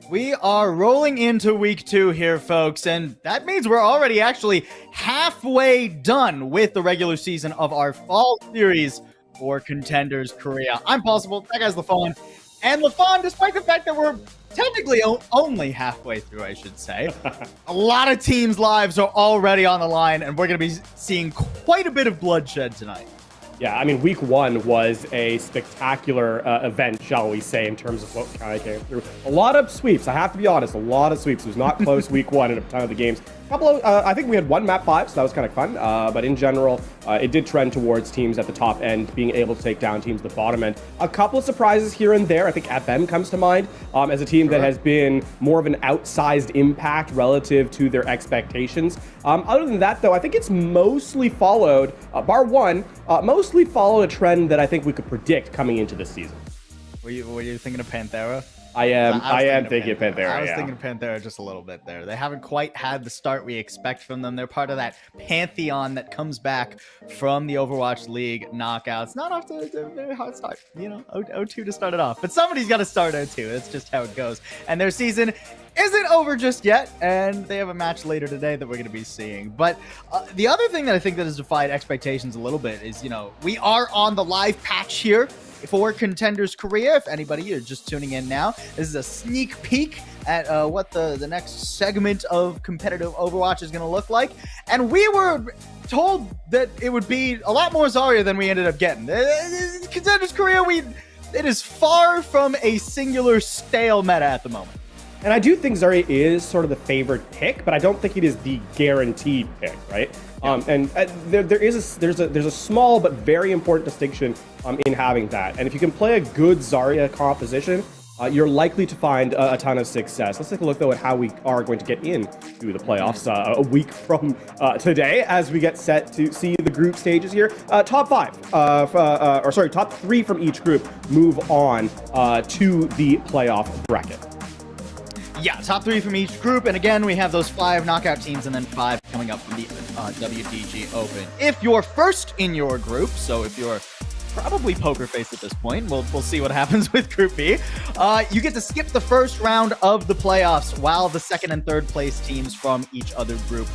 We are rolling into week 2 here, folks, and that means we're already actually halfway done with the regular season of our fall series for Contenders Korea. I'm Possible, that guy's LaFawn, and LaFawn, despite the fact that we're technically only halfway through, I should say, a lot of teams' lives are already on the line, and we're going to be seeing quite a bit of bloodshed tonight. Yeah, I mean, week 1 was a spectacular event, shall we say, in terms of what kind of came through. A lot of sweeps, I have to be honest, a lot of sweeps. It was not close week 1 in a ton of the games. I think we had one map 5, so that was kind of fun. But in general, it did trend towards teams at the top end being able to take down teams at the bottom end. A couple of surprises here and there. I think FM comes to mind as a team that has been more of an outsized impact relative to their expectations. Other than that, though, I think it's mostly followed, bar one, mostly followed a trend that I think we could predict coming into this season. Were you thinking of Panthera? I am thinking of Panthera. I was thinking of Panthera just a little bit there. They haven't quite had the start we expect from them. They're part of that pantheon that comes back from the Overwatch League knockouts. Not off to a very hard start, you know, 0-2 to start it off. But somebody's got to start 0-2. That's just how it goes. And their season isn't over just yet, and they have a match later today that we're going to be seeing. But the other thing that I think that has defied expectations a little bit is, you know, we are on the live patch here for Contenders Korea. If anybody is just tuning in now, this is a sneak peek at what the next segment of competitive Overwatch is going to look like. And we were told that it would be a lot more Zarya than we ended up getting. Contenders Korea, it is far from a singular stale meta at the moment. And I do think Zarya is sort of the favorite pick, but I don't think it is the guaranteed pick, right? Yeah. And there's a small but very important distinction in having that. And if you can play a good Zarya composition, you're likely to find a ton of success. Let's take a look, though, at how we are going to get into the playoffs a week from today as we get set to see the group stages here. Top 3 from each group move on to the playoff bracket. Yeah, top 3 from each group, and again, we have those 5 knockout teams and then 5 coming up from the WDG Open. If you're first in your group, so if you're probably poker face at this point, we'll see what happens with Group B, you get to skip the first round of the playoffs while the second and third place teams from each other group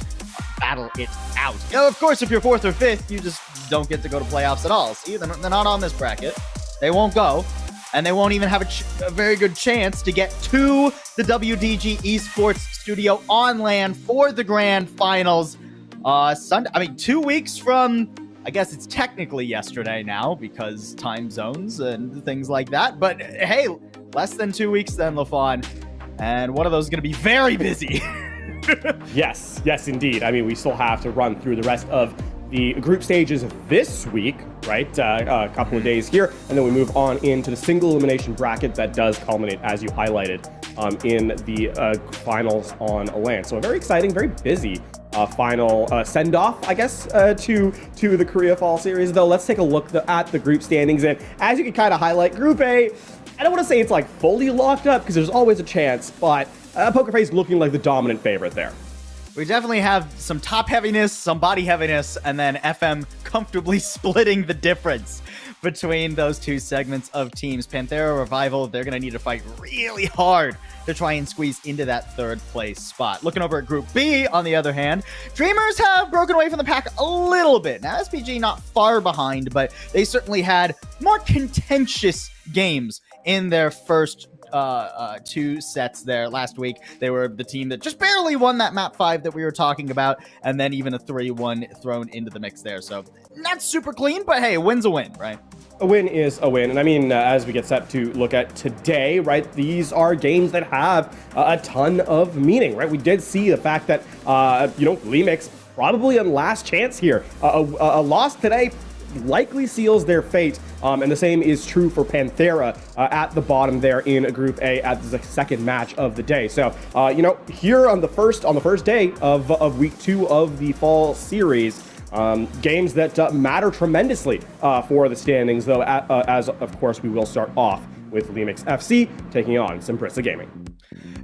battle it out. Now, of course, if you're 4th or 5th, you just don't get to go to playoffs at all. See, they're not on this bracket. They won't go. And they won't even have a very good chance to get to the WDG Esports studio on land for the grand finals Sunday. I mean, 2 weeks from, I guess it's technically yesterday now because time zones and things like that. But hey, less than 2 weeks then, LaFawn. And one of those is going to be very busy. Yes, indeed. I mean, we still have to run through the rest of the group stages this week, right? A couple of days here, and then we move on into the single elimination bracket that does culminate, as you highlighted, in the finals on LAN. So a very exciting, very busy final send-off, I guess, to the Korea Fall Series. Though, let's take a look at the group standings. And as you can kind of highlight, Group A, I don't want to say it's like fully locked up because there's always a chance, but Poker Face looking like the dominant favorite there. We definitely have some top heaviness, some body heaviness, and then FM comfortably splitting the difference between those two segments of teams. Panthera Revival, they're going to need to fight really hard to try and squeeze into that 3rd place spot. Looking over at Group B, on the other hand, Dreamers have broken away from the pack a little bit. Now, SPG not far behind, but they certainly had more contentious games in their first 2 sets there last week. They were the team that just barely won that map 5 that we were talking about, and then even a 3-1 thrown into the mix there. So not super clean, but hey, a win's a win, right? A win is a win. And I mean, as we get set to look at today, right, these are games that have a ton of meaning, right? We did see the fact that, Lemix probably on last chance here. A loss today likely seals their fate, and the same is true for Panthera at the bottom there in Group A at the second match of the day. So, here on the first day of week 2 of the fall series, games that matter tremendously for the standings, though, as of course we will start off with Lemix FC taking on Simprissa Gaming.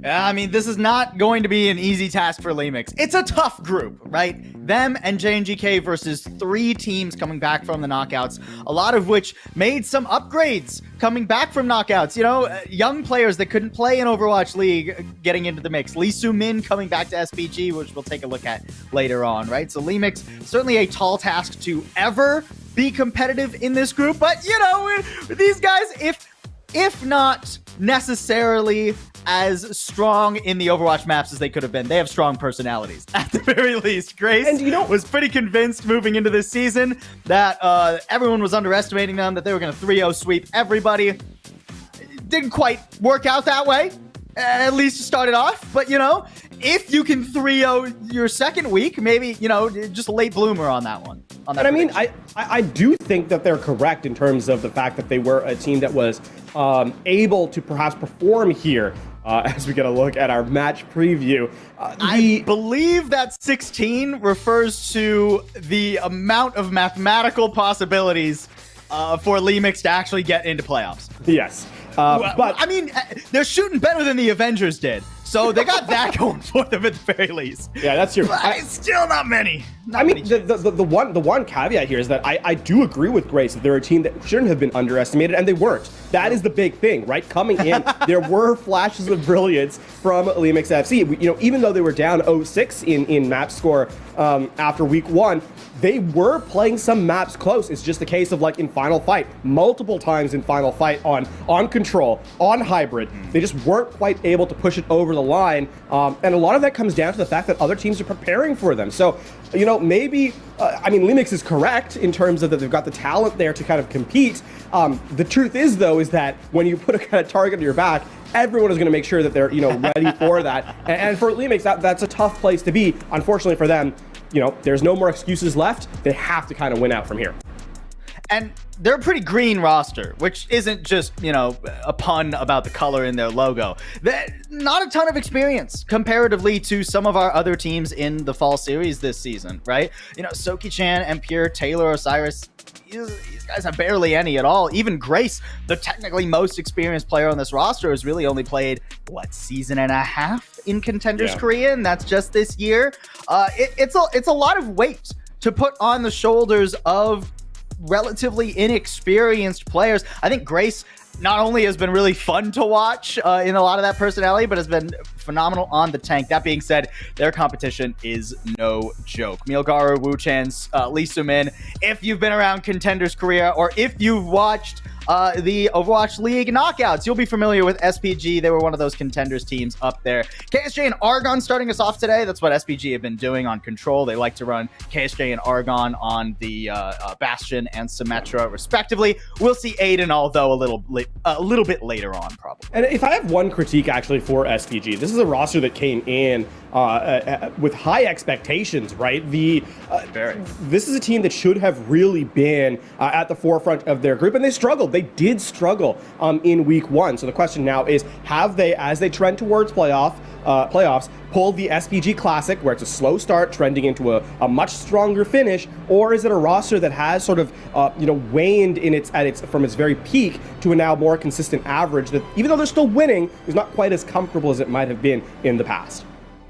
I mean, this is not going to be an easy task for Lemix. It's a tough group, right? Them and J&GK versus 3 teams coming back from the knockouts, a lot of which made some upgrades coming back from knockouts. You know, young players that couldn't play in Overwatch League getting into the mix. Lee Soo-min coming back to SPG, which we'll take a look at later on, right? So Lemix, certainly a tall task to ever be competitive in this group. But, you know, these guys, if not necessarily as strong in the Overwatch maps as they could have been, they have strong personalities at the very least. Grace, and you know, was pretty convinced moving into this season that everyone was underestimating them, that they were going to 3-0 sweep everybody. It didn't quite work out that way, at least to start it off. But, you know, if you can 3-0 your second week, maybe, you know, just a late bloomer on that one. And I mean, I do think that they're correct in terms of the fact that they were a team that was able to perhaps perform here as we get a look at our match preview. I believe that 16 refers to the amount of mathematical possibilities for Lemix to actually get into playoffs. Yes. But I mean, they're shooting better than the Avengers did. So they got that going for them at the very least. Yeah, that's your. Still not many. I mean, the one caveat here is that I do agree with Grace that they're a team that shouldn't have been underestimated, and they weren't. That is the big thing, right? Coming in, there were flashes of brilliance from Lemix FC. You know, even though they were down 0-6 in map score after week 1, they were playing some maps close. It's just a case of, like, in Final Fight, multiple times in Final Fight on Control, on Hybrid, they just weren't quite able to push it over the line. And a lot of that comes down to the fact that other teams are preparing for them. So, you know, maybe, I mean, Lemix is correct in terms of that they've got the talent there to kind of compete. The truth is, though, is that when you put a kind of target on your back, everyone is going to make sure that they're, you know, ready for that. And for Lemix, that's a tough place to be. Unfortunately for them, you know, there's no more excuses left. They have to kind of win out from here. And they're a pretty green roster, which isn't just, you know, a pun about the color in their logo. Not a ton of experience comparatively to some of our other teams in the fall series this season, right? You know, Soki-chan, Empire, Taylor, Osiris, these guys have barely any at all. Even Grace, the technically most experienced player on this roster, has really only played, what, season and a half in Contenders Korea, and that's just this year. It's a lot of weight to put on the shoulders of relatively inexperienced players. I think Grace not only has been really fun to watch in a lot of that personality, but has been phenomenal on the tank. That being said, their competition is no joke. Milgaru, Wu-Chan's, Lee Soo-min, if you've been around Contenders Korea, or if you've watched the Overwatch League knockouts, you'll be familiar with SPG. They were one of those Contenders teams up there. KSJ and Argon starting us off today. That's what SPG have been doing on Control. They like to run KSJ and Argon on the Bastion and Symmetra, respectively. We'll see Aiden, although a little bit later on, probably. And if I have one critique, actually, for SPG, this is a roster that came in with high expectations, right? This is a team that should have really been at the forefront of their group, and they struggled. They did struggle in week 1. So the question now is, have they, as they trend towards playoffs, pulled the SPG Classic, where it's a slow start trending into a much stronger finish, or is it a roster that has sort of waned from its very peak to a now more consistent average that, even though they're still winning, is not quite as comfortable as it might have been in the past?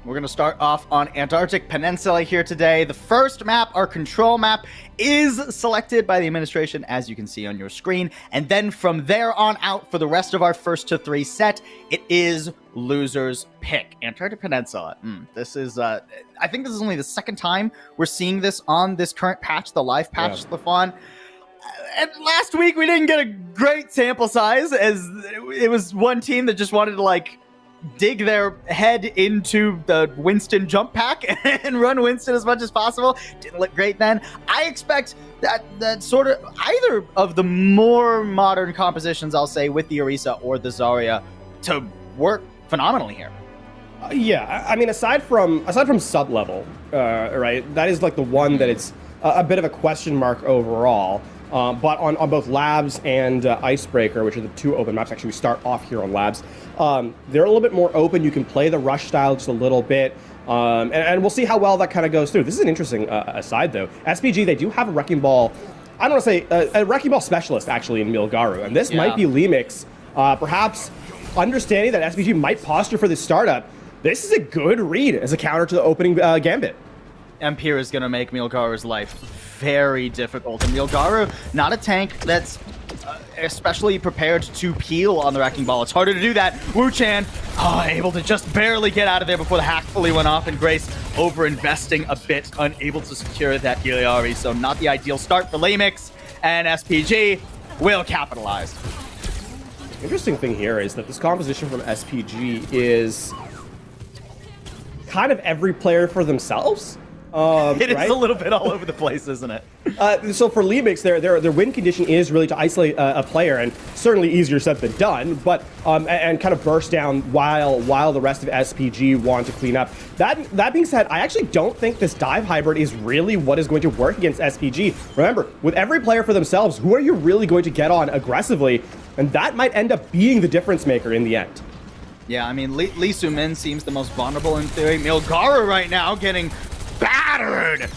We're going to start off on Antarctic Peninsula here today. The first map, our control map, is selected by the administration, as you can see on your screen. And then from there on out, for the rest of our first to 3 set, it is loser's pick. Antarctic Peninsula. This is, I think this is only the second time we're seeing this on this current patch, the live patch, Lafon. And last week, we didn't get a great sample size, as it was one team that just wanted to, like, dig their head into the Winston jump pack and run Winston as much as possible. Didn't look great then. I expect that sort of either of the more modern compositions, I'll say, with the Orisa or the Zarya, to work phenomenally here. Yeah, I mean, aside from sub-level, right, that is like the one that it's a bit of a question mark overall. But on both Labs and Icebreaker, which are the 2 open maps, actually we start off here on Labs, they're a little bit more open. You can play the rush style just a little bit, and we'll see how well that kind of goes through. This is an interesting aside, though. SPG, they do have a Wrecking Ball, I don't want to say, a Wrecking Ball specialist, actually, in Milgaru, and this might be Lemix, perhaps understanding that SPG might posture for this startup, this is a good read as a counter to the opening gambit. Empire is going to make Milgaru's life very difficult. And Milgaru, not a tank that's especially prepared to peel on the Wrecking Ball. It's harder to do that. Wu-Chan, able to just barely get out of there before the hack fully went off, and Grace over-investing a bit, unable to secure that Giliari. So not the ideal start for Lemix, and SPG will capitalize. Interesting thing here is that this composition from SPG is kind of every player for themselves. It is right? a little bit all over the place, isn't it? So for Lemix, their win condition is really to isolate a player, and certainly easier said than done, but and kind of burst down while the rest of SPG want to clean up. That being said, I actually don't think this dive hybrid is really what is going to work against SPG. Remember, with every player for themselves, who are you really going to get on aggressively? And that might end up being the difference maker in the end. Yeah, I mean, Lee Soo-min seems the most vulnerable in theory. Milgaru right now getting battered.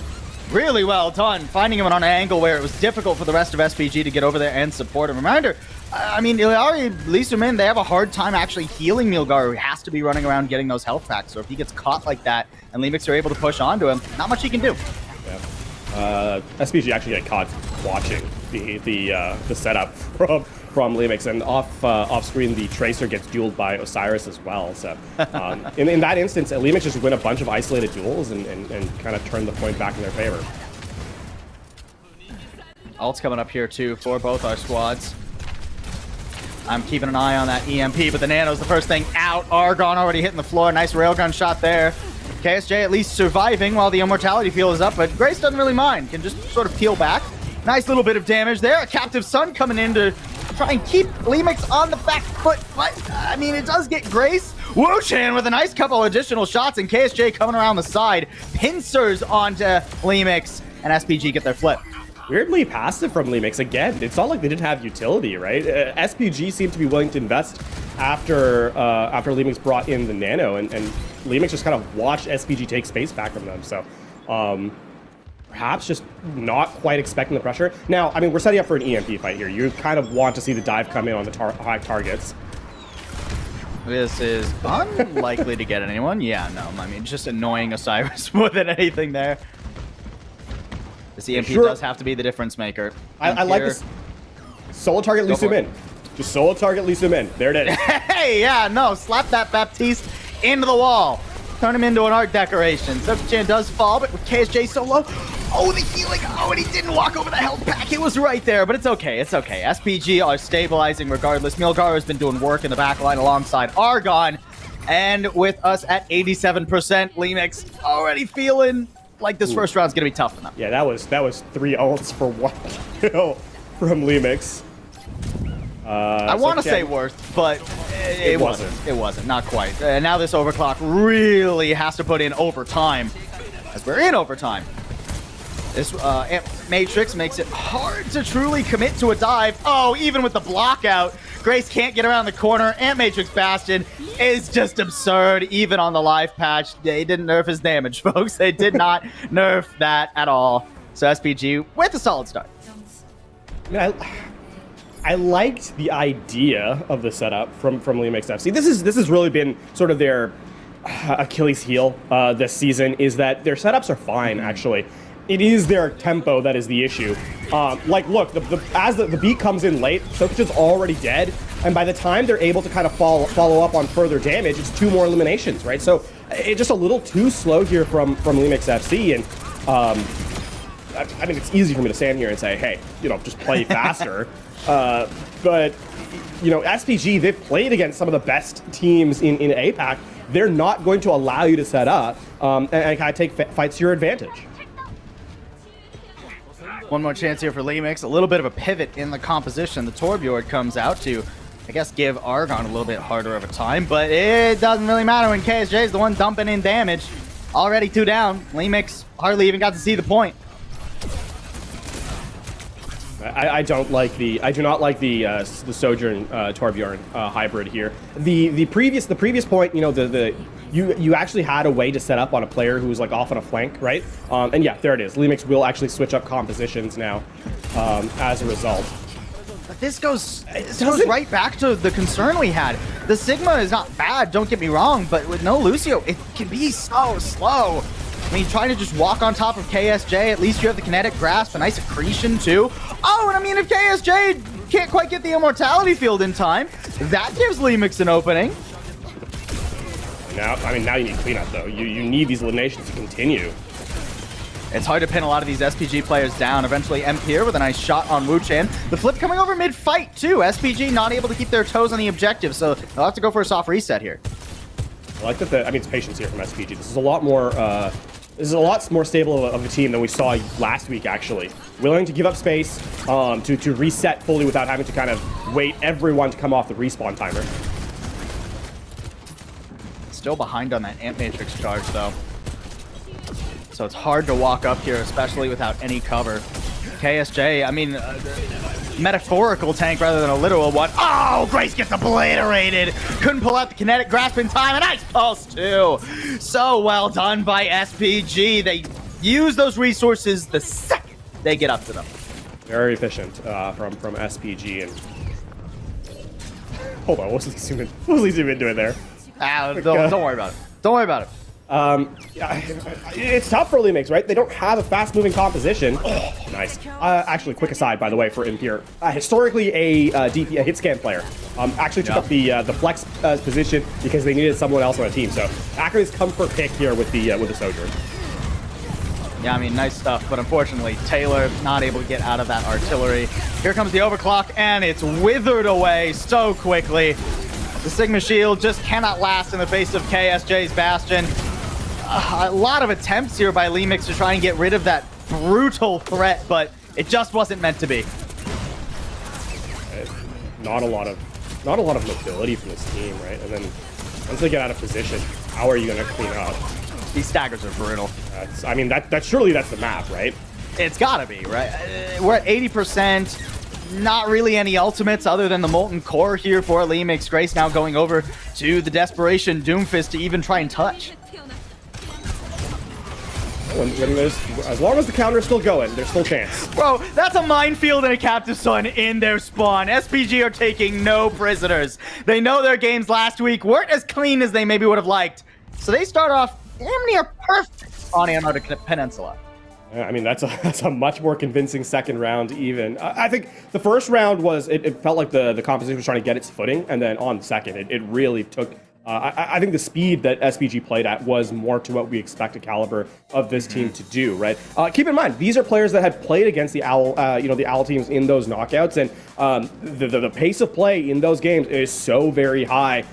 Really well done, finding him on an angle where it was difficult for the rest of SPG to get over there and support him. Reminder, I mean, Lee Soo-min, they have a hard time actually healing Milgaru. He has to be running around getting those health packs. So if he gets caught like that and Lemix are able to push onto him, not much he can do. Yeah. SPG actually got caught watching the setup from Lemix, and off screen the Tracer gets dueled by Osiris as well. So in that instance, Lemix just win a bunch of isolated duels and kind of turn the point back in their favor. Ult's coming up here too for both our squads. I'm keeping an eye on that EMP, but the Nano's the first thing out. Argon already hitting the floor. Nice railgun shot there. KSJ at least surviving while the Immortality field is up, but Grace doesn't really mind. Can just sort of peel back. Nice little bit of damage there. A Captive Sun coming in to try and keep Lemix on the back foot, but I mean, it does get Grace. Wu-Chan with a nice couple additional shots, and KSJ coming around the side. Pincers onto Lemix, and SPG get their flip. Weirdly passive from Lemix again. It's not like they didn't have utility, right? SPG seemed to be willing to invest after Lemix brought in the Nano, and Lemix just kind of watched SPG take space back from them. So perhaps just not quite expecting the pressure. Now, I mean, we're setting up for an EMP fight here. You kind of want to see the dive come in on the high targets. This is unlikely to get anyone. Yeah, no, I mean, just annoying Osiris more than anything there. This EMP does have to be the difference maker. I like this. Solo target Lee Soo-min. Just solo target Lee Soo-min. There it is. Hey, yeah, no, slap that Baptiste into the wall. Turn him into an art decoration. Soki-chan does fall, but with KSJ so low. Oh, the healing. Oh, and he didn't walk over the health pack. It was right there, but it's okay. It's okay. SPG are stabilizing regardless. Milgaru has been doing work in the back line alongside Argon. And with us at 87%, Lemix already feeling like this first round's going to be tough enough. Yeah, that was 3 ults for 1 kill from Lemix. I want to say worth, but it wasn't. It wasn't. Not quite. And now this overclock really has to put in overtime, as we're in overtime. This Matrix makes it hard to truly commit to a dive. Oh, even with the block out, Grace can't get around the corner. Ant Matrix Bastion is just absurd, even on the live patch. They didn't nerf his damage, folks. They did not nerf that at all. So SPG with a solid start. I liked the idea of the setup from Lemix FC. This has really been sort of their Achilles heel this season, is that their setups are fine, actually. It is their tempo that is the issue. Like, look, as the beat comes in late, Sokich's already dead, and by the time they're able to kind of follow up on further damage, it's 2 more eliminations, right? So it's just a little too slow here from Lemix FC, and I mean, it's easy for me to stand here and say, hey, just play faster. But, SPG, they've played against some of the best teams in APAC. They're not going to allow you to set up and kind of take fights to your advantage. One more chance here for Lemix. A little bit of a pivot in the composition. The Torbjorn comes out to, I guess, give Argon a little bit harder of a time, but it doesn't really matter when KSJ is the one dumping in damage. Already 2 down. Lemix hardly even got to see the point. I do not like the Sojourn Torbjorn hybrid here. The previous point, you actually had a way to set up on a player who was like off on a flank, right? And yeah, there it is. Lemix will actually switch up compositions now as a result. But this goes right back to the concern we had. The Sigma is not bad, don't get me wrong, but with no Lucio, it can be so slow. I mean, trying to just walk on top of KSJ, at least you have the kinetic grasp, a nice accretion too. Oh, and I mean, if KSJ can't quite get the immortality field in time, that gives Lemix an opening. Now you need cleanup though. You need these eliminations to continue. It's hard to pin a lot of these SPG players down. Eventually, Empire with a nice shot on Wu-Chan. The flip coming over mid-fight, too. SPG not able to keep their toes on the objective, so they'll have to go for a soft reset here. I like that. It's patience here from SPG. This is a lot more. This is a lot more stable of a team than we saw last week, actually. Willing to give up space to reset fully without having to kind of wait everyone to come off the respawn timer. Still behind on that Amp Matrix charge, though. So it's hard to walk up here, especially without any cover. KSJ, I mean, metaphorical tank rather than a literal one. Oh, Grace gets obliterated. Couldn't pull out the kinetic grasp in time. A nice pulse, too. So well done by SPG. They use those resources the second they get up to them. Very efficient from SPG. And hold on, what's Lee Zoomin doing there? Don't worry about it. Don't worry about it. It's tough for Lemix, right? They don't have a fast-moving composition. Oh, nice. Actually, quick aside, by the way, for Impure. Historically, a hit scan player actually took up the flex position because they needed someone else on the team. So, Acker's comfort pick here with the Sojourn. Yeah, I mean, nice stuff, but unfortunately, Taylor not able to get out of that artillery. Here comes the overclock, and it's withered away so quickly. The Sigma Shield just cannot last in the face of KSJ's Bastion. A lot of attempts here by Lemix to try and get rid of that brutal threat, but it just wasn't meant to be. Not a lot of mobility from this team, right? And then once they get out of position, how are you going to clean up? These staggers are brutal. Surely that's the map, right? It's gotta be, right? We're at 80%. Not really any ultimates other than the Molten Core here for Lemix. Grace now going over to the Desperation Doomfist to even try and touch. As long as the counter is still going, there's still chance. Bro, that's a minefield and a Captive Sun in their spawn. SPG are taking no prisoners. They know their games last week weren't as clean as they maybe would have liked. So they start off damn near perfect on Antarctic Peninsula. I mean, that's a much more convincing second round even. I think the first round was, it felt like the composition was trying to get its footing, and then on the second, it really took, I think the speed that SPG played at was more to what we expect a caliber of this team to do, right? Keep in mind, these are players that had played against the Owl, the Owl teams in those knockouts, and the pace of play in those games is so very high.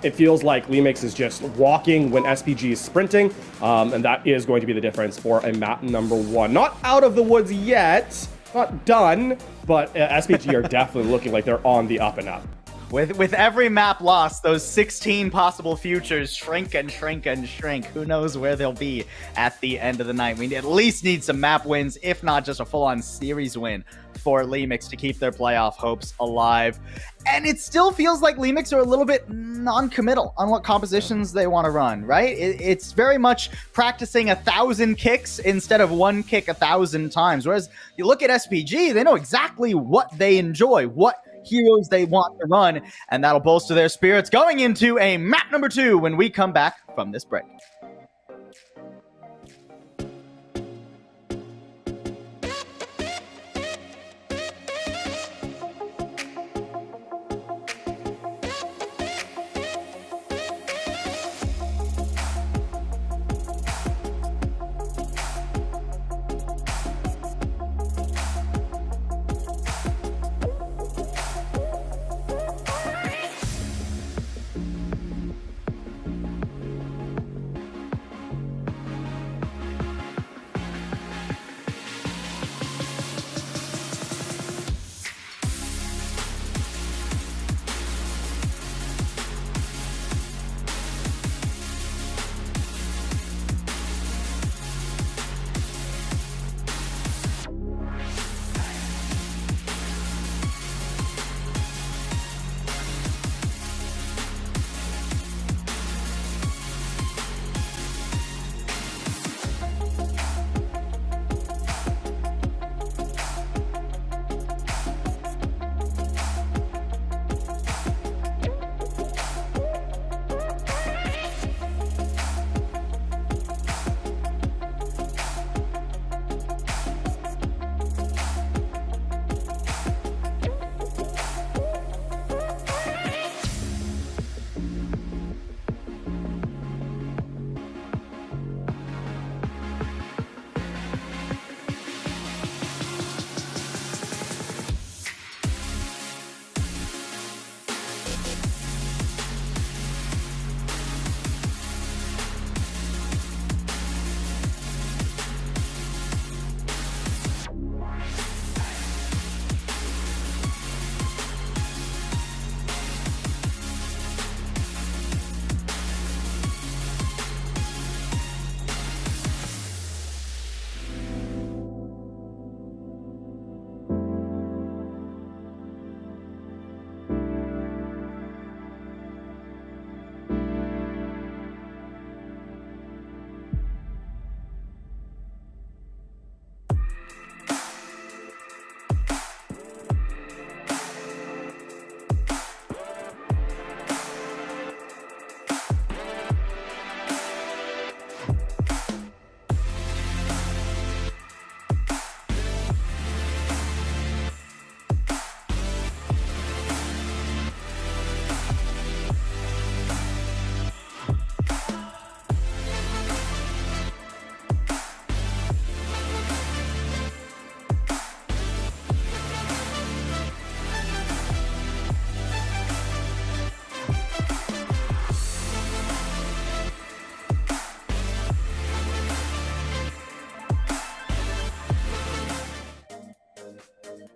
It feels like Lemix is just walking when SPG is sprinting, and that is going to be the difference for a map number 1. Not out of the woods yet, not done, but SPG are definitely looking like they're on the up and up. With every map lost, those 16 possible futures shrink and shrink and shrink. Who knows where they'll be at the end of the night. We at least need some map wins, if not just a full-on series win for Lemix to keep their playoff hopes alive. And it still feels like Lemix are a little bit non-committal on what compositions they want to run, right? It's very much practicing 1,000 kicks instead of one kick 1,000 times. Whereas you look at SPG, they know exactly what they enjoy, what heroes they want to run, and that'll bolster their spirits going into a map number 2 when we come back from this break.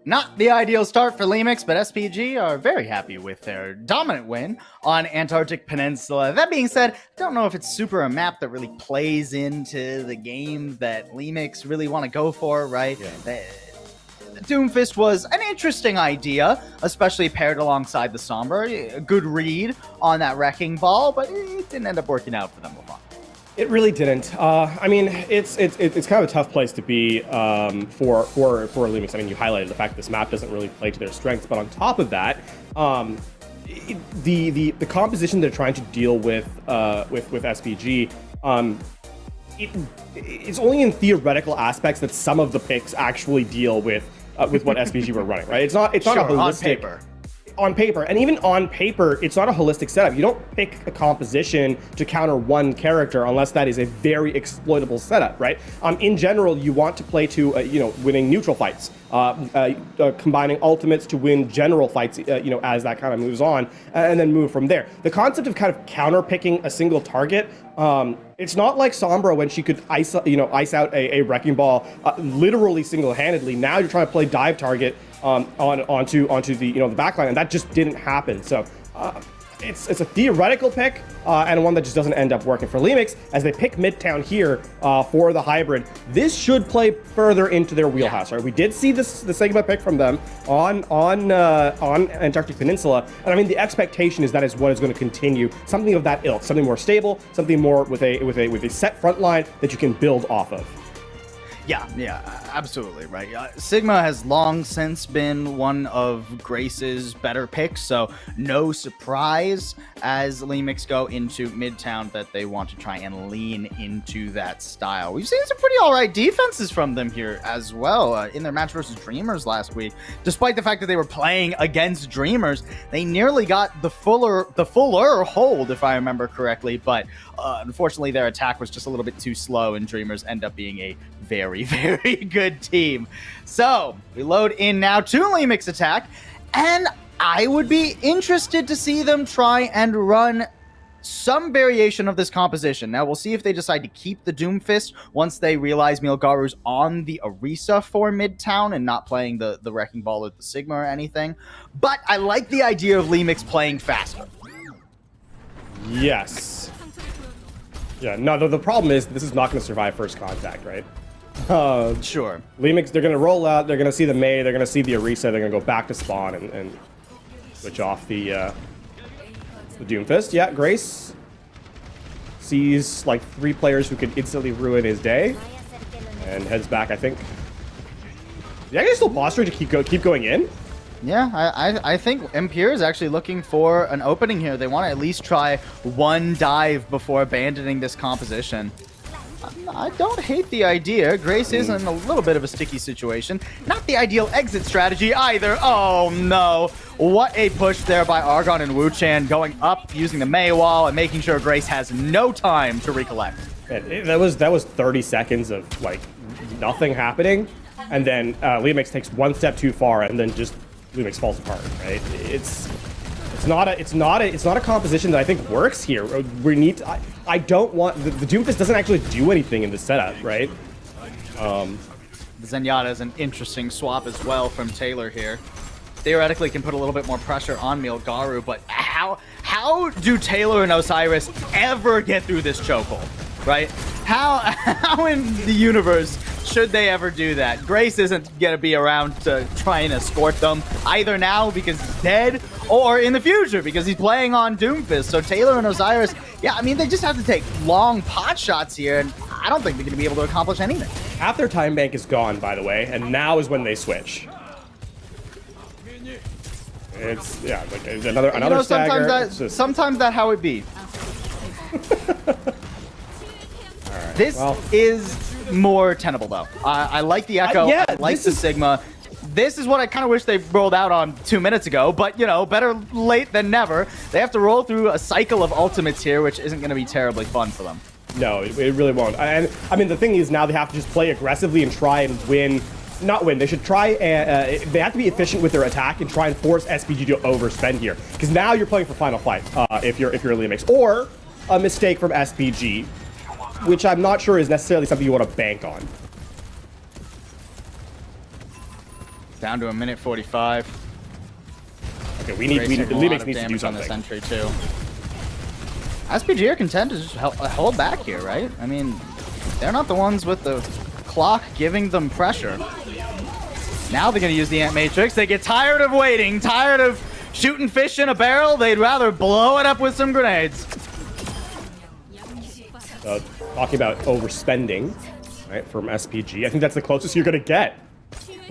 Not the ideal start for Lemix, but SPG are very happy with their dominant win on Antarctic Peninsula. That being said, I don't know if it's super a map that really plays into the game that Lemix really want to go for, right? Yeah. Doomfist was an interesting idea, especially paired alongside the Sombra. A good read on that Wrecking Ball, but it didn't end up working out for them a lot. It really didn't. I mean, it's kind of a tough place to be for Lemix. I mean, you highlighted the fact that this map doesn't really play to their strengths, but on top of that, the composition they're trying to deal with SPG, it's only in theoretical aspects that some of the picks actually deal with what SPG were running. Right? It's not a holistic. On paper, and even on paper, it's not a holistic setup. You don't pick a composition to counter one character unless that is a very exploitable setup, right? In general, you want to play to, winning neutral fights, combining ultimates to win general fights, as that kind of moves on, and then move from there. The concept of kind of counter picking a single target, it's not like Sombra when she could ice out a Wrecking Ball literally single-handedly. Now you're trying to play dive target onto the the backline, and that just didn't happen. So it's a theoretical pick and one that just doesn't end up working for Lemix as they pick Midtown here for the hybrid. This should play further into their wheelhouse. Right? We did see the Sigma pick from them on Antarctic Peninsula, and I mean the expectation is that is what is going to continue. Something of that ilk, something more stable, something more with a set front line that you can build off of. Yeah, absolutely, right. Sigma has long since been one of Grace's better picks, so no surprise as Lemix go into Midtown that they want to try and lean into that style. We've seen some pretty alright defenses from them here as well in their match versus Dreamers last week. Despite the fact that they were playing against Dreamers, they nearly got the fuller hold, if I remember correctly, but unfortunately their attack was just a little bit too slow, and Dreamers end up being a very, very good team. So we load in now to Lemix attack, and I would be interested to see them try and run some variation of this composition. Now we'll see if they decide to keep the Doomfist once they realize Milgaru's on the Orisa for Midtown and not playing the Wrecking Ball or the Sigma or anything. But I like the idea of Lemix playing faster. Yes. Yeah, no, the problem is this is not going to survive first contact, right? Sure. Lemix, they're going to roll out, they're going to see the Mei, they're going to see the Orisa, they're going to go back to spawn and switch off the Doomfist. Yeah, Grace sees like 3 players who could instantly ruin his day and heads back, I think. Yeah, I can still posture to keep going in. Yeah, I think Impure is actually looking for an opening here. They want to at least try one dive before abandoning this composition. I don't hate the idea. Grace is in a little bit of a sticky situation. Not the ideal exit strategy either. Oh no. What a push there by Argon and Wu-Chan, going up, using the Mei wall, and making sure Grace has no time to recollect. That was 30 seconds of like nothing happening, and then Lemix takes one step too far, and then just Lemix falls apart. Right? It's not a composition that I think works here. We need to, I don't want the Doomfist doesn't actually do anything in the setup, right? The Zenyatta is an interesting swap as well from Taylor here. Theoretically can put a little bit more pressure on Milgaru, but how do Taylor and Osiris ever get through this chokehold, right? How in the universe should they ever do that? Grace isn't going to be around to try and escort them, either now because he's dead, or in the future because he's playing on Doomfist. So Taylor and Osiris, yeah, I mean, they just have to take long pot shots here, and I don't think they're going to be able to accomplish anything. Half their time bank is gone, by the way, and now is when they switch. It's, yeah, like another stagger. Sometimes that how it be. This is more tenable, though. I like the Echo. I like the Sigma. This is what I kind of wish they rolled out on 2 minutes ago, but, better late than never. They have to roll through a cycle of ultimates here, which isn't going to be terribly fun for them. No, it really won't. And, I mean, the thing is now they have to just play aggressively and try and win. Not win. They should try. They have to be efficient with their attack and try and force SPG to overspend here, because now you're playing for final fight. If you're Lemix, or a mistake from SPG, which I'm not sure is necessarily something you want to bank on. Down to a minute 45. Okay, Lemix needs to do on something. this entry too. SPG are content to just hold back here, right? I mean, they're not the ones with the clock giving them pressure. Now they're going to use the Ant Matrix. They get tired of waiting, tired of shooting fish in a barrel. They'd rather blow it up with some grenades. Talking about overspending, right, from SPG. I think that's the closest you're going to get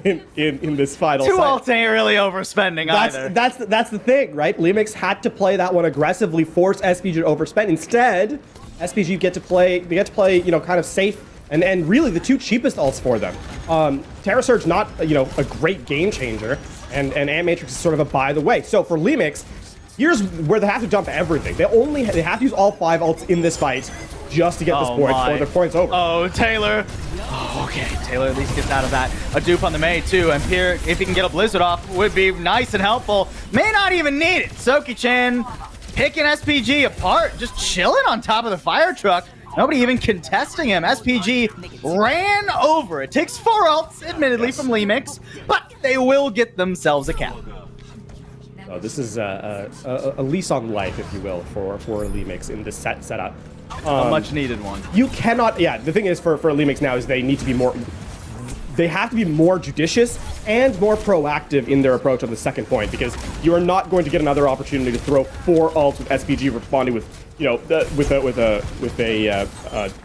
in this final Two set. ults ain't really overspending either. That's the thing, right? Lemix had to play that one aggressively, force SPG to overspend. Instead, SPG get to play, you know, kind of safe, and really the two cheapest ults for them. Terra Surge not, you know, a great game changer, and Ant Matrix is sort of a by the way. So for Lemix, here's where they have to dump everything. They have to use all 5 ults in this fight just to get this point, or the point's over. Oh, Taylor. Oh, okay, Taylor at least gets out of that. A dupe on the Mei, too. And Pierre, if he can get a Blizzard off, would be nice and helpful. May not even need it. Soki-chan picking SPG apart, just chilling on top of the fire truck. Nobody even contesting him. SPG ran over. It takes 4 ults, admittedly, from Lemix, but they will get themselves a cap. Oh, this is a lease on life, if you will, for Lemix in this setup. A much needed one. You cannot, yeah, the thing is for Lemix now is they need to be more, they have to be more judicious and more proactive in their approach on the second point, because you are not going to get another opportunity to throw 4 ults with SPG responding with, you know, with a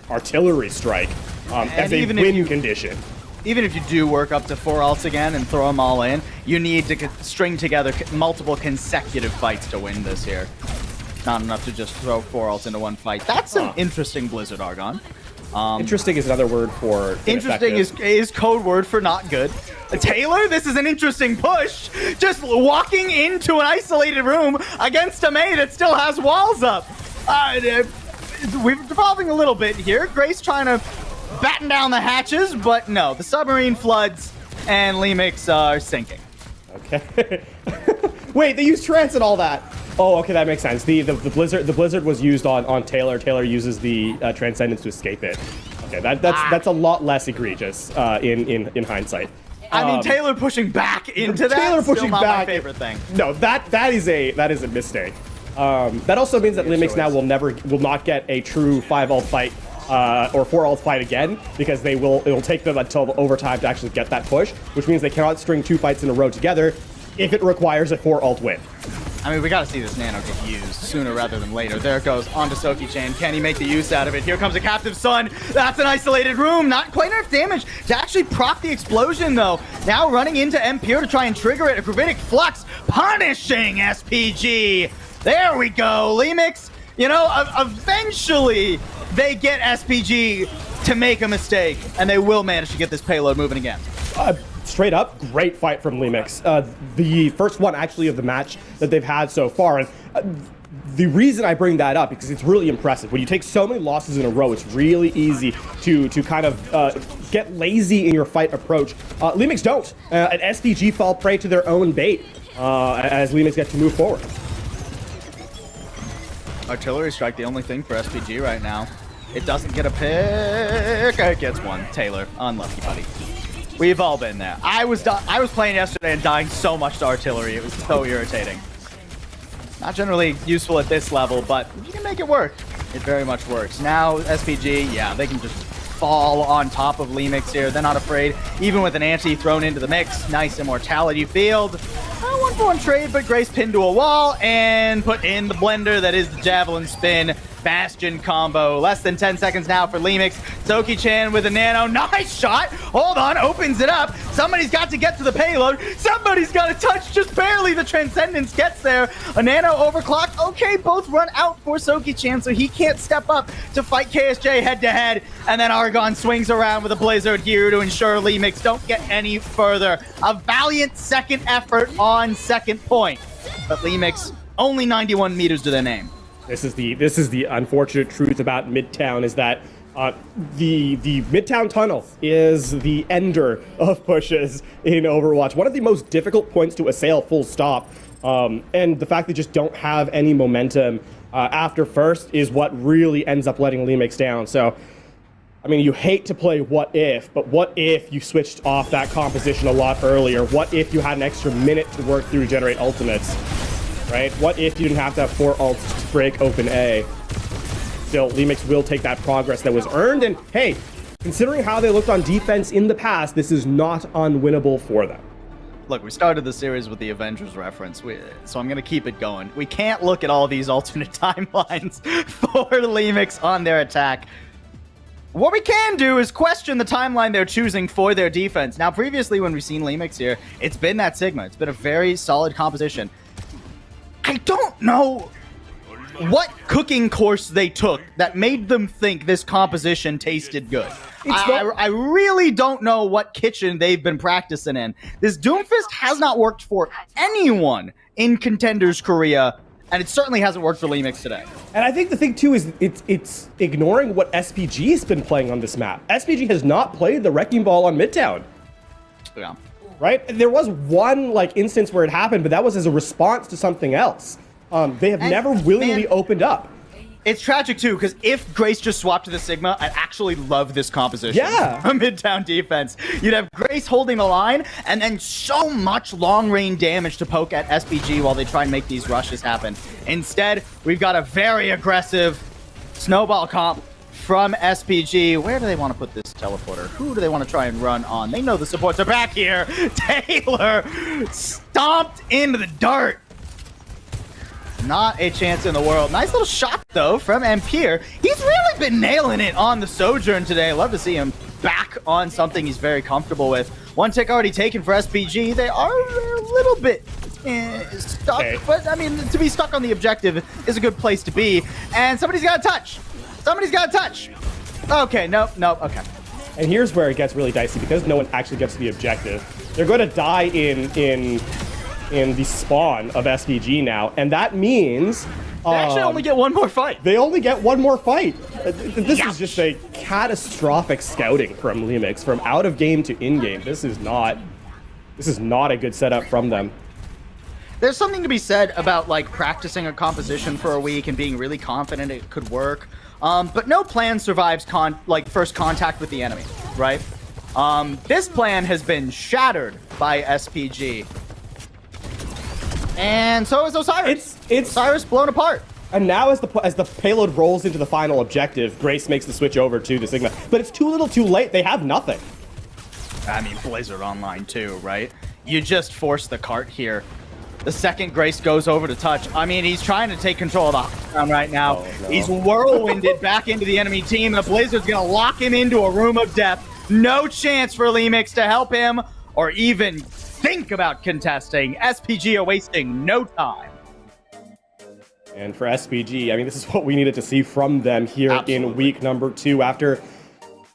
artillery strike as a win condition. Even if you do work up to 4 ults again and throw them all in, you need to string together multiple consecutive fights to win this here. Not enough to just throw 4 ults into one fight. That's an interesting Blizzard Argon. Interesting is another word for interesting is code word for not good. Taylor, this is an interesting push. Just walking into an isolated room against a Mei that still has walls up. We're devolving a little bit here. Grace trying to batten down the hatches, but no, the submarine floods and Lemix are sinking. Okay. Wait, they use trance and all that. Oh, okay, that makes sense. The blizzard was used on Taylor. Taylor uses the transcendence to escape it. Okay, that's a lot less egregious in hindsight. I mean, Taylor pushing back into that. Taylor pushing still not back. My favorite thing. No, that is a mistake. That also means that Lemix now will not get a true 5 ult fight or 4 ult fight again, because it will take them until the overtime to actually get that push, which means they cannot string 2 fights in a row together if it requires a 4 ult win. I mean, we gotta see this nano get used sooner rather than later. There it goes, onto Soki-chan. Can he make the use out of it? Here comes a Captive Sun. That's an isolated room. Not quite enough damage to actually proc the explosion, though. Now running into Empire to try and trigger it. A Gravitic Flux punishing SPG. There we go. Lemix, you know, eventually they get SPG to make a mistake, and they will manage to get this payload moving again. Straight up, great fight from Lemix. The first one, actually, of the match that they've had so far. And the reason I bring that up, because it's really impressive. When you take so many losses in a row, it's really easy to kind of get lazy in your fight approach. Lemix don't. And SPG fall prey to their own bait as Lemix get to move forward. Artillery strike, the only thing for SPG right now. It doesn't get a pick. It gets one. Taylor, unlucky, buddy. We've all been there. I was playing yesterday and dying so much to artillery. It was so irritating. Not generally useful at this level, but you can make it work. It very much works. Now, SPG, yeah, they can just fall on top of Lemix here. They're not afraid, even with an anti thrown into the mix. Nice immortality field. 1-for-1 trade, but Grace pinned to a wall and put in the blender that is the Javelin Spin. Bastion combo. Less than 10 seconds now for Lemix. Soki-chan with a nano. Nice shot. Hold on. Opens it up. Somebody's got to get to the payload. Somebody's got to touch just barely. The Transcendence gets there. A nano overclock. Okay, both run out for Soki-chan, so he can't step up to fight KSJ head-to-head. And then Argon swings around with a Blizzard here to ensure Lemix don't get any further. A valiant second effort on second point. But Lemix, only 91 meters to their name. This is the unfortunate truth about Midtown, is that the Midtown tunnel is the ender of pushes in Overwatch. One of the most difficult points to assail, full stop. And the fact they just don't have any momentum after first is what really ends up letting Lemix down. So I mean, you hate to play what if, but what if you switched off that composition a lot earlier? What if you had an extra minute to work through generate ultimates, right? What if you didn't have to have 4 ults to break open A? Still, Lemix will take that progress that was earned, and hey, considering how they looked on defense in the past, this is not unwinnable for them. Look, we started the series with the Avengers reference, so I'm going to keep it going. We can't look at all these alternate timelines for Lemix on their attack. What we can do is question the timeline they're choosing for their defense. Now, previously, when we've seen Lemix here, it's been that Sigma. It's been a very solid composition. I don't know what cooking course they took that made them think this composition tasted good. I really don't know what kitchen they've been practicing in. This Doomfist has not worked for anyone in Contenders Korea, and it certainly hasn't worked for Lemix today. And I think the thing, too, is it's ignoring what SPG has been playing on this map. SPG has not played the Wrecking Ball on Midtown. Yeah. Right? There was one instance where it happened, but that was as a response to something else. They have never willingly opened up. It's tragic, too, because if Grace just swapped to the Sigma, I'd actually love this composition. Yeah. A Midtown defense. You'd have Grace holding the line, and then so much long-range damage to poke at SPG while they try and make these rushes happen. Instead, we've got a very aggressive snowball comp from SPG. Where do they want to put this teleporter? Who do they want to try and run on? They know the supports are back here. Taylor stomped into the dirt. Not a chance in the world. Nice little shot, though, from Ampere. He's really been nailing it on the Sojourn today. Love to see him back on something he's very comfortable with. One tick already taken for SPG. They are a little bit stuck, okay. But, I mean, to be stuck on the objective is a good place to be. And somebody's got to touch. Somebody's got to touch. Okay, nope, okay. And here's where it gets really dicey, because no one actually gets to the objective. They're going to die in the spawn of SPG now, and that means they actually only get one more fight. They only get one more fight. This is just a catastrophic scouting from Lemix, from out of game to in game. This is not a good setup from them. There's something to be said about practicing a composition for a week and being really confident it could work. But no plan survives first contact with the enemy, right? This plan has been shattered by SPG. And so is Osiris. Osiris blown apart. And now as the payload rolls into the final objective, Grace makes the switch over to the Sigma. But it's too little too late. They have nothing. I mean, Blizzard Online too, right? You just force the cart here. The second Grace goes over to touch, I mean, he's trying to take control of the ground right now. Oh, no. He's whirlwinded back into the enemy team. The Blizzard's going to lock him into a room of death. No chance for Lemix to help him or even think about contesting. SPG are wasting no time. And for SPG, I mean, this is what we needed to see from them here in week number 2 after...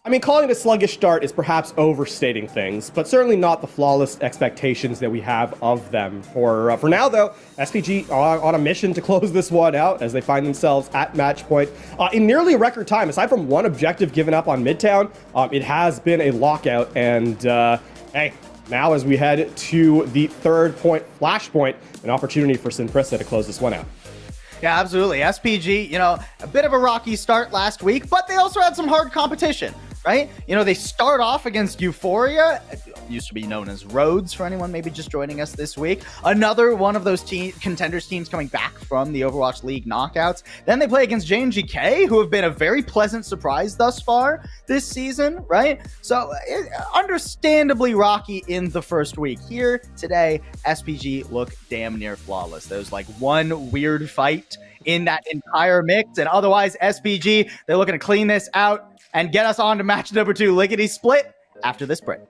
I mean, calling it a sluggish start is perhaps overstating things, but certainly not the flawless expectations that we have of them. For now, though, SPG are on a mission to close this one out as they find themselves at match point in nearly a record time. Aside from one objective given up on Midtown, it has been a lockout. And hey, now as we head to the third point, flashpoint, an opportunity for Simprissa to close this one out. Yeah, absolutely. SPG, a bit of a rocky start last week, but they also had some hard competition, right? They start off against Euphoria. It used to be known as Rhodes for anyone maybe just joining us this week. Another one of those Contenders teams coming back from the Overwatch League knockouts. Then they play against JNGK, who have been a very pleasant surprise thus far this season, right? So understandably rocky in the first week. Here today, SPG look damn near flawless. There's one weird fight in that entire mix, and otherwise SPG, they're looking to clean this out and get us on to match number 2, lickety split, after this break.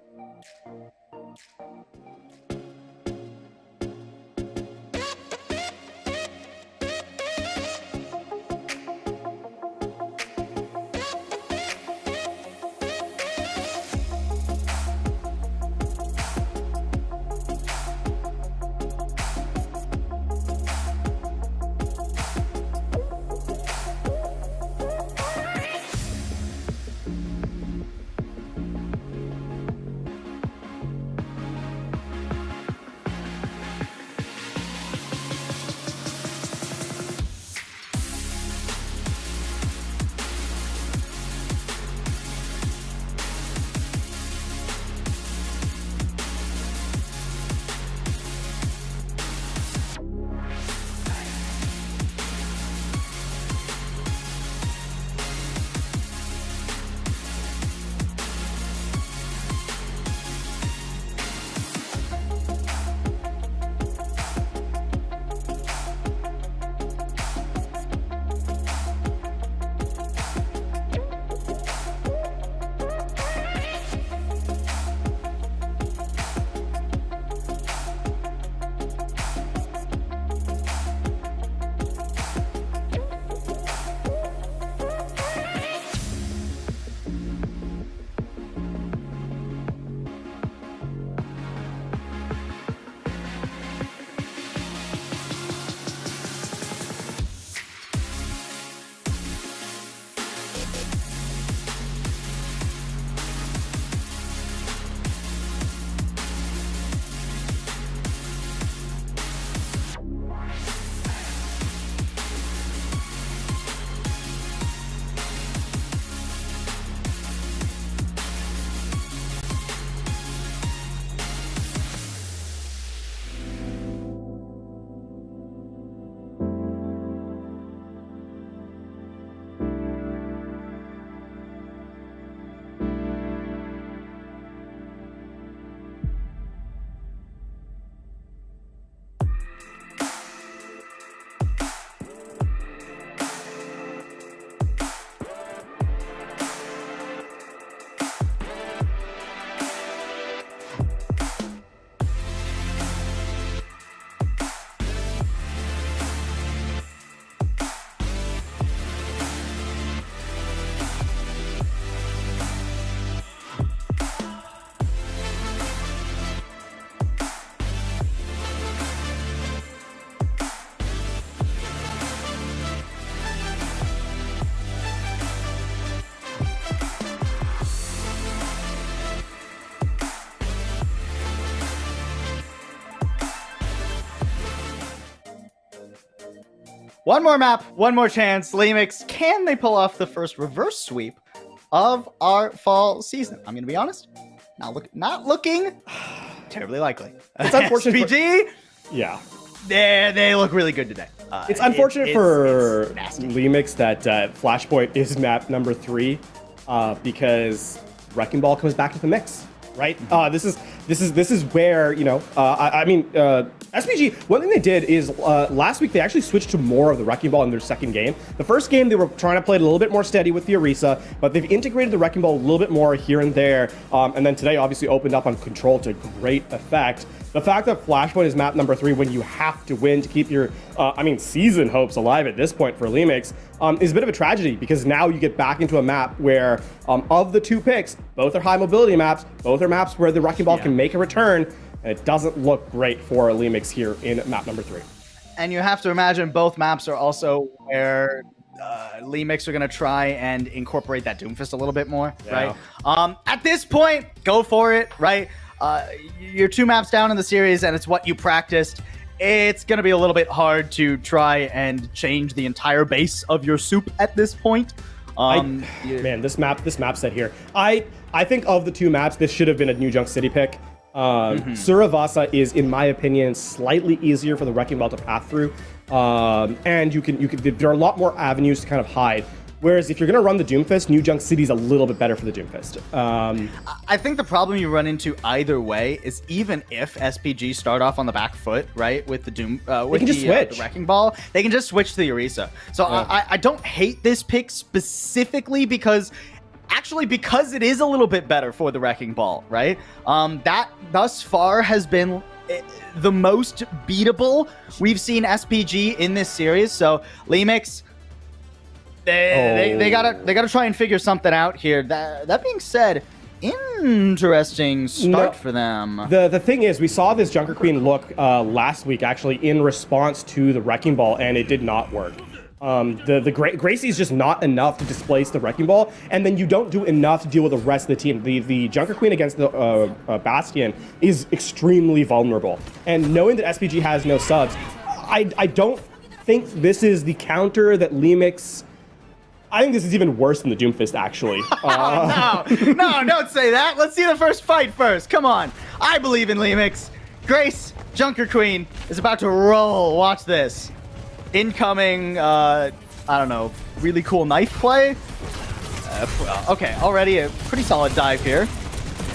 One more map, one more chance. Lemix, can they pull off the first reverse sweep of our fall season? I'm going to be honest, not looking terribly likely. It's unfortunate. SPG, Yeah. they look really good today. It's unfortunate for it's nasty. Lemix that Flashpoint is map number 3 because Wrecking Ball comes back to the mix, right? This is where, you know, SPG, one thing they did is last week they actually switched to more of the Wrecking Ball in their second game. The first game they were trying to play it a little bit more steady with the Orisa, but they've integrated the Wrecking Ball a little bit more here and there. And then today obviously opened up on Control to great effect. The fact that Flashpoint is map number 3 when you have to win to keep your, season hopes alive at this point for Lemix is a bit of a tragedy because now you get back into a map where of the 2 picks, both are high mobility maps, both are maps where the Wrecking Ball can make a return, and it doesn't look great for Lemix here in map number 3. And you have to imagine both maps are also where Lemix are going to try and incorporate that Doomfist a little bit more, right? At this point, go for it, right? You're 2 maps down in the series, and it's what you practiced. It's going to be a little bit hard to try and change the entire base of your soup at this point. Man, this map set here. I think of the 2 maps, this should have been a New Junk City pick. Suravasa is, in my opinion, slightly easier for the Wrecking Ball to path through, and there are a lot more avenues to kind of hide. Whereas if you're going to run the Doomfist, New Junk City is a little bit better for the Doomfist. I think the problem you run into either way is even if SPG start off on the back foot, right, with the the Wrecking Ball, they can just switch to the Orisa. So I don't hate this pick specifically because it is a little bit better for the Wrecking Ball, right? That thus far has been the most beatable we've seen SPG in this series. So Lemix, they gotta try and figure something out here. That being said, interesting start for them. The thing is, we saw this Junker Queen look last week actually in response to the Wrecking Ball, and it did not work. The Gracie is just not enough to displace the Wrecking Ball, and then you don't do enough to deal with the rest of the team. The Junker Queen against the Bastion is extremely vulnerable, and knowing that SPG has no subs, I don't think this is the counter that Lemix. I think this is even worse than the Doomfist, actually. No, don't say that. Let's see the first fight first. Come on. I believe in Lemix. Grace, Junker Queen, is about to roll. Watch this. Incoming, I don't know, really cool knife play. Okay, already a pretty solid dive here.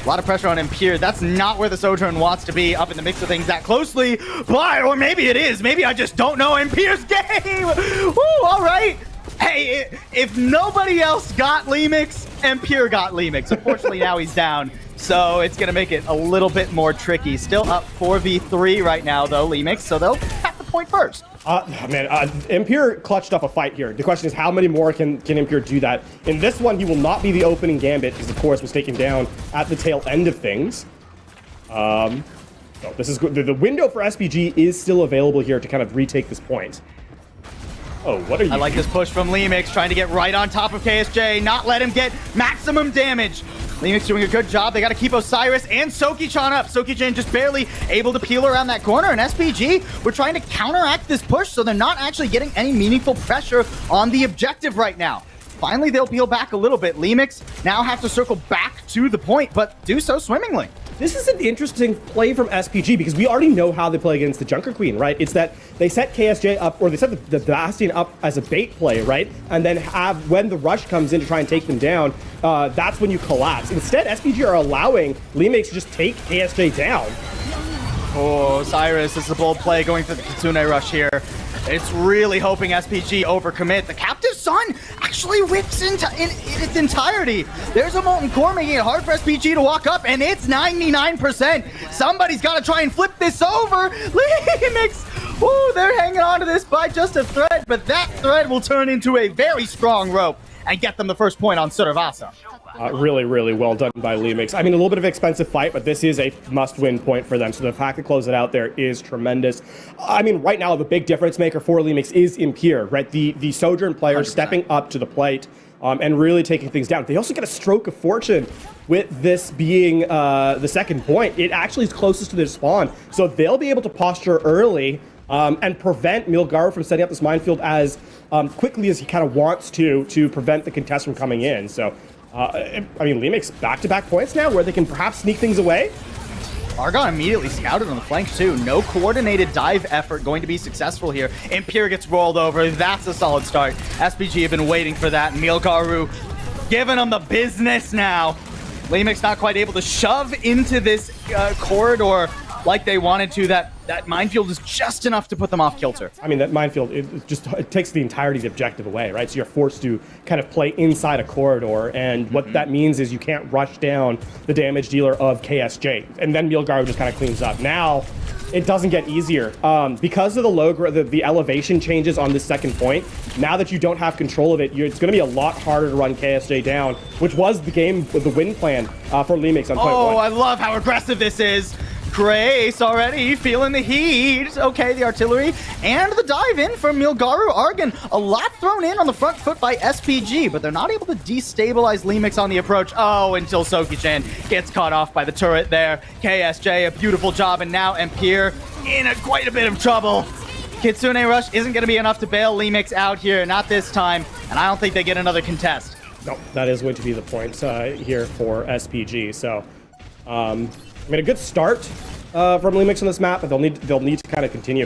A lot of pressure on Impure. That's not where the Sojourn wants to be, up in the mix of things that closely. But, or maybe it is. Maybe I just don't know Impure's game. Woo, all right. Hey, if nobody else got Lemix, Impure got Lemix. Unfortunately, now he's down. So it's going to make it a little bit more tricky. Still up 4v3 right now, though, Lemix. So they'll have the point first. Impure clutched up a fight here. The question is, how many more can Impure do that? In this one, he will not be the opening gambit, because, of course, was taken down at the tail end of things. So this is good. The window for SPG is still available here to kind of retake this point. Oh, what are you? I like this push from Lemix, trying to get right on top of KSJ, not let him get maximum damage. Lemix doing a good job. They got to keep Osiris and Soki-chan up. Soki-chan just barely able to peel around that corner. And SPG, we're trying to counteract this push, so they're not actually getting any meaningful pressure on the objective right now. Finally, they'll peel back a little bit. Lemix now have to circle back to the point, but do so swimmingly. This is an interesting play from SPG because we already know how they play against the Junker Queen, right? It's that they set KSJ up, or they set the Bastion up as a bait play, right? And then when the rush comes in to try and take them down, that's when you collapse. Instead, SPG are allowing Lemix to just take KSJ down. Oh, Cyrus, this is a bold play going for the Kitsune rush here. It's really hoping SPG overcommit. The Captive Sun actually whips in its entirety. There's a Molten Core making it hard for SPG to walk up, and it's 99%. Somebody's got to try and flip this over. Lemix, ooh, they're hanging on to this by just a thread, but that thread will turn into a very strong rope and get them the first point on Suravasa. Really, really well done by Lemix. I mean, a little bit of an expensive fight, but this is a must-win point for them. So the fact to close it out there is tremendous. I mean, right now, the big difference maker for Lemix is Impure, right? The Sojourn players 100%. Stepping up to the plate and really taking things down. They also get a stroke of fortune with this being the second point. It actually is closest to their spawn, so they'll be able to posture early and prevent Milgaru from setting up this minefield as quickly as he kind of wants to prevent the contest from coming in. So, I mean, Lemix back-to-back points now where they can perhaps sneak things away. Argon immediately scouted on the flank too. No coordinated dive effort going to be successful here. Imperial gets rolled over. That's a solid start. SPG have been waiting for that. Milgaru giving them the business now. Lemix not quite able to shove into this corridor like they wanted to. That minefield is just enough to put them off kilter. I mean, that minefield, it takes the entirety of the objective away, right? So you're forced to kind of play inside a corridor, and what that means is you can't rush down the damage dealer of KSJ, and then Milgaru just kind of cleans up. Now, it doesn't get easier. Because of the elevation changes on this second point, now that you don't have control of it, it's going to be a lot harder to run KSJ down, which was the win plan for Lemix on point one. Oh, I love how aggressive this is. Grace already feeling the heat. Okay, the artillery and the dive in from Milgaru Argon. A lot thrown in on the front foot by SPG, but they're not able to destabilize Lemix on the approach. Oh, until Soki-chan gets caught off by the turret there. KSJ, a beautiful job, and now Empire in quite a bit of trouble. Kitsune Rush isn't going to be enough to bail Lemix out here, not this time, and I don't think they get another contest. No, that is going to be the point here for SPG. So, I mean, a good start from Lemix on this map, but they'll need to kind of continue.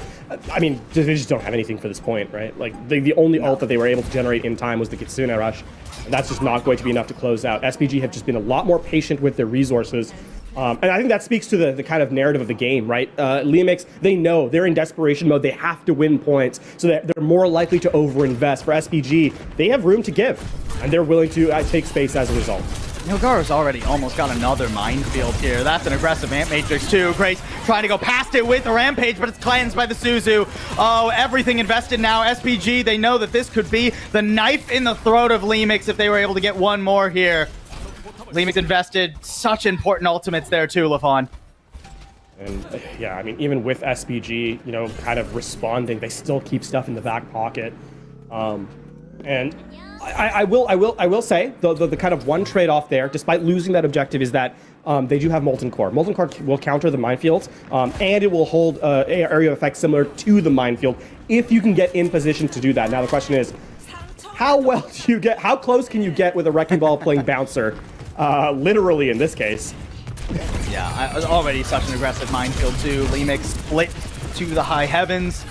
I mean, they just don't have anything for this point, right? Like, the only ult that they were able to generate in time was the Kitsune Rush, and that's just not going to be enough to close out. SPG have just been a lot more patient with their resources, and I think that speaks to the kind of narrative of the game, right? Lemix, they know they're in desperation mode. They have to win points, so that they're more likely to overinvest. For SPG, they have room to give, and they're willing to take space as a result. Milgaru's already almost got another minefield here. That's an aggressive Ant Matrix too. Grace trying to go past it with the Rampage, but it's cleansed by the Suzu. Oh, everything invested now. SPG, they know that this could be the knife in the throat of Lemix if they were able to get one more here. Lemix invested such important ultimates there too, LaFawn. And yeah, I mean, even with SPG, you know, kind of responding, they still keep stuff in the back pocket. And I will say the kind of one trade-off there, despite losing that objective, is that they do have Molten Core. Molten Core will counter the minefields, and it will hold area of effect similar to the minefield if you can get in position to do that. Now the question is, how close can you get with a Wrecking Ball playing bouncer? Literally in this case. Yeah, I was already such an aggressive minefield too. Lemix split to the high heavens.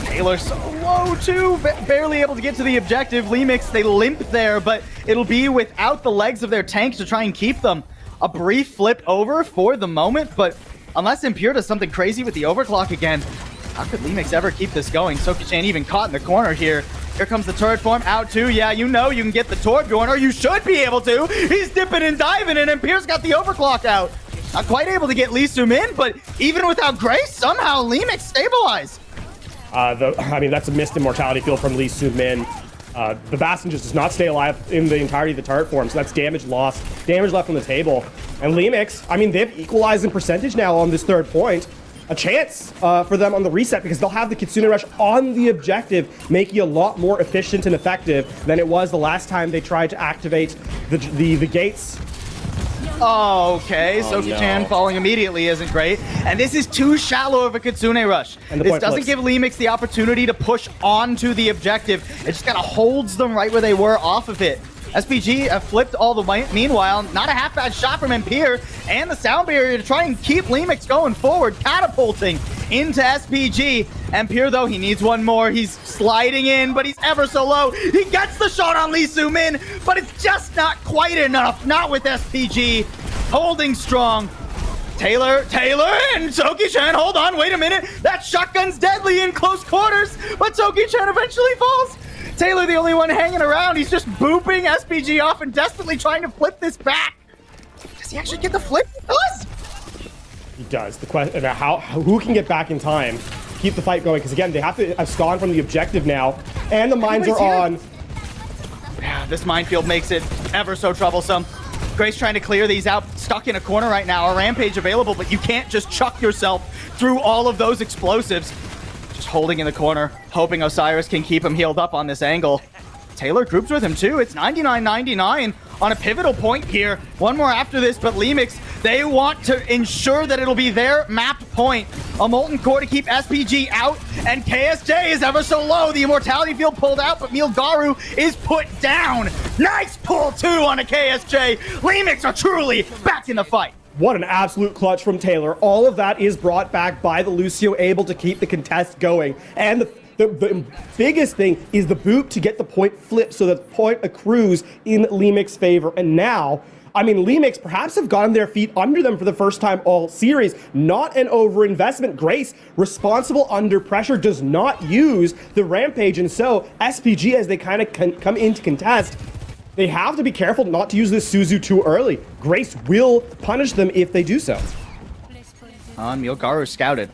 Taylor so low too, barely able to get to the objective. Lemix, they limp there, but it'll be without the legs of their tanks to try and keep them. A brief flip over for the moment, but unless Impure does something crazy with the overclock again, how could Lemix ever keep this going? Soki-chan even caught in the corner here. Here comes the turret form out too. Yeah, you know you can get the Torbjorn, or you should be able to. He's dipping and diving, and Impure's got the overclock out. Not quite able to get Lee Soo-min, but even without Grace, somehow Lemix stabilized. I mean, that's a missed immortality field from Lee Soo-min. The Bastion just does not stay alive in the entirety of the turret form, so that's damage lost, damage left on the table. And Lemix, I mean, they've equalized in percentage now on this third point. A chance for them on the reset, because they'll have the Kitsune Rush on the objective, making it a lot more efficient and effective than it was the last time they tried to activate the gates. Oh, okay. Soki-chan falling immediately isn't great. And this is too shallow of a Kitsune Rush. This doesn't give Lemix the opportunity to push onto the objective. It just kind of holds them right where they were off of it. SPG have flipped all the way. Meanwhile, not a half bad shot from Empire and the sound barrier to try and keep Lemix going forward, catapulting into SPG. Empire, though, he needs one more. He's sliding in, but he's ever so low. He gets the shot on Lee Soo-min, but it's just not quite enough. Not with SPG holding strong. Taylor, and Soki-chan, hold on, wait a minute. That shotgun's deadly in close quarters, but Soki-chan eventually falls. Taylor, the only one hanging around. He's just booping SPG off and desperately trying to flip this back. Does he actually get the flip? He does. He does. The question about who can get back in time, keep the fight going, because again, they have to abscond from the objective now, and the mines are on. Yeah, this minefield makes it ever so troublesome. Grace trying to clear these out, stuck in a corner right now. A Rampage available, but you can't just chuck yourself through all of those explosives. Just holding in the corner, hoping Osiris can keep him healed up on this angle. Taylor groups with him too. It's 99-99 on a pivotal point here. One more after this, but Lemix, they want to ensure that it'll be their mapped point. A Molten Core to keep SPG out, and KSJ is ever so low. The Immortality Field pulled out, but Milgaru is put down. Nice pull too on a KSJ. Lemix are truly back in the fight. What an absolute clutch from Taylor. All of that is brought back by the Lucio, able to keep the contest going. And the biggest thing is the boot to get the point flipped so that the point accrues in Lemix's favor. And now, I mean, Lemix perhaps have gotten their feet under them for the first time all series. Not an overinvestment. Grace, responsible under pressure, does not use the Rampage. And so SPG, as they kind of come into contest, they have to be careful not to use this Suzu too early. Grace will punish them if they do so. Milgaru scouted.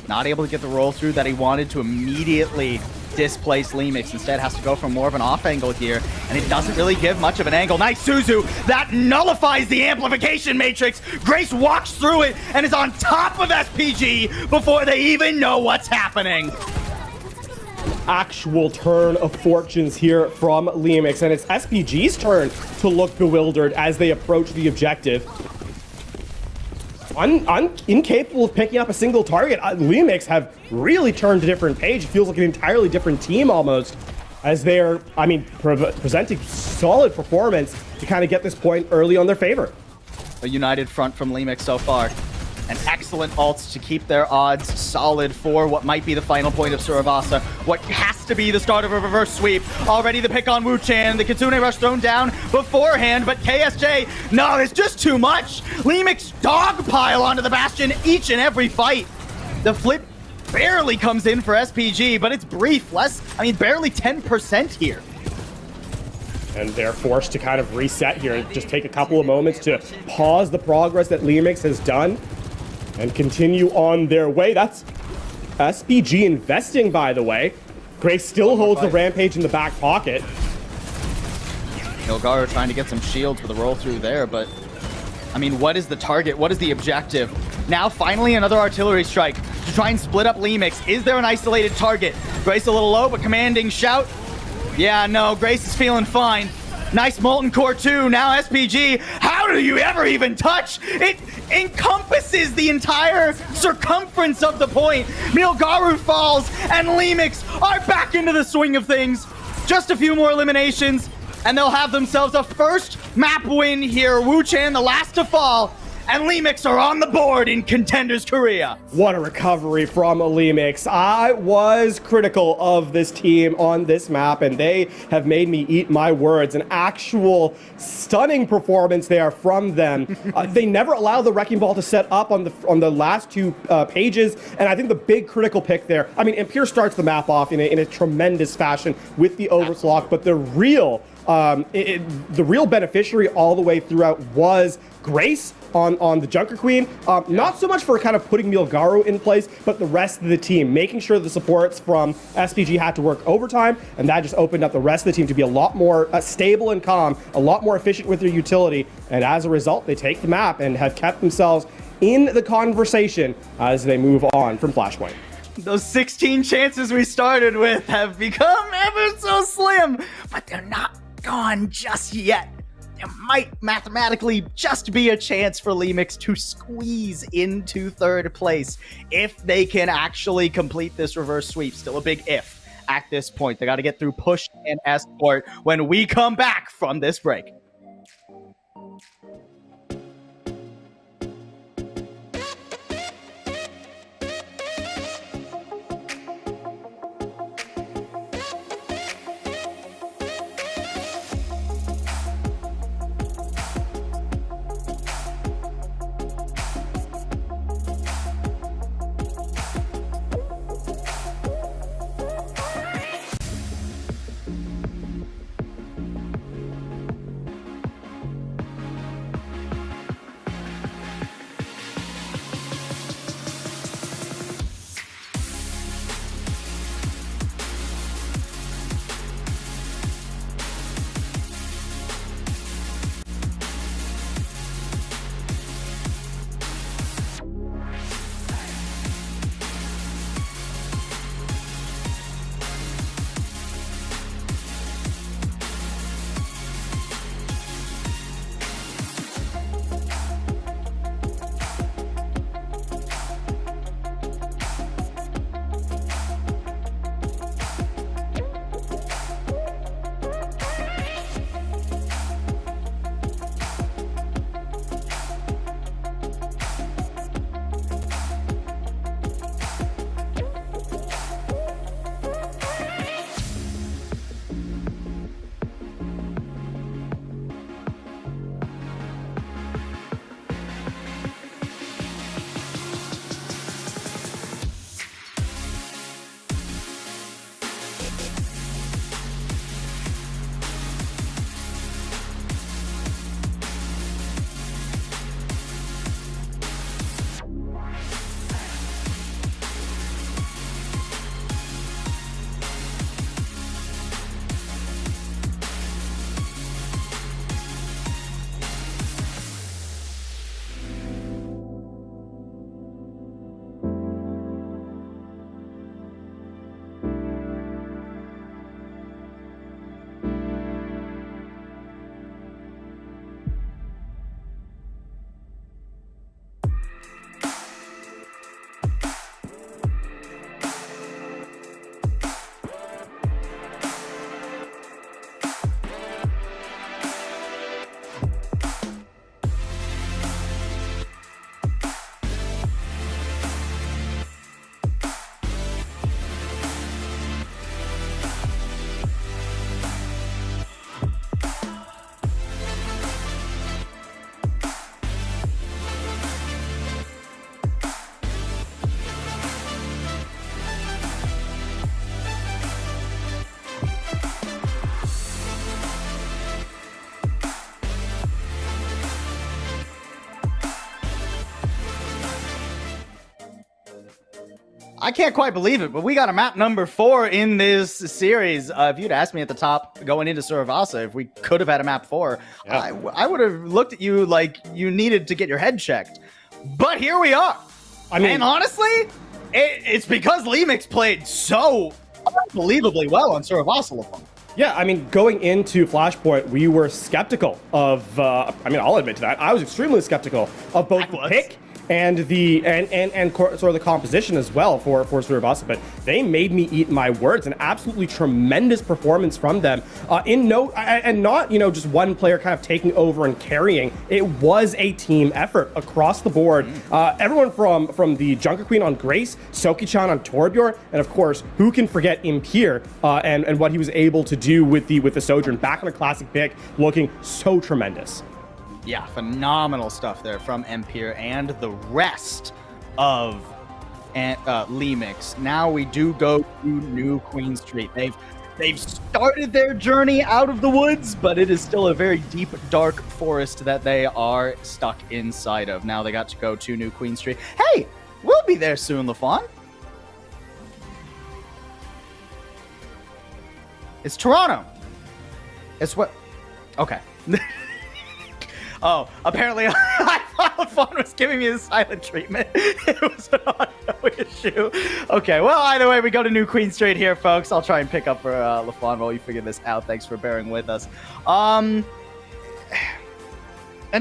Not able to get the roll through that he wanted to immediately displace Lemix. Instead has to go for more of an off angle here, and it doesn't really give much of an angle. Nice Suzu. That nullifies the amplification matrix. Grace walks through it and is on top of SPG before they even know what's happening. Actual turn of fortunes here from Lemix, and it's SPG's turn to look bewildered as they approach the objective. Incapable of picking up a single target. Lemix have really turned a different page. It feels like an entirely different team almost, as they're, I mean, presenting solid performance to kind of get this point early on their favor. A united front from Lemix so far. And excellent ults to keep their odds solid for what might be the final point of Suravasa. What has to be the start of a reverse sweep. Already the pick on Wu-Chan. The Kitsune Rush thrown down beforehand, but KSJ, no, it's just too much. Lemix dogpile onto the Bastion each and every fight. The flip barely comes in for SPG, but it's brief. Barely 10% here. And they're forced to kind of reset here and just take a couple of moments to pause the progress that Lemix has done and continue on their way. That's SPG investing, by the way. Grace still holds the Rampage in the back pocket. Milgaru trying to get some shields with a roll through there, but I mean, what is the target? What is the objective? Now, finally, another artillery strike to try and split up Lemix. Is there an isolated target? Grace a little low, but commanding shout. Yeah, no, Grace is feeling fine. Nice Molten Core 2. Now SPG. How do you ever even touch? It encompasses the entire circumference of the point. Milgaru falls, and Lemix are back into the swing of things. Just a few more eliminations, and they'll have themselves a first map win here. Wu-Chan, the last to fall. And Lemix are on the board in Contenders Korea. What a recovery from Lemix. I was critical of this team on this map, and they have made me eat my words. An actual stunning performance there from them. They never allow the Wrecking Ball to set up on the last two pages, and I think the big critical pick there, I mean, Impure starts the map off in a tremendous fashion with the overclock, but the real beneficiary all the way throughout was Grace on the Junker Queen. Not so much for kind of putting Milgaru in place, but the rest of the team, making sure the supports from SPG had to work overtime, and that just opened up the rest of the team to be a lot more stable and calm, a lot more efficient with their utility, and as a result, they take the map and have kept themselves in the conversation as they move on from Flashpoint. Those 16 chances we started with have become ever so slim, but they're not gone just yet. There might mathematically just be a chance for Lemix to squeeze into third place if they can actually complete this reverse sweep. Still a big if at this point. They got to get through push and escort when we come back from this break. I can't quite believe it, but we got a map number 4 in this series. If you'd asked me at the top going into Suravasa if we could have had a map 4, yeah. I would have looked at you like you needed to get your head checked. But here we are. I mean, and honestly, it's because Lemix played so unbelievably well on Suravasa. Yeah, I mean, going into Flashpoint, we were skeptical of, I mean, I'll admit to that. I was extremely skeptical of both the pick and the sort of the composition as well for Suravasa, but they made me eat my words. An absolutely tremendous performance from them, and not just one player kind of taking over and carrying. It was a team effort across the board. Everyone from the Junker Queen on Grace, Soki-chan on Torbjorn, and of course, who can forget Impir and what he was able to do with the Sojourn back on a classic pick, looking so tremendous. Yeah, phenomenal stuff there from Empire and the rest of Lemix. Now we do go to New Queen Street. They've started their journey out of the woods, but it is still a very deep, dark forest that they are stuck inside of. Now they got to go to New Queen Street. Hey, we'll be there soon, LaFawn. It's Toronto. It's what? Okay. Oh, apparently I thought LaFawn was giving me the silent treatment. It was an audio issue. Okay, well, either way, we go to New Queen Street here, folks. I'll try and pick up for LaFawn while you figure this out. Thanks for bearing with us. An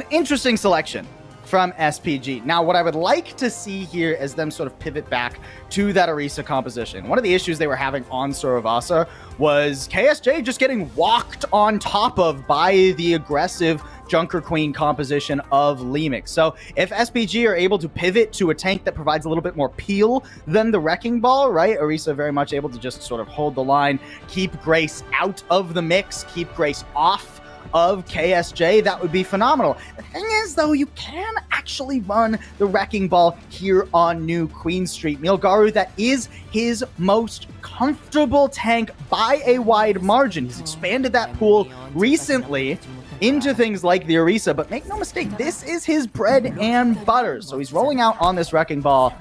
interesting selection from SPG. Now, what I would like to see here is them sort of pivot back to that Orisa composition. One of the issues they were having on Suravasa was KSJ just getting walked on top of by the aggressive Junker Queen composition of Lemix. So if SPG are able to pivot to a tank that provides a little bit more peel than the Wrecking Ball, right? Orisa very much able to just sort of hold the line, keep Grace out of the mix, keep Grace off of KSJ, that would be phenomenal. The thing is, though, you can actually run the Wrecking Ball here on New Queen Street. Milgaru, that is his most comfortable tank by a wide margin. He's expanded that pool recently into things like the Orisa, but make no mistake, this is his bread and butter. So he's rolling out on this Wrecking Ball.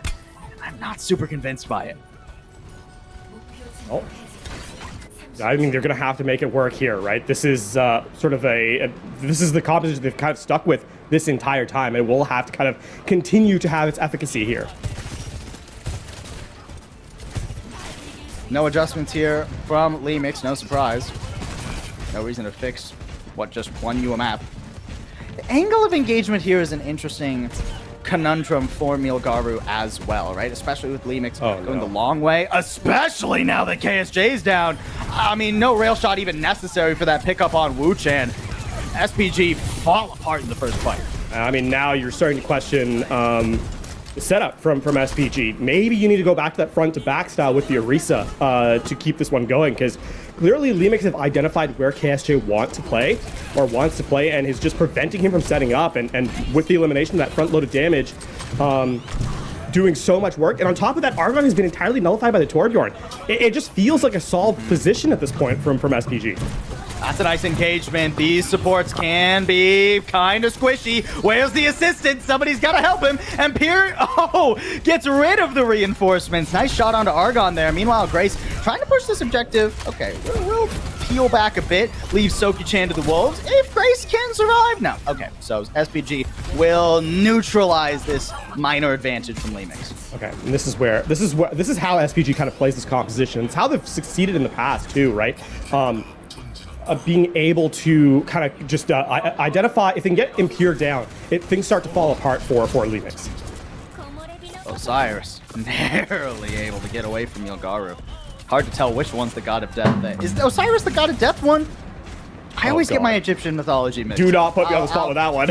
I'm not super convinced by it. Oh. I mean, they're going to have to make it work here, right? This is sort of this is the composition they've kind of stuck with this entire time, and will have to kind of continue to have its efficacy here. No adjustments here from Lemix, no surprise. No reason to fix what just won you a map. The angle of engagement here is an interesting conundrum for Milgaru as well, right? Especially with Lemix going the long way, especially now that KSJ's down. I mean, no rail shot even necessary for that pickup on Wu-Chan. SPG fall apart in the first fight. I mean, now you're starting to question the setup from SPG. Maybe you need to go back to that front to back style with the Orisa to keep this one going, because clearly Lemix have identified where KSJ wants to play, and is just preventing him from setting up, and with the elimination of that front load of damage, doing so much work. And on top of that, Argon has been entirely nullified by the Torbjorn. It just feels like a solved position at this point from SPG. That's a nice engagement. These supports can be kind of squishy. Where's the assistant? Somebody's got to help him. And Pierre, gets rid of the reinforcements. Nice shot onto Argon there. Meanwhile, Grace trying to push this objective. Okay, we'll peel back a bit. Leave Soki-chan to the Wolves. If Grace can survive. No. Okay, so SPG will neutralize this minor advantage from Lemix. Okay, and this is how SPG kind of plays this composition. It's how they've succeeded in the past too, right? Being able to kind of just identify, if they can get Impure down, things start to fall apart for Lemix. Osiris narrowly able to get away from Milgaru. Hard to tell which one's the god of death. Is Osiris the god of death one? I always get my Egyptian mythology mixed. Do not put me on the spot with that one.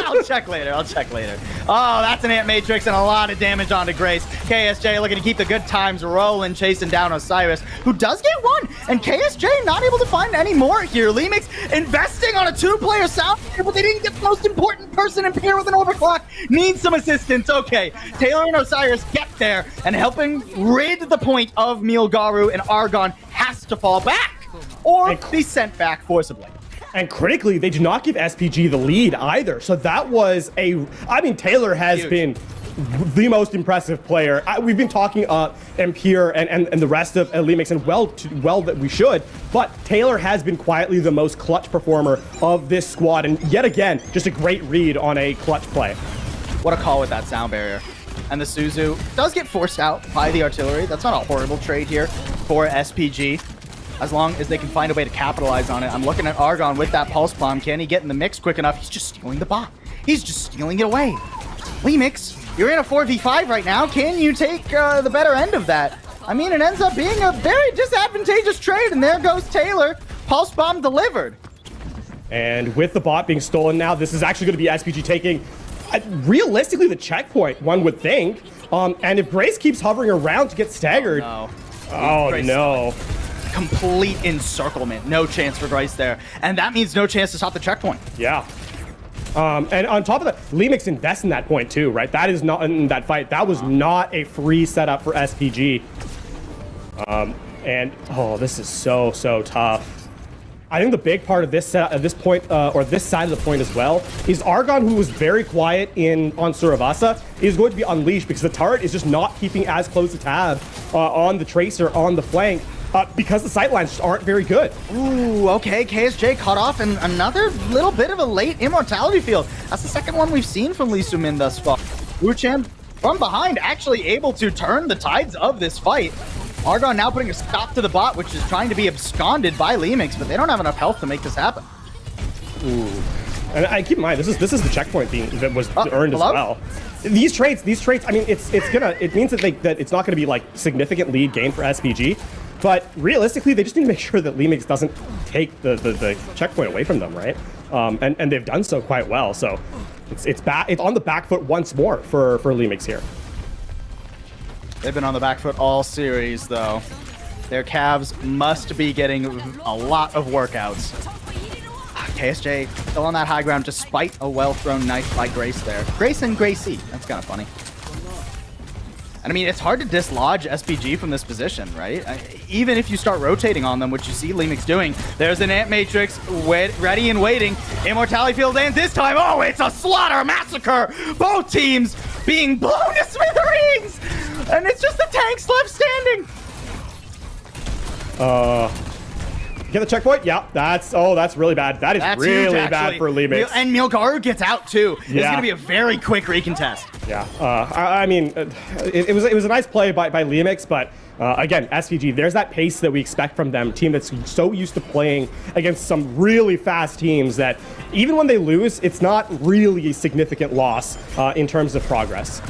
I'll check later. Oh, that's an Ant Matrix and a lot of damage onto Grace. KSJ looking to keep the good times rolling, chasing down Osiris, who does get one. And KSJ not able to find any more here. Lemix investing on a two-player sound, but they didn't get the most important person in pair with an overclock. Needs some assistance. Okay, Taylor and Osiris get there, and helping rid the point of Milgaru, and Argon has to fall back or be sent back forcibly. And critically, they do not give SPG the lead either. So that was I mean, Taylor has been the most impressive player. We've been talking Empire and the rest of Lemix, and well that we should, but Taylor has been quietly the most clutch performer of this squad, and yet again, just a great read on a clutch play. What a call with that sound barrier. And the Suzu does get forced out by the artillery. That's not a horrible trade here for SPG, as long as they can find a way to capitalize on it. I'm looking at Argon with that pulse bomb. Can he get in the mix quick enough? He's just stealing the bot. He's just stealing it away. Lemix, you're in a 4v5 right now. Can you take the better end of that? I mean, it ends up being a very disadvantageous trade, and there goes Taylor. Pulse bomb delivered. And with the bot being stolen now, this is actually going to be SPG taking, realistically, the checkpoint, one would think. And if Grace keeps hovering around to get staggered... Oh, no. Complete encirclement. No chance for Grace there. And that means no chance to stop the checkpoint. Yeah. And on top of that, Lemix invests in that point too, right? That is not in that fight. That was not a free setup for SPG. And oh, this is so tough. I think the big part of this point, or this side of the point as well, is Argon, who was very quiet on Suravasa, is going to be unleashed because the turret is just not keeping as close a tab on the Tracer on the flank. Because the sightlines just aren't very good. Ooh, okay, KSJ cut off, and another little bit of a late immortality field. That's the second one we've seen from Lee Soo-min thus far. Wuchen from behind, actually able to turn the tides of this fight. Argon now putting a stop to the bot, which is trying to be absconded by Lemix, but they don't have enough health to make this happen. Ooh. And I keep in mind, this is the checkpoint that was earned as well. These trades, I mean, it means that it's not gonna be like significant lead gain for SPG. But realistically, they just need to make sure that Lemix doesn't take the checkpoint away from them, right? And they've done so quite well. So it's on the back foot once more for Lemix here. They've been on the back foot all series, though. Their calves must be getting a lot of workouts. KSJ still on that high ground despite a well-thrown knife by Grace there. Grace and Gracie. That's kind of funny. And I mean, it's hard to dislodge SPG from this position, right? Even if you start rotating on them, which you see Lemix doing. There's an Ant Matrix ready and waiting. Immortality field ends this time. Oh, it's a slaughter massacre. Both teams being blown to smithereens. And it's just the tanks left standing. Get the checkpoint? Yeah, that's really bad. That's really huge, bad for Lemix. And Milgaru gets out too. Yeah. It's gonna be a very quick recontest. Yeah, I mean, it was a nice play by Lemix, but again, SVG, there's that pace that we expect from them. Team that's so used to playing against some really fast teams that even when they lose, it's not really a significant loss in terms of progress.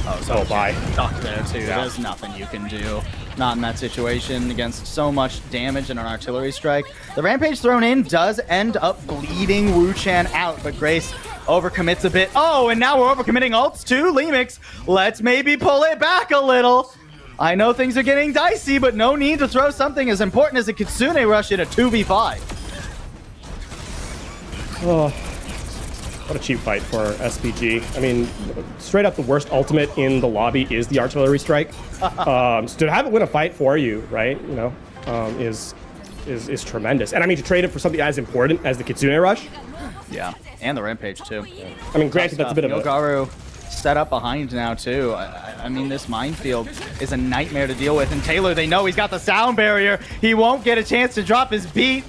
Oh, bye. Stuck there too. Yeah. There's nothing you can do. Not in that situation against so much damage and an artillery strike. The Rampage thrown in does end up bleeding Wuchen out, but Grace overcommits a bit. Oh, and now we're overcommitting ults too, Lemix. Let's maybe pull it back a little. I know things are getting dicey, but no need to throw something as important as a Kitsune rush in a 2v5. Oh. What a cheap fight for SPG. I mean, straight up the worst ultimate in the lobby is the artillery strike. So to have it win a fight for you, right, you know, is tremendous. And I mean, to trade it for something as important as the Kitsune rush. Yeah, and the Rampage too. Yeah. I mean, granted, that's a bit of a... Milgaru set up behind now too. I mean, this minefield is a nightmare to deal with. And Taylor, they know he's got the sound barrier. He won't get a chance to drop his beat.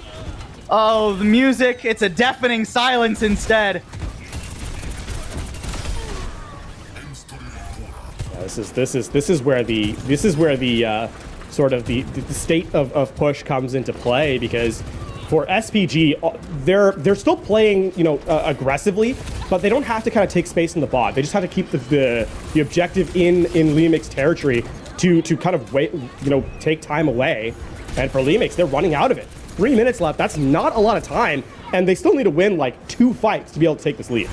Oh, the music, it's a deafening silence instead. This is where the sort of the state of push comes into play, because for SPG they're still playing, you know, aggressively, but they don't have to kind of take space in the bot. They just have to keep the objective in Lemix territory to kind of wait, you know, take time away. And for Lemix, they're running out of it. 3 minutes left. That's not a lot of time, and they still need to win like 2 fights to be able to take this lead.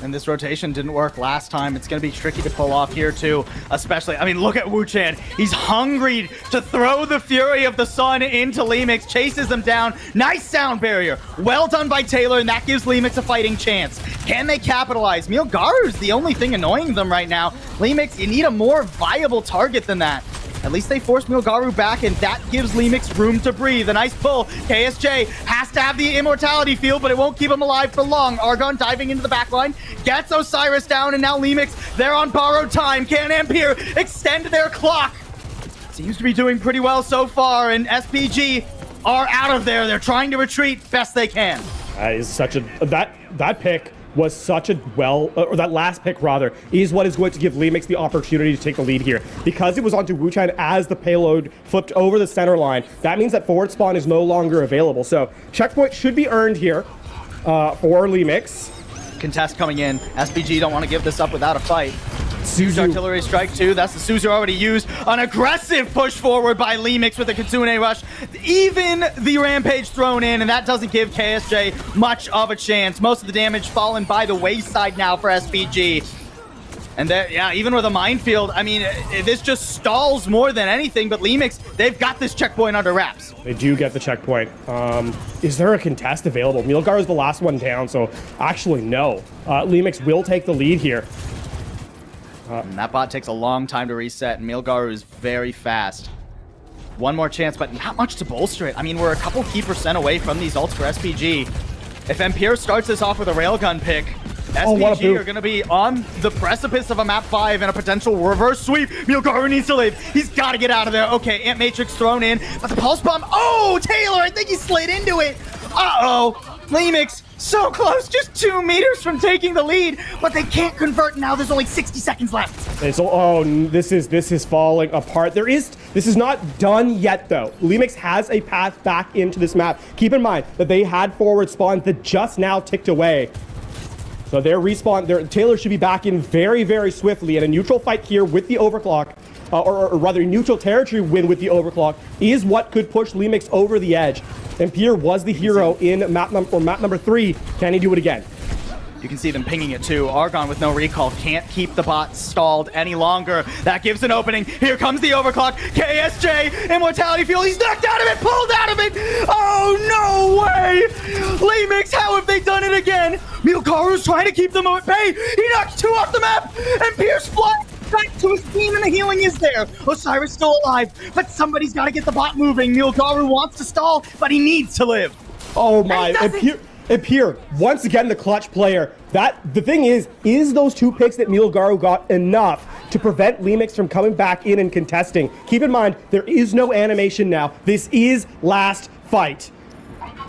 And this rotation didn't work last time. It's going to be tricky to pull off here, too. Especially, I mean, look at Wuchen. He's hungry to throw the Fury of the Sun into Lemix. Chases them down. Nice sound barrier. Well done by Taylor, and that gives Lemix a fighting chance. Can they capitalize? Milgaru's the only thing annoying them right now. Lemix, you need a more viable target than that. at least they force Milgaru back, and that gives Lemix room to breathe. A nice pull. KSJ has to have the immortality field, but it won't keep him alive for long. Argon diving into the backline, gets Osiris down, and now Lemix, they're on borrowed time. Can Ampere extend their clock? Seems to be doing pretty well so far, and SPG are out of there. They're trying to retreat best they can. That is such a that pick was such a or that last pick rather is what is going to give Lemix the opportunity to take the lead here, because it was onto Wuchan as the payload flipped over the center line. That means that forward spawn is no longer available, so checkpoint should be earned here for Lemix. Contest coming in. SPG don't want to give this up without a fight. Huge Suzu. artillery strike too. That's the Suzu already used. An aggressive push forward by Lemix with the Kitsune rush. Even the Rampage thrown in, and that doesn't give KSJ much of a chance. Most of the damage fallen by the wayside now for SPG. And yeah, even with a minefield, I mean, this just stalls more than anything, but Lemix, they've got this checkpoint under wraps. They do get the checkpoint. Is there a contest available? Milgar is the last one down, so actually no. Lemix will take the lead here. And that bot takes a long time to reset, and Milgaru is very fast. One more chance, but not much to bolster it. I mean, we're a couple key percent away from these ults for SPG. If Ampere starts this off with a railgun pick, SPG are going to be on the precipice of a map 5 and a potential reverse sweep. Milgaru needs to live. He's got to get out of there. Okay, Ant Matrix thrown in, but the pulse bomb. Oh, Taylor, I think he slid into it. Uh-oh. Lemix, so close, just 2 meters from taking the lead, but they can't convert. Now there's only 60 seconds left. And so, this is falling apart. This is not done yet, though. Lemix has a path back into this map. Keep in mind that they had forward spawn that just now ticked away. So their respawn, Taylor should be back in very, very swiftly. And a neutral fight here with the overclock, or rather neutral territory win with the overclock, is what could push Lemix over the edge. And Pierre was the hero in map number 3. Can he do it again? You can see them pinging it too. Argon with no recall can't keep the bot stalled any longer. That gives an opening. Here comes the overclock. KSJ, immortality field. He's knocked out of it, pulled out of it. Oh, no way. Lemix, how have they done it again? Milgaru's trying to keep them at bay. He knocks 2 off the map, and Pierce flies back to his team, and the healing is there. Osiris still alive, but somebody's got to get the bot moving. Milgaru wants to stall, but he needs to live. Oh my, Appear, once again the clutch player. The thing is those 2 picks that Milgaru got enough to prevent Lemix from coming back in and contesting? Keep in mind, there is no animation now. This is last fight.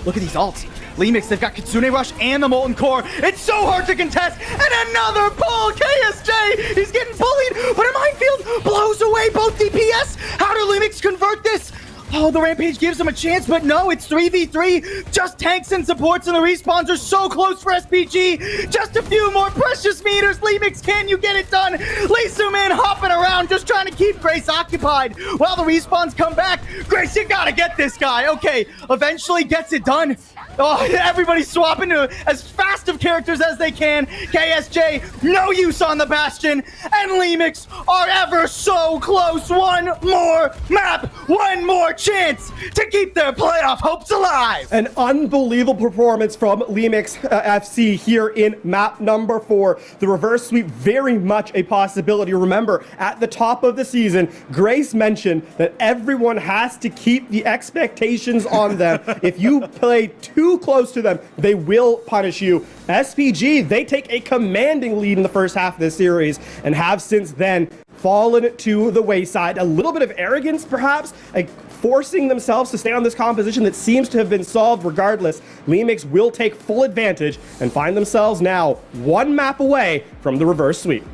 Look at these ults. Lemix, they've got Kitsune Rush and the Molten Core. It's so hard to contest. And another pull. KSJ, he's getting bullied, but a minefield blows away both DPS. How do Lemix convert this? Oh, the Rampage gives him a chance, but no, it's 3v3. Just tanks and supports, and the respawns are so close for SPG. Just a few more precious meters. Lemix, can you get it done? Lisuman hopping around, just trying to keep Grace occupied while the respawns come back. Grace, you gotta get this guy. Okay, eventually gets it done. Oh, everybody's swapping to as fast of characters as they can. KSJ, no use on the Bastion. And Lemix are ever so close. One more map, one more chance to keep their playoff hopes alive. An unbelievable performance from Lemix FC here in map number 4. The reverse sweep, very much a possibility. Remember, at the top of the season, Grace mentioned that everyone has to keep the expectations on them. If you play too close to them, they will punish you. SPG, they take a commanding lead in the first half of this series and have since then fallen to the wayside. A little bit of arrogance, perhaps, like forcing themselves to stay on this composition that seems to have been solved regardless. Lemix will take full advantage and find themselves now 1 map away from the reverse sweep.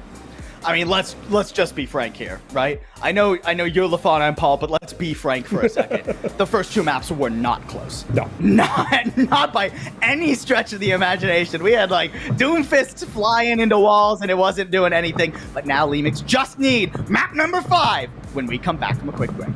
I mean, let's just be frank here, right? I know you're LaFauna and Paul, but let's be frank for a second. The first 2 maps were not close. No. Not by any stretch of the imagination. We had like Doomfists flying into walls and it wasn't doing anything. But now Lemix just need map number 5 when we come back from a quick break.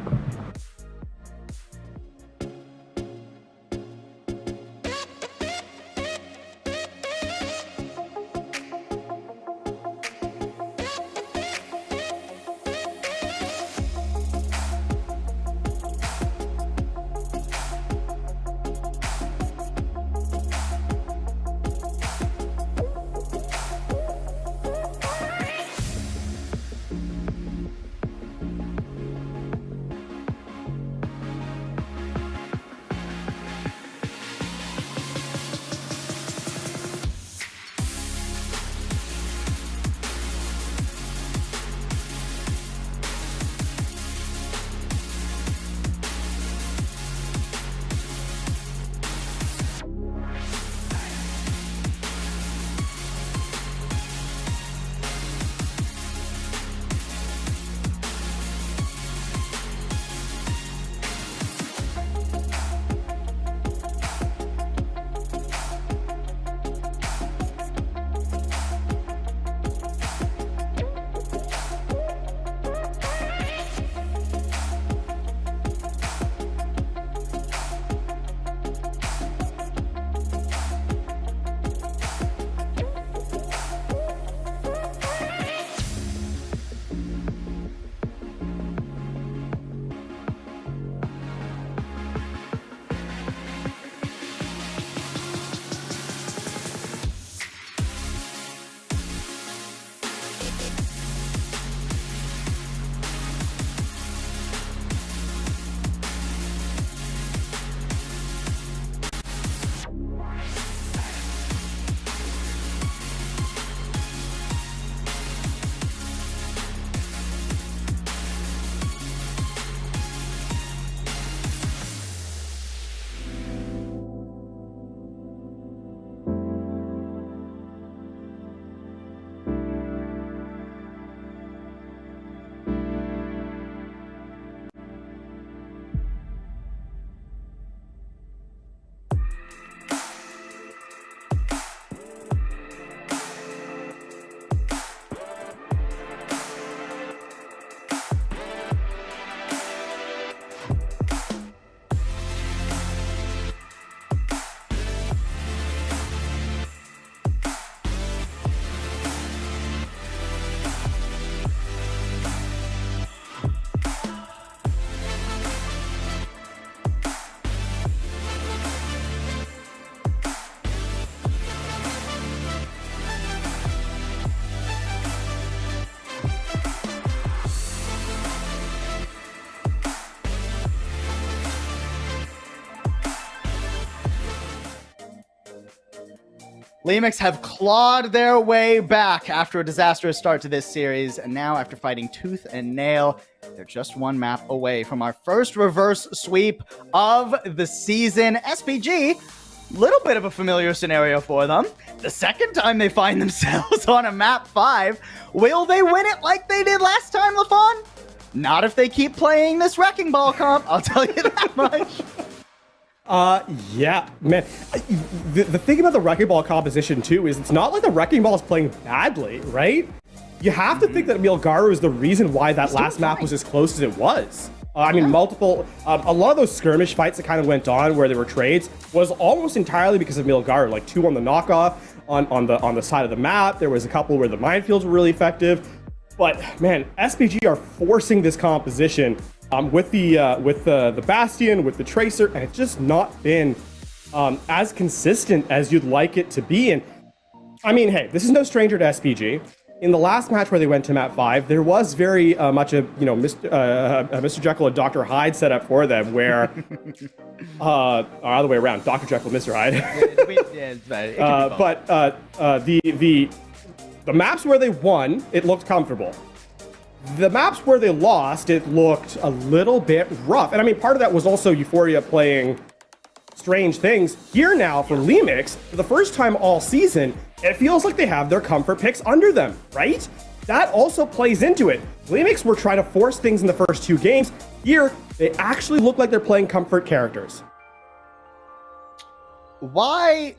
Lemix have clawed their way back after a disastrous start to this series, and now after fighting tooth and nail, they're just one map away from our first reverse sweep of the season. SPG, little bit of a familiar scenario for them. The second time they find themselves on a map 5, will they win it like they did last time, LaFawn? Not if they keep playing this Wrecking Ball comp, I'll tell you that much. Yeah, man. The thing about the Wrecking Ball composition, too, is it's not like the Wrecking Ball is playing badly, right? You have to think that Milgaru is the reason why that last map was as close as it was. I mean, multiple, a lot of those skirmish fights that kind of went on where there were trades was almost entirely because of Milgaru, like 2 on the knockoff on the side of the map. There was a couple where the minefields were really effective. But man, SPG are forcing this composition with the Bastion, with the Tracer, and it's just not been as consistent as you'd like it to be. And I mean, hey, this is no stranger to SPG. In the last match where they went to map 5, there was very much a Mr. Jekyll and Dr. Hyde setup for them, where other way around, Dr. Jekyll, Mr. Hyde. The maps where they won, it looked comfortable. The maps where they lost, it looked a little bit rough. And I mean, part of that was also Euphoria playing strange things. Here now for Lemix, for the first time all season, it feels like they have their comfort picks under them, right? That also plays into it. Lemix were trying to force things in the first 2 games. Here, they actually look like they're playing comfort characters. Why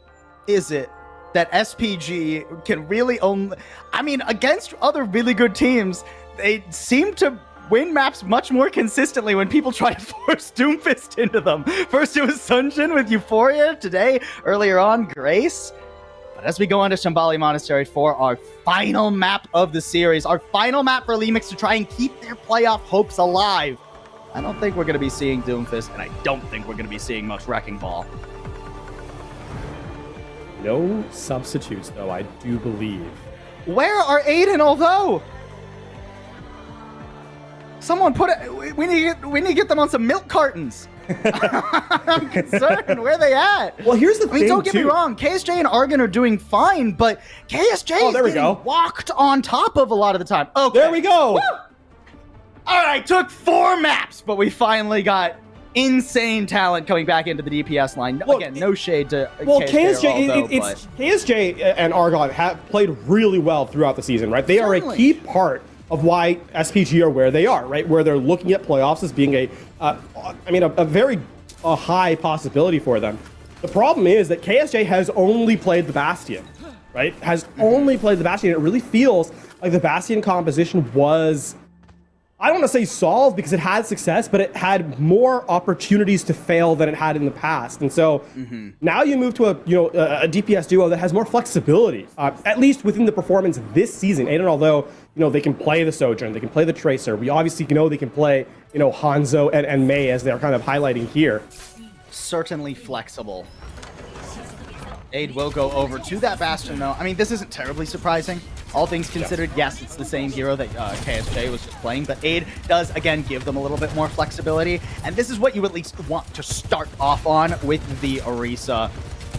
is it that SPG can really only... I mean, against other really good teams, they seem to win maps much more consistently when people try to force Doomfist into them. First it was Sunjin with Euphoria, today, earlier on, Grace. But as we go on to Shambali Monastery for our final map of the series, our final map for Lemix to try and keep their playoff hopes alive, I don't think we're going to be seeing Doomfist, and I don't think we're going to be seeing much Wrecking Ball. No substitutes, though, I do believe. Where are Aiden, although? Someone put it. We need to get them on some milk cartons. I'm concerned. Where are they at? Well, here's the thing, don't get me wrong. KSJ and Argon are doing fine, but KSJ is getting walked on top of a lot of the time. Okay. There we go. Woo! All right, took 4 maps, but we finally got insane talent coming back into the DPS line. Well, again, no shade to KSJ and Argon have played really well throughout the season, right? They are a key part of why SPG are where they are, right? Where they're looking at playoffs as being a very high possibility for them. The problem is that KSJ has only played the Bastion, right? Has only played the Bastion. It really feels like the Bastion composition was, I don't want to say solved because it had success, but it had more opportunities to fail than it had in the past. And so now you move to a DPS duo that has more flexibility, at least within the performance this season. And although they can play the Sojourn, they can play the Tracer, we obviously know they can play Hanzo and Mei, as they're kind of highlighting here. Certainly flexible. Aid will go over to that Bastion, though. I mean, this isn't terribly surprising. All things considered, yes, it's the same hero that KSJ was just playing, but Aid does, again, give them a little bit more flexibility, and this is what you at least want to start off on with the Orisa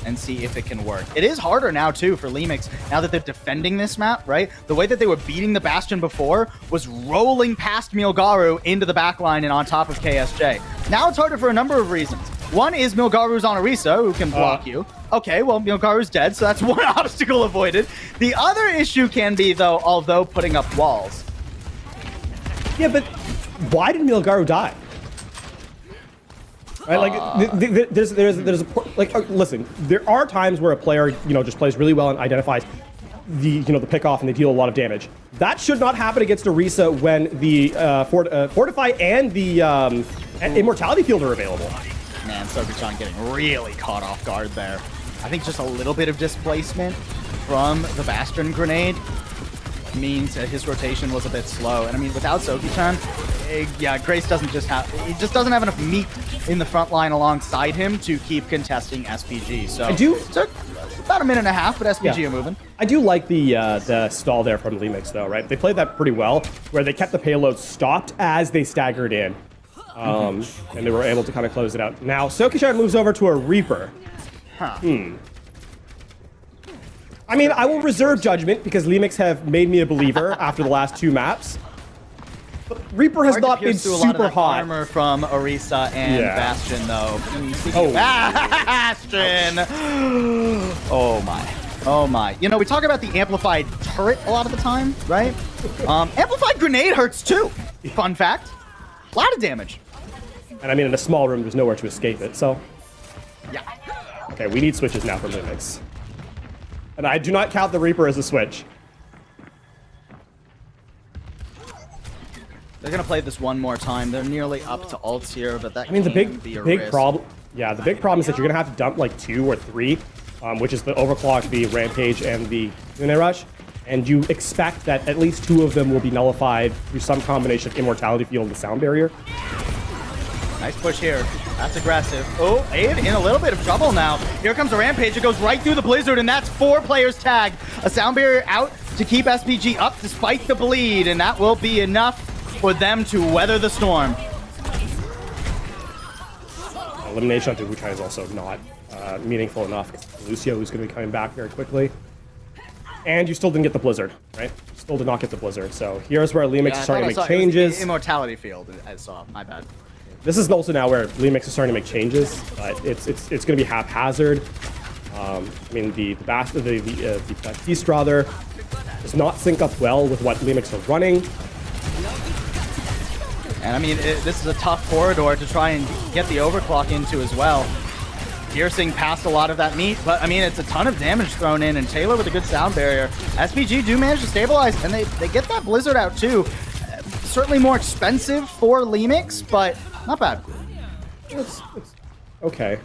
and see if it can work. It is harder now, too, for Lemix, now that they're defending this map, right? The way that they were beating the Bastion before was rolling past Milgaru into the backline and on top of KSJ. Now it's harder for a number of reasons. One is Milgaru's on Orisa, who can block you. Okay, well, Milgaru's dead, so that's one obstacle avoided. The other issue can be, though, although putting up walls. Yeah, but why did Milgaru die? Right, like there's a listen. There are times where a player just plays really well and identifies the pick off and they deal a lot of damage. That should not happen against Orisa when the Fortify and the Immortality Field are available. Man, Sokachan getting really caught off guard there. I think just a little bit of displacement from the Bastion grenade means that his rotation was a bit slow. And I mean, without Sokachan, Grace doesn't doesn't have enough meat in the front line alongside him to keep contesting SPG. So it took about a minute and a half, but SPG are moving. I do like the stall there from Lemix, though, right? They played that pretty well, where they kept the payload stopped as they staggered in. And they were able to kind of close it out. Now, Sokachan moves over to a Reaper. I mean, I will reserve judgment because Lemix have made me a believer after the last 2 maps. But Reaper has not been super hot. Armor from Orisa and Bastion, though. Oh, Bastion! Oh my. Oh my. You know, we talk about the amplified turret a lot of the time, right? Amplified grenade hurts too. Fun fact. A lot of damage. And I mean, in a small room, there's nowhere to escape it, so. Yeah. Okay, we need switches now from Lemix. And I do not count the Reaper as a switch. They're gonna play this one more time. They're nearly up to ults here, but that I mean, the can be a big risk. problem. Yeah, the big problem is that you're gonna have to dump like 2 or 3, which is the Overclock, the Rampage, and the Unit Rush. And you expect that at least 2 of them will be nullified through some combination of Immortality Field and the Sound Barrier. Nice push here. That's aggressive. Oh, Aid in a little bit of trouble now. Here comes a Rampage. It goes right through the Blizzard, and that's 4 players tagged. A Sound Barrier out to keep SPG up despite the bleed, and that will be enough for them to weather the storm. Elimination onto Wuchai is also not meaningful enough. It's Lucio who's going to be coming back very quickly. And you still didn't get the Blizzard, right? Still did not get the Blizzard. So here's where Lemix is starting to make changes. Immortality Field, I saw. My bad. This is also now where Lemix is starting to make changes, but it's going to be haphazard. I mean, the Beast rather does not sync up well with what Lemix are running. And I mean, this is a tough corridor to try and get the overclock into as well. Piercing past a lot of that meat, but I mean, it's a ton of damage thrown in, and Taylor with a good sound barrier. SPG do manage to stabilize, and they get that Blizzard out too. Certainly more expensive for Lemix, but not bad. It's okay.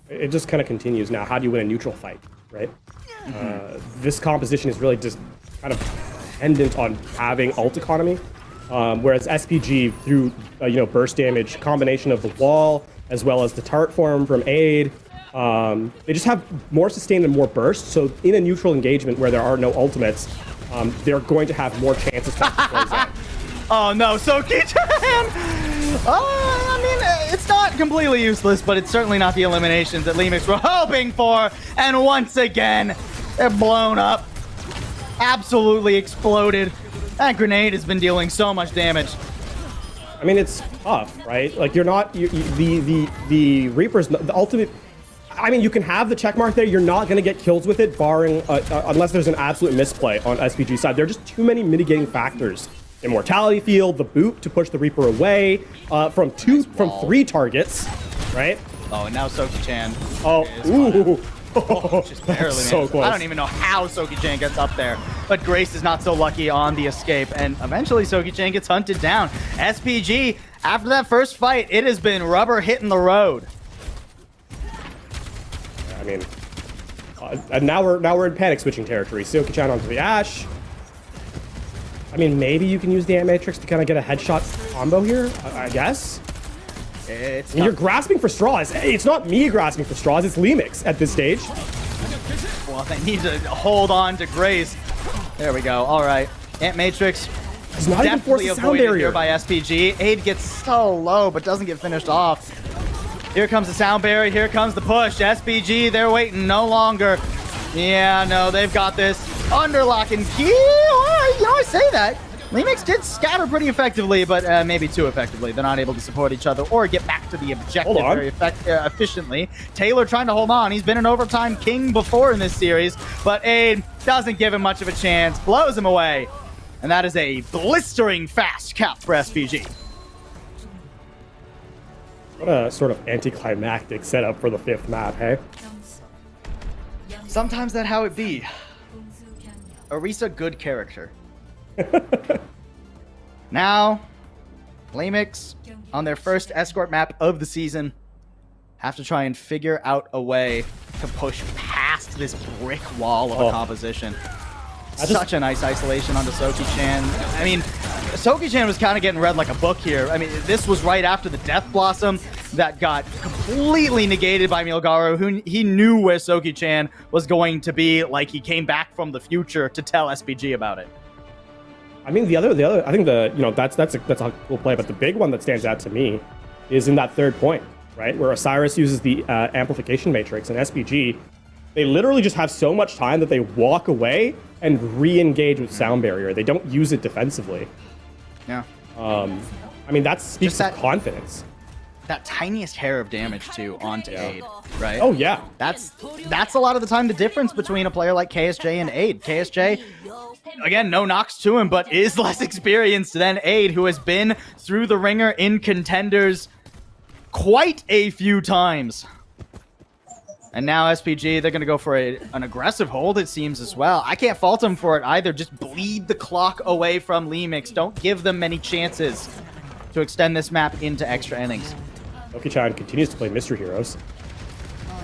It just kind of continues now. How do you win a neutral fight, right? This composition is really just kind of dependent on having ult economy. Whereas SPG, through burst damage, combination of the wall, as well as the tart form from Aid, they just have more sustain and more burst. So in a neutral engagement where there are no ultimates, they're going to have more chances to close out. Oh no, Soki-chan! I mean, it's not completely useless, but it's certainly not the eliminations that Lemix were hoping for. And once again, they're blown up. Absolutely exploded. That grenade has been dealing so much damage. I mean, it's tough, right? Like, you're not... the Reaper's... The ultimate... I mean, you can have the checkmark there. You're not going to get kills with it, barring... unless there's an absolute misplay on SPG's side. There are just too many mitigating factors. Immortality Field, the boot to push the Reaper away from 3 targets, right? Oh, and now Soki-chan. Oh, ooh. Oh, just barely so close. I don't even know how Soki-chan gets up there, but Grace is not so lucky on the escape, and eventually Soki-chan gets hunted down. SPG, after that first fight, it has been rubber hitting the road. I mean, and now we're in panic switching territory. Soki-chan onto the Ashe. I mean, maybe you can use the Ant Matrix to kind of get a headshot combo here, I guess. You're grasping for straws. Hey, it's not me grasping for straws, it's Lemix at this stage. Well, they need to hold on to Grace. There we go. All right. Ant Matrix He's not even forced the sound barrier here by SPG. Aid gets so low, but doesn't get finished off. Here comes the sound barrier. Here comes the push. SPG, they're waiting no longer. Yeah, no, they've got this. Underlock and key. All right, I say that. Lemix did scatter pretty effectively, but maybe too effectively. They're not able to support each other or get back to the objective very efficiently. Taylor trying to hold on. He's been an overtime king before in this series, but Aid doesn't give him much of a chance, blows him away. And that is a blistering fast cap for SPG. What a sort of anticlimactic setup for the 5th map, hey? Sometimes that's how it be. Orisa, good character. Now, Lemix, on their first escort map of the season, have to try and figure out a way to push past this brick wall of a composition. Such a nice isolation onto Soki-chan. I mean, Soki-chan was kind of getting read like a book here. I mean, this was right after the Death Blossom that got completely negated by Milgaro, who he knew where Soki-chan was going to be, like he came back from the future to tell SPG about it. I mean, the other, I think that's a cool play, but the big one that stands out to me is in that 3rd point, right? Where Osiris uses the amplification matrix and SPG, they literally just have so much time that they walk away and re-engage with sound barrier. They don't use it defensively. Yeah. I mean, that speaks to confidence. That tiniest hair of damage too onto Aid, right? Oh yeah. That's a lot of the time the difference between a player like KSJ and Aid. KSJ, again, no knocks to him, but is less experienced than Aid, who has been through the ringer in Contenders quite a few times. And now SPG, they're going to go for an aggressive hold, it seems, as well. I can't fault them for it either. Just bleed the clock away from Lemix. Don't give them many chances to extend this map into extra innings. Oki-chan continues to play Mystery Heroes.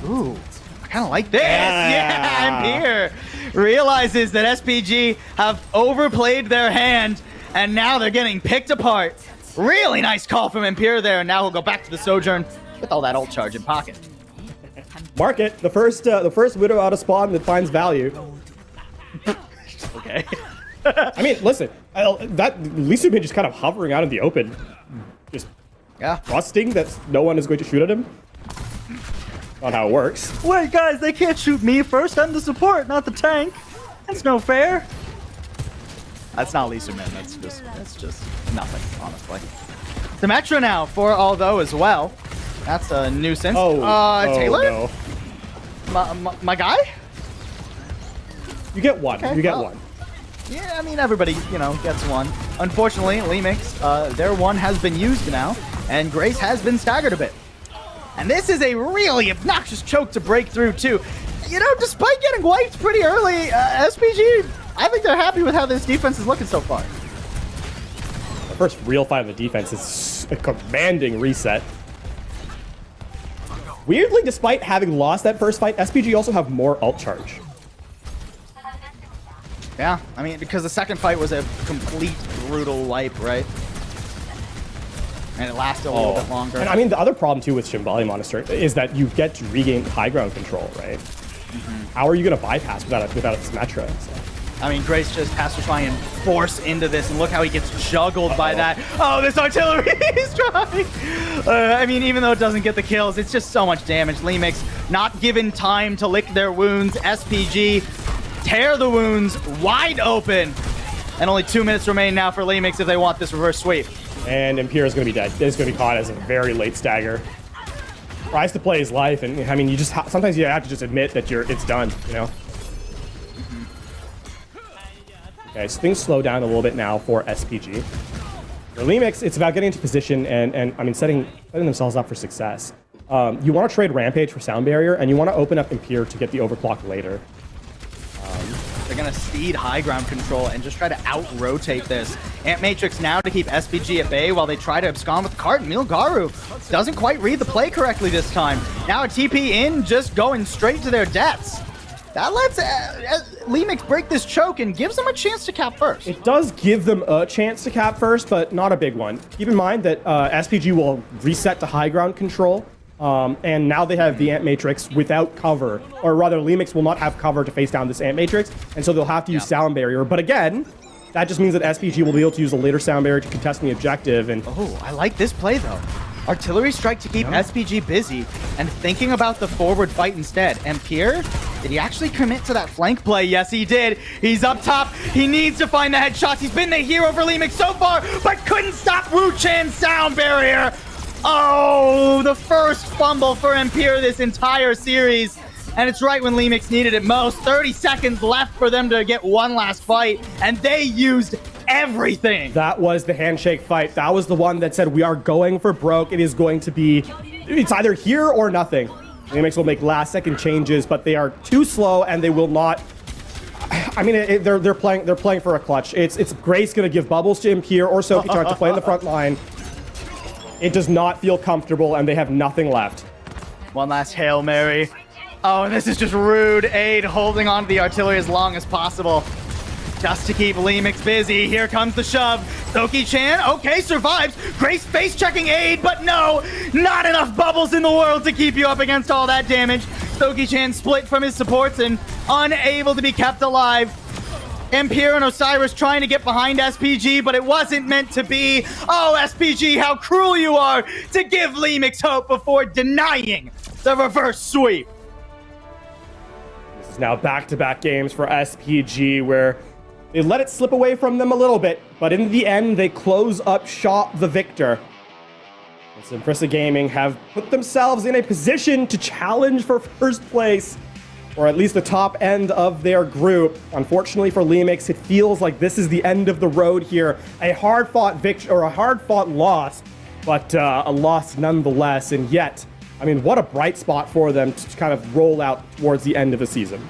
Ooh, I kind of like this. Yeah, Ampere realizes that SPG have overplayed their hand, and now they're getting picked apart. Really nice call from Ampere there, and now he'll go back to the Sojourn with all that ult charge in pocket. Mark it. The first Widow out of spawn that finds value. Okay. I mean, listen, that Lee Min just kind of hovering out in the open, just trusting that no one is going to shoot at him. Not how it works. Wait, guys, they can't shoot me first. I'm the support, not the tank. That's no fair. That's not Lee Min. That's just nothing, honestly. Symmetra now for Aldo as well. That's a nuisance. Taylor? No. My guy? You get one. Okay, you get one. Yeah, I mean, everybody, gets one. Unfortunately, Lemix, their one has been used now, and Grace has been staggered a bit. And this is a really obnoxious choke to break through, too. Despite getting wiped pretty early, SPG, I think they're happy with how this defense is looking so far. The first real fight of the defense is a commanding reset. Weirdly, despite having lost that first fight, SPG also have more ult charge. Yeah, I mean, because the second fight was a complete brutal wipe, right? And it lasted a little bit longer. And I mean, the other problem, too, with Shambali Monastery is that you get to regain high ground control, right? How are you going to bypass without a Symmetra? So. I mean, Grace just has to try and force into this, and look how he gets juggled by that. Oh, this artillery is trying. I mean, even though it doesn't get the kills, it's just so much damage. Lemix not given time to lick their wounds. SPG tear the wounds wide open. And only 2 minutes remain now for Lemix if they want this reverse sweep. And Imperial is going to be dead. It's going to be caught as a very late stagger. Tries to play his life, and I mean, you just sometimes you have to just admit that it's done, Okay, so things slow down a little bit now for SPG. For Lemix, it's about getting into position and I mean, setting themselves up for success. You want to trade Rampage for Sound Barrier, and you want to open up Imperial to get the overclock later. They're going to speed high ground control and just try to out-rotate this. Ant Matrix now to keep SPG at bay while they try to abscond with the cart. Milgaru doesn't quite read the play correctly this time. Now a TP in, just going straight to their deaths. That lets Lemix break this choke and gives them a chance to cap first. It does give them a chance to cap first, but not a big one. Keep in mind that SPG will reset to high ground control. And now they have the Ant Matrix without cover, or rather Lemix will not have cover to face down this Ant Matrix, and so they'll have to use Sound Barrier. But again, that just means that SPG will be able to use a later Sound Barrier to contest the objective. And oh, I like this play though. Artillery strike to keep SPG busy and thinking about the forward fight instead. And Pierre, did he actually commit to that flank play? Yes, he did. He's up top. He needs to find the headshots. He's been the hero for Lemix so far, but couldn't stop Wu Chan's Sound Barrier. Oh, the first fumble for Ampere this entire series. And it's right when Lemix needed it most. 30 seconds left for them to get one last fight, and they used everything. That was the handshake fight. That was the one that said, we are going for broke. It is going to be, it's either here or nothing. Lemix will make last second changes, but they are too slow and they will not. I mean, they're playing for a clutch. It's Grace going to give bubbles to Imperial or Soki-chan to play in the front line. It does not feel comfortable, and they have nothing left. One last Hail Mary. Oh, and this is just rude. Aid holding on to the artillery as long as possible, just to keep Lemix busy. Here comes the shove. Soki-chan, okay, survives. Grace face-checking Aid, but no, not enough bubbles in the world to keep you up against all that damage. Soki-chan split from his supports and unable to be kept alive. Ampere and Osiris trying to get behind SPG, but it wasn't meant to be. Oh, SPG, how cruel you are to give Lemix hope before denying the reverse sweep. It's now back-to-back games for SPG where they let it slip away from them a little bit, but in the end, they close up shop the victor. And Impressa Gaming have put themselves in a position to challenge for first place, or at least the top end of their group. Unfortunately for Lemix, it feels like this is the end of the road here. A hard-fought victory, or a hard-fought loss, but a loss nonetheless. And yet, I mean, what a bright spot for them to kind of roll out towards the end of the season.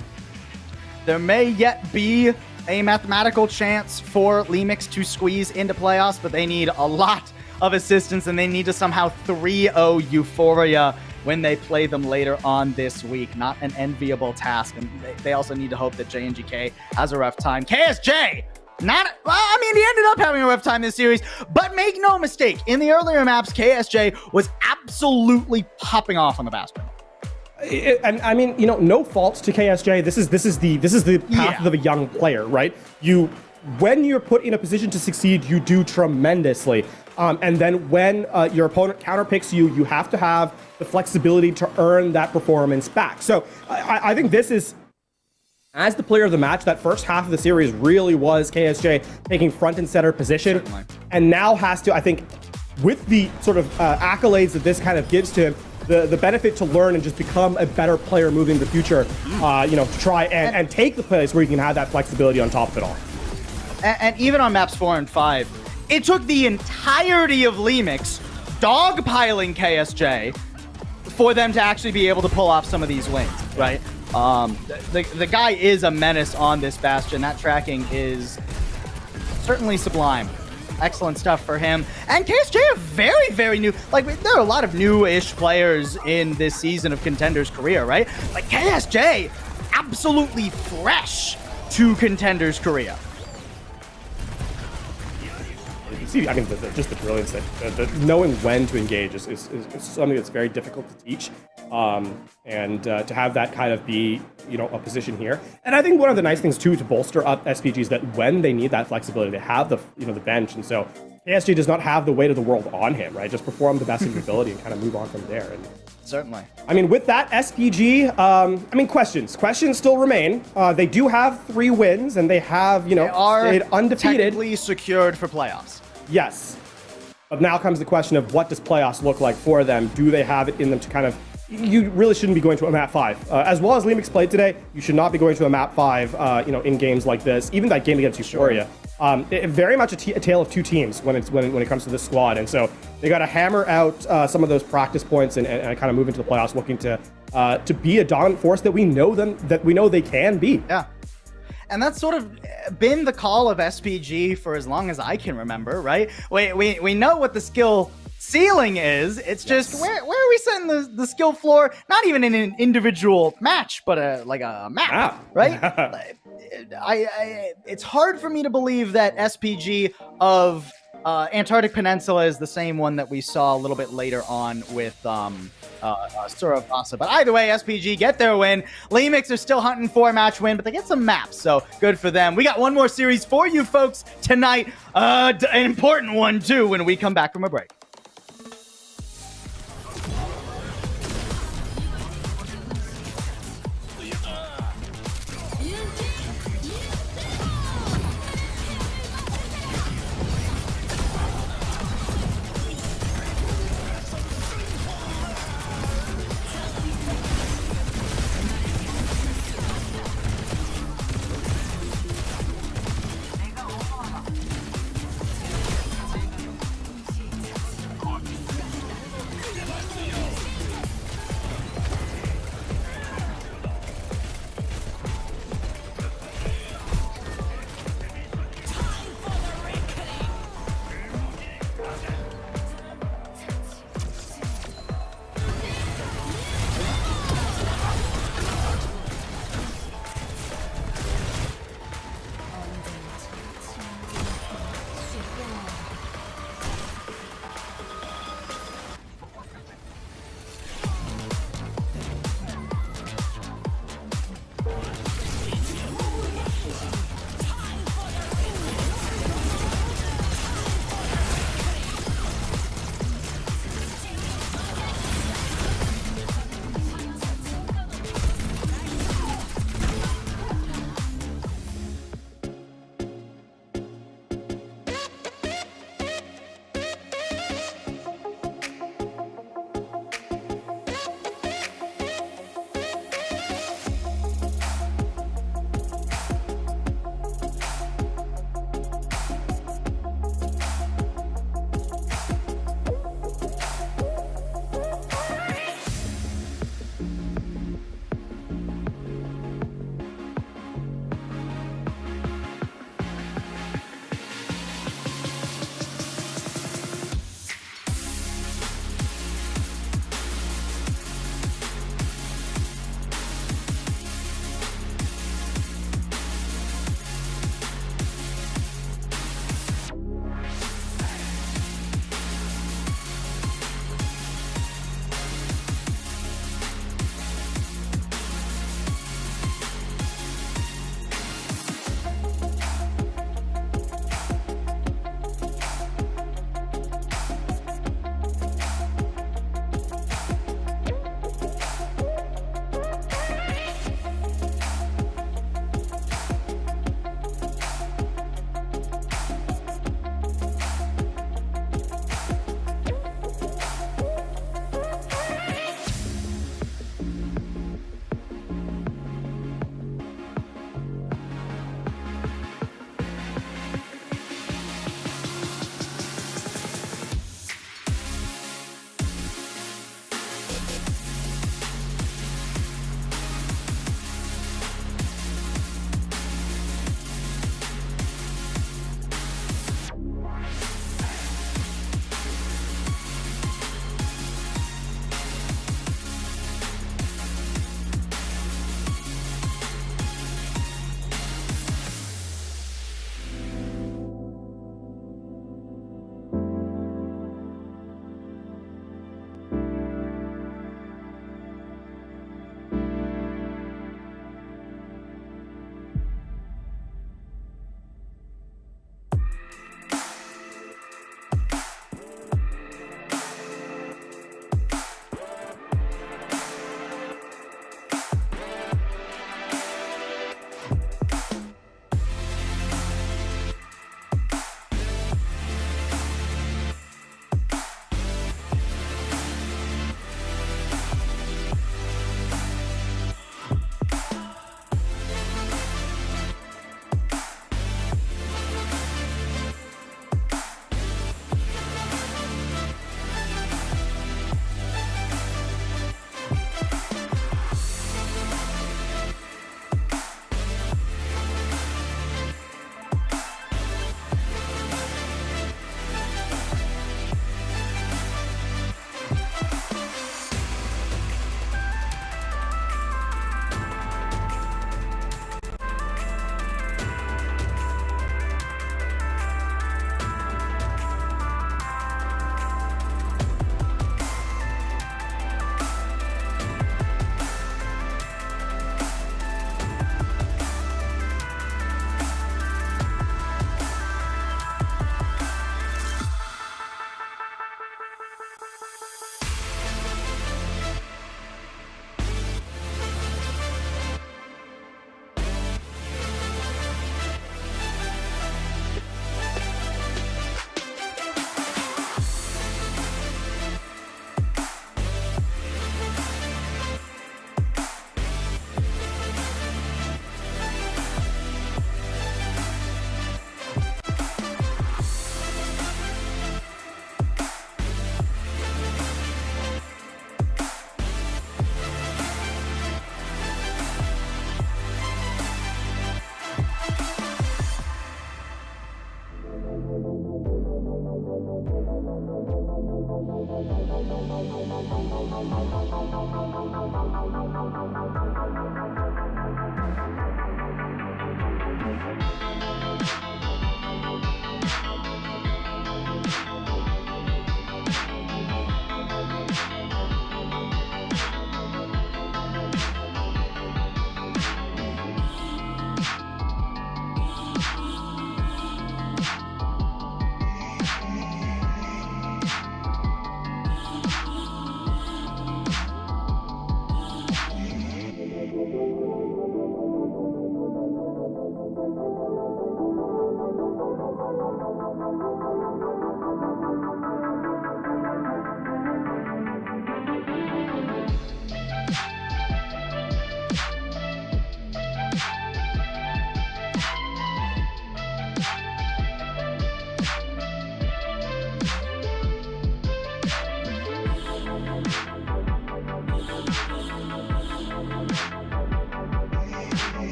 There may yet be a mathematical chance for Lemix to squeeze into playoffs, but they need a lot of assistance, and they need to somehow 3-0 Euphoria when they play them later on this week. Not an enviable task, and they also need to hope that JNGK has a rough time. KSJ, he ended up having a rough time this series, but make no mistake, in the earlier maps, KSJ was absolutely popping off on the Bastion. And I mean, you know, no faults to KSJ. This is the path of a young player, right? When you're put in a position to succeed, you do tremendously. And then when your opponent counterpicks you, you have to have the flexibility to earn that performance back. So I think this is, as the player of the match, that first half of the series really was KSJ taking front and center position. Certainly. And now has to, I think, with the sort of accolades that this kind of gives to him, the benefit to learn and just become a better player moving in the future, to try and take the place where you can have that flexibility on top of it all. And even on maps 4 and 5, it took the entirety of Lemix dogpiling KSJ for them to actually be able to pull off some of these wins, right? The guy is a menace on this Bastion. That tracking is certainly sublime. Excellent stuff for him. And KSJ are very, very new. Like, there are a lot of new-ish players in this season of Contenders' career, right? Like, KSJ, absolutely fresh to Contenders' career. You can see, I mean, just the brilliance that knowing when to engage is something that's very difficult to teach. And to have that kind of be, a position here. And I think one of the nice things too to bolster up SPG is that when they need that flexibility, they have the bench, and so KSG does not have the weight of the world on him, right? Just perform the best of your ability and kind of move on from there. And certainly. I mean, with that SPG, questions still remain. They do have 3 wins, and they have, they are stayed undefeated. Technically secured for playoffs. Yes. But now comes the question of what does playoffs look like for them? Do they have it in them to kind of... You really shouldn't be going to a map 5. As well as Lemix played today, you should not be going to a map 5, in games like this. Even that game against Euphoria. Very much a tale of 2 teams when it comes to this squad. And so they got to hammer out some of those practice points and kind of move into the playoffs looking to be a dominant force that we know they can be. Yeah. And that's sort of been the call of SPG for as long as I can remember, right? We know what the skill ceiling is. It's just where are we setting the skill floor? Not even in an individual match, but a map, right? It's hard for me to believe that SPG of Antarctic Peninsula is the same one that we saw a little bit later on with Suravasa. But either way, SPG get their win. Lemix are still hunting for a match win, but they get some maps, so good for them. We got one more series for you folks tonight. An important one, too, when we come back from a break.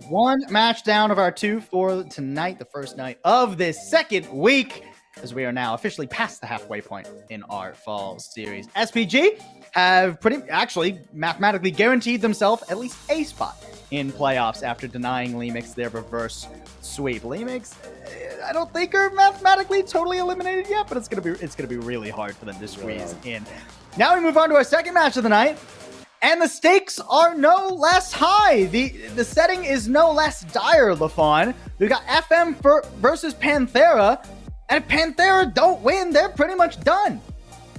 One match down of our two for tonight, the first night of this second week, as we are now officially past the halfway point in our fall series. SPG have actually mathematically guaranteed themselves at least a spot in playoffs after denying Lemix their reverse sweep. Lemix, I don't think are mathematically totally eliminated yet, but it's gonna be really hard for them to squeeze in. Now we move on to our second match of the night. And the stakes are no less high. The setting is no less dire, LaFawn. We've got FM versus Panthera. And if Panthera don't win, they're pretty much done.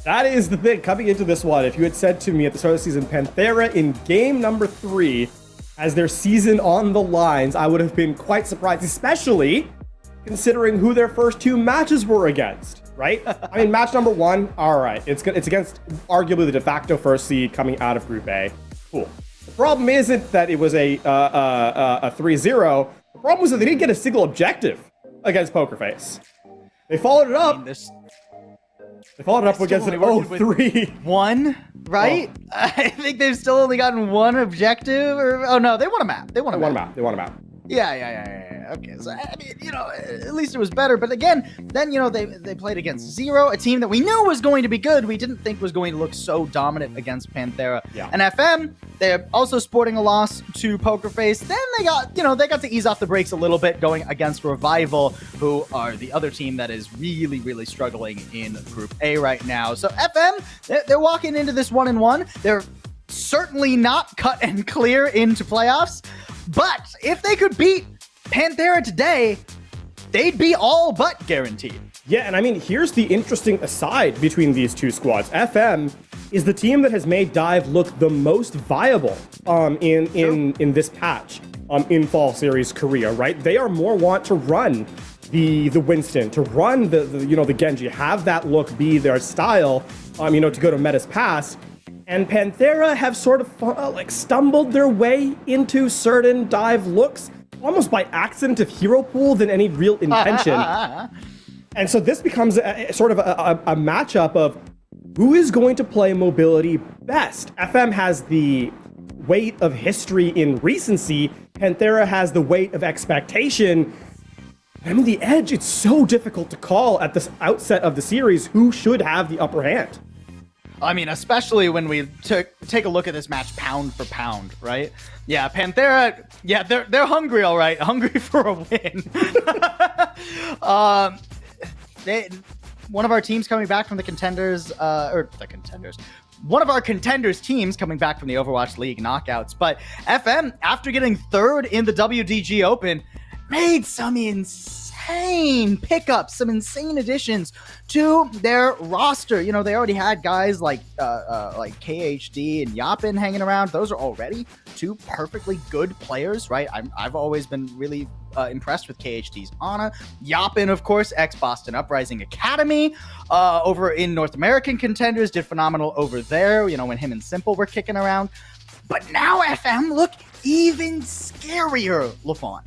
That is the thing. Coming into this one, if you had said to me at the start of the season, Panthera in game number 3 as their season on the lines, I would have been quite surprised, especially considering who their first 2 matches were against. Right? I mean, match number 1, all right. It's against arguably the de facto first seed coming out of Group A. Cool. The problem isn't that it was a 3-0. The problem was that they didn't get a single objective against Poker Face. They followed it up. They followed it up against an 0-3. 1, right? Oh. I think they've still only gotten 1 objective. Oh, no, they won a map. They won a map. Yeah. Okay, so, I mean, at least it was better. But again, then, they played against Zero, a team that we knew was going to be good. We didn't think was going to look so dominant against Panthera. Yeah. And FM, they're also sporting a loss to Poker Face. Then they got to ease off the brakes a little bit going against Revival, who are the other team that is really, really struggling in Group A right now. So FM, they're walking into this 1-1. They're certainly not cut and clear into playoffs. But if they could beat Panthera today, they'd be all but guaranteed. Yeah, and I mean, here's the interesting aside between these two squads. FM is the team that has made Dive look the most viable in this patch in Fall Series Korea, right? They are more want to run the Winston, to run the Genji, have that look be their style, to go to Meta's Pass. And Panthera have sort of stumbled their way into certain Dive looks. almost by accident of hero pool than any real intention. And so this becomes sort of a matchup of who is going to play mobility best. FM has the weight of history in recency. Panthera has the weight of expectation. I mean, the edge, it's so difficult to call at the outset of the series who should have the upper hand. I mean, especially when we take a look at this match pound for pound, right? Yeah, Panthera, yeah, they're hungry, all right. Hungry for a win. One of our teams coming back from the Contenders, one of our Contenders teams coming back from the Overwatch League knockouts. But FM, after getting third in the WDG Open, made some insane pickups, some insane additions to their roster. You know, they already had guys like KHD and Yapin hanging around. Those are already two perfectly good players, right? I've always been really impressed with KHD's Ana. Yapin, of course, ex-Boston Uprising Academy, over in North American Contenders, did phenomenal over there, you know, when him and Simple were kicking around. But now FM look even scarier, LaFawn.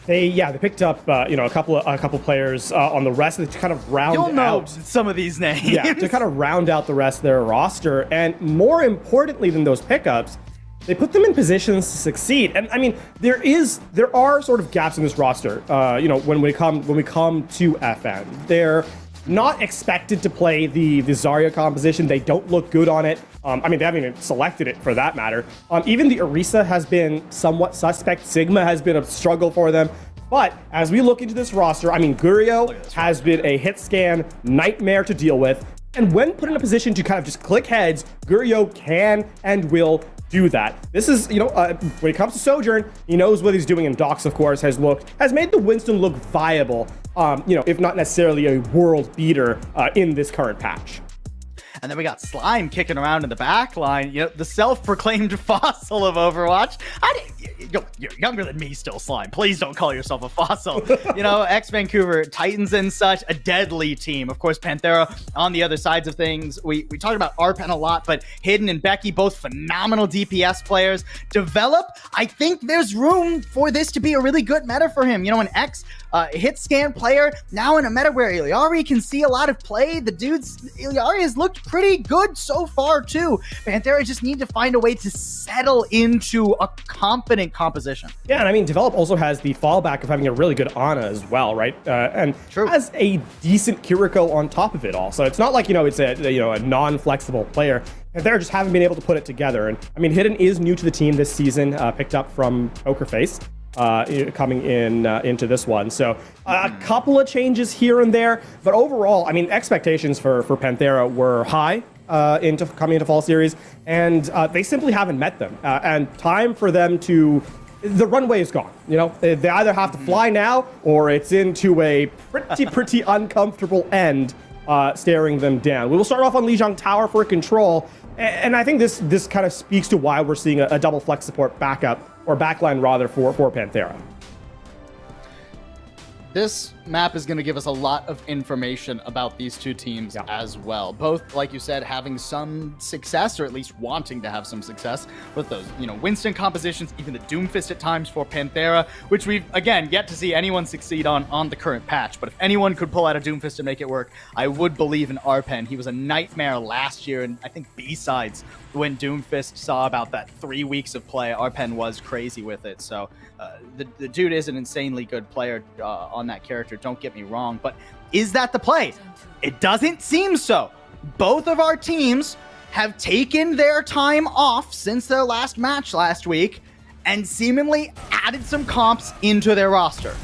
They picked up a couple players on the rest to kind of round out. You'll know some of these names. Yeah, to kind of round out the rest of their roster, and more importantly than those pickups, they put them in positions to succeed. And I mean, there are sort of gaps in this roster. When we come to FM, they're not expected to play the Zarya composition. They don't look good on it. I mean, they haven't even selected it for that matter. Even the Orisa has been somewhat suspect. Sigma has been a struggle for them. But as we look into this roster, I mean, Gurio has been a hit scan nightmare to deal with. And when put in a position to kind of just click heads, Gurio can and will do that. This is, when it comes to Sojourn, he knows what he's doing, and Dox, of course, has made the Winston look viable, if not necessarily a world beater in this current patch. And then we got Slime kicking around in the back line, the self-proclaimed fossil of Overwatch. You're younger than me still, Slime. Please don't call yourself a fossil. Ex-Vancouver Titans and such, a deadly team. Of course, Panthera on the other sides of things. We talked about Arpen a lot, but Hidden and Becky, both phenomenal DPS players. Develop, I think there's room for this to be a really good meta for him. An hit scan player, now in a meta where Ilyari can see a lot of play. Ilyari has looked pretty good so far too. Panthera just need to find a way to settle into a competent composition. Yeah, and I mean, Develop also has the fallback of having a really good Ana as well, right? And True. Has a decent Kiriko on top of it all. So it's not like, it's a non-flexible player. Panthera just haven't been able to put it together. And I mean, Hidden is new to the team this season, picked up from Poker Face. Coming into this one. So a couple of changes here and there, but overall, I mean, expectations for Panthera were high coming into Fall Series, and they simply haven't met them. And time for them the runway is gone. They either have to fly now, or it's into a pretty uncomfortable end staring them down. We will start off on Lijiang Tower for control, and I think this kind of speaks to why we're seeing a double flex support backup, or backline rather, for Panthera. This map is going to give us a lot of information about these two teams as well. Both, like you said, having some success, or at least wanting to have some success with those, Winston compositions, even the Doomfist at times for Panthera, which we've, again, yet to see anyone succeed on the current patch. But if anyone could pull out a Doomfist and make it work, I would believe in Arpen. He was a nightmare last year, and I think B-sides, when Doomfist saw about that 3 weeks of play, Arpen was crazy with it. So the dude is an insanely good player on that character, don't get me wrong, but is that the play? It doesn't seem so. Both of our teams have taken their time off since their last match last week and seemingly added some comps into their roster.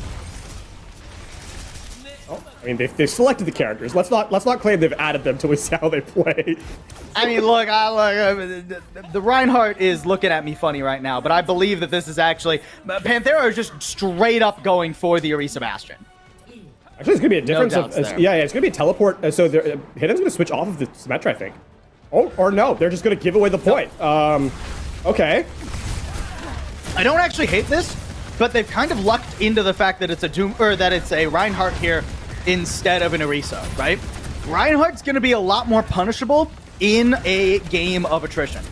I mean, they've selected the characters. Let's not claim they've added them till we see how they play. I mean, look, the Reinhardt is looking at me funny right now, but I believe that this is actually Panthera is just straight up going for the Orisa Bastion. Actually, it's gonna be a difference No of doubts there. it's gonna be a teleport. So Hidden's gonna switch off of the Symmetra, I think. Oh, or no, they're just gonna give away the point. Okay. I don't actually hate this, but they've kind of lucked into the fact that it's a Reinhardt here instead of an Orisa, right? Reinhardt's going to be a lot more punishable in a game of attrition.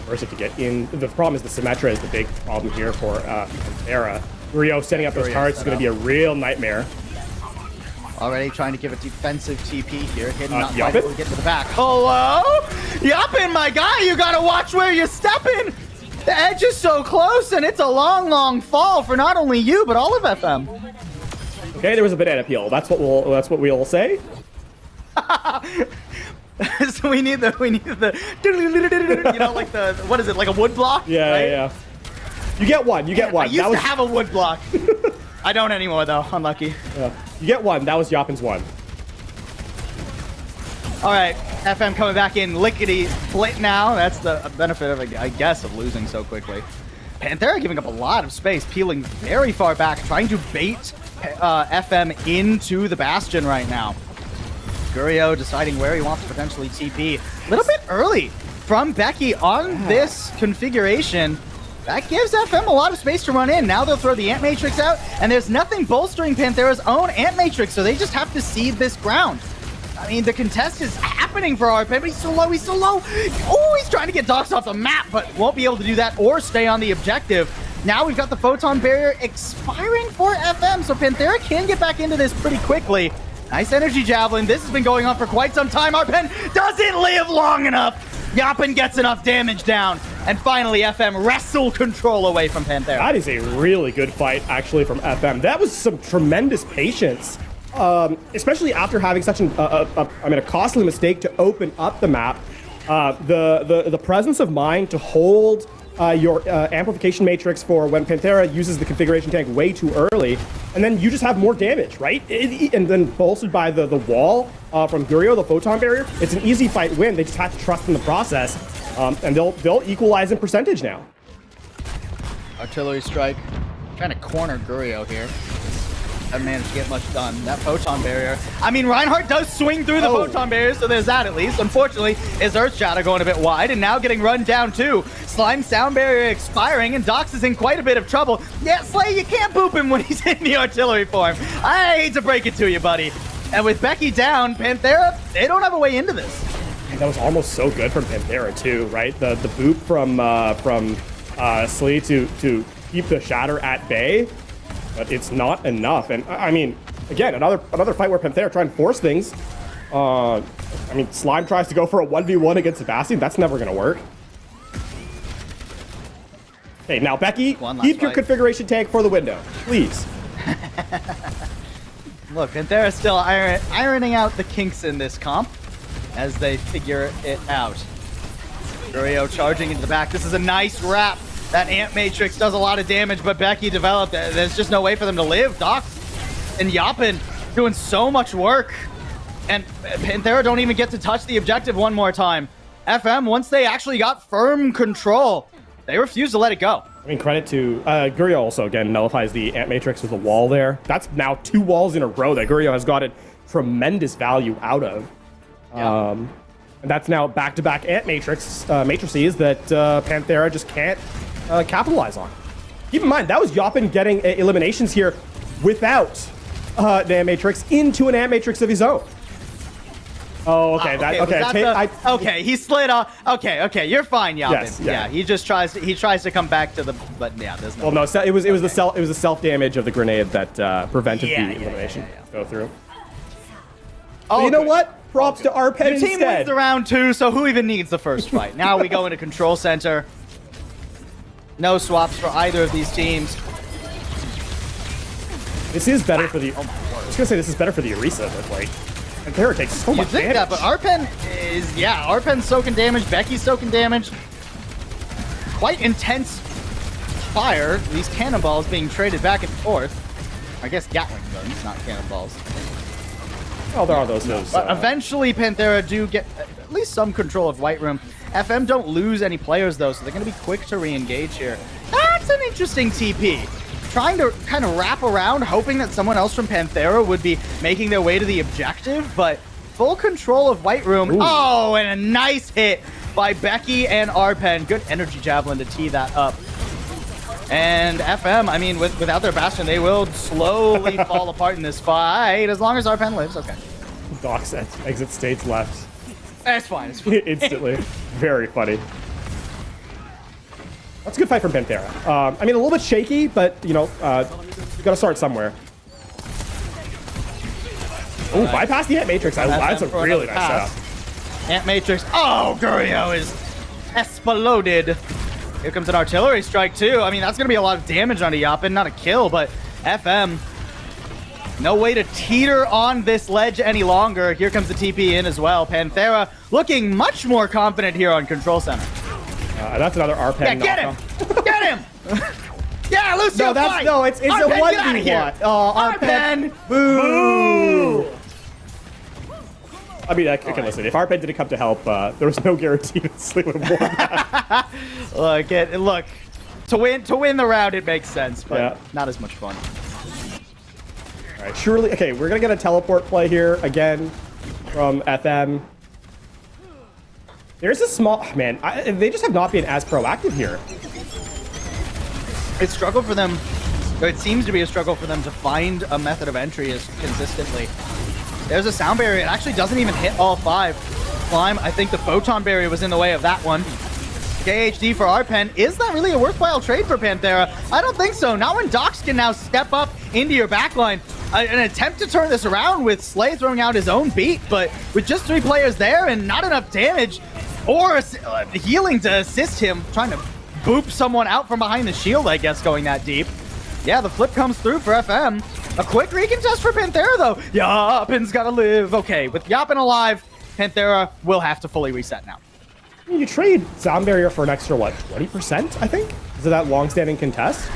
First, to get in. The problem is the Symmetra is the big problem here for Pantera. Rio setting up those turrets is going to be a real nightmare. Already trying to give a defensive TP here. Hidden, not Yapin? able to get to the back. Hello? Yapin, my guy, you gotta watch where you're stepping. The edge is so close, and it's a long, long fall for not only you, but all of FM. Okay, there was a banana peel. That's what we'll say. So we need the you know, like the, what is it, like a wood block? Yeah, right? yeah. You get one. You get one. I used to have a wood block. I don't anymore, though. Unlucky. Yeah. You get one. That was Yapin's one. All right, FM coming back in lickety split now. That's the benefit of, I guess, of losing so quickly. Panthera giving up a lot of space, peeling very far back, trying to bait FM into the Bastion right now. Gurio deciding where he wants to potentially TP. A little bit early from Becky on this configuration. That gives FM a lot of space to run in. Now they'll throw the Ant Matrix out, and there's nothing bolstering Panthera's own Ant Matrix, so they just have to cede this ground. I mean, the contest is happening for RP, but he's so low, he's so low. Oh, he's trying to get Docs off the map, but won't be able to do that or stay on the objective. Now we've got the Photon Barrier expiring for FM, so Panthera can get back into this pretty quickly. Nice energy javelin. This has been going on for quite some time. Arpen doesn't live long enough. Yapin gets enough damage down. And finally, FM wrestle control away from Panthera. That is a really good fight, actually, from FM. That was some tremendous patience, especially after having such a costly mistake to open up the map. The presence of mind to hold your amplification matrix for when Panthera uses the configuration tank way too early, and then you just have more damage, right? And then bolstered by the wall from Gurio, the Photon Barrier, it's an easy fight win. They just have to trust in the process, and they'll equalize in percentage now. Artillery strike, trying to corner Gurio here. Haven't managed to get much done. That Photon Barrier. I mean, Reinhardt does swing through the Photon Barrier, so there's that at least. Unfortunately, his Earth Shadow going a bit wide, and now getting run down too. Slime Sound Barrier expiring, and Dox is in quite a bit of trouble. Yeah, Slay, you can't boop him when he's in the artillery form. I hate to break it to you, buddy. And with Becky down, Panthera, they don't have a way into this. And that was almost so good from Panthera too, right? The boop from Slee to keep the Shatter at bay. But it's not enough, and I mean, again, another fight where Panthera trying to force things. I mean, Slime tries to go for a 1v1 against Sebastian. That's never gonna work. Okay, now Becky, keep your configuration tank for the window, please. Look, Panthera's still ironing out the kinks in this comp as they figure it out. Gurio charging into the back. This is a nice wrap. That Ant Matrix does a lot of damage, but Becky developed it. There's just no way for them to live. Doc and Yapin doing so much work. And Panthera don't even get to touch the objective one more time. FM, once they actually got firm control, they refuse to let it go. I mean, credit to Gurio also, again, nullifies the Ant Matrix with the wall there. That's now 2 walls in a row that Gurio has gotten tremendous value out of. Yeah. And that's now back-to-back Ant matrices that Panthera just can't capitalize on. Keep in mind, that was Yapin getting eliminations here without the Ant Matrix into an Ant Matrix of his own. Oh, okay. Okay, he slid off. Okay, you're fine, Yapin. Yes, yeah. He just tries to come back to the, but yeah, there's no. Well, no, it was the self damage of the grenade that prevented the elimination go through. Oh, you know what? Props to Arpen Your instead. team wins the round 2, so who even needs the first fight? Now we go into control center. No swaps for either of these teams. This is better for the. I was gonna say this is better for the Orisa, but like, Panthera takes so much damage. That, but Arpen is Arpen's soaking damage. Becky's soaking damage. Quite intense fire. These cannonballs being traded back and forth. I guess Gatling guns, not cannonballs. Oh, there are those. But eventually, Panthera do get at least some control of White Room. FM don't lose any players, though, so they're going to be quick to re-engage here. That's an interesting TP. Trying to kind of wrap around, hoping that someone else from Panthera would be making their way to the objective, but full control of White Room. Ooh. Oh, and a nice hit by Becky and Arpen. Good energy javelin to tee that up. And FM, I mean, without their Bastion, they will slowly fall apart in this fight, as long as Arpen lives. Okay. Docs exit stage left. It's fine. Instantly. Very funny. That's a good fight from Panthera. I mean, a little bit shaky, but, you know, you got to start somewhere. Oh, bypass the Ant Matrix. That's a really nice setup. Ant Matrix. Oh, Gurio is exploded. Here comes an artillery strike, too. I mean, that's going to be a lot of damage onto Yapin. Not a kill, but FM. No way to teeter on this ledge any longer. Here comes the TP in as well. Panthera looking much more confident here on Control Center. That's another RPen. Yeah, get him! Get him! Yeah, Lucio, it's a 1v1. Oh, RPen. Boo! I mean, okay, listen, if RPen didn't come to help, there was no guarantee that Slee would have won that. Look, to win the round, it makes sense, but not as much fun. All right, surely, okay, we're going to get a teleport play here again from FM. There's a small, man, they just have not been as proactive here. It's struggle for them, or it seems to be a struggle for them to find a method of entry as consistently. There's a sound barrier. It actually doesn't even hit all 5. Climb, I think the photon barrier was in the way of that one. KHD for RPen. Is that really a worthwhile trade for Panthera? I don't think so. Not when Dox can now step up into your backline. An attempt to turn this around with Slay throwing out his own beat, but with just 3 players there and not enough damage or healing to assist him, trying to boop someone out from behind the shield, I guess, going that deep. Yeah, the flip comes through for FM. A quick recontest for Panthera, though. Yapin's gotta live. Okay, with Yapin alive, Panthera will have to fully reset now. You trade sound barrier for an extra, what, 20%, I think? Is it that long-standing contest?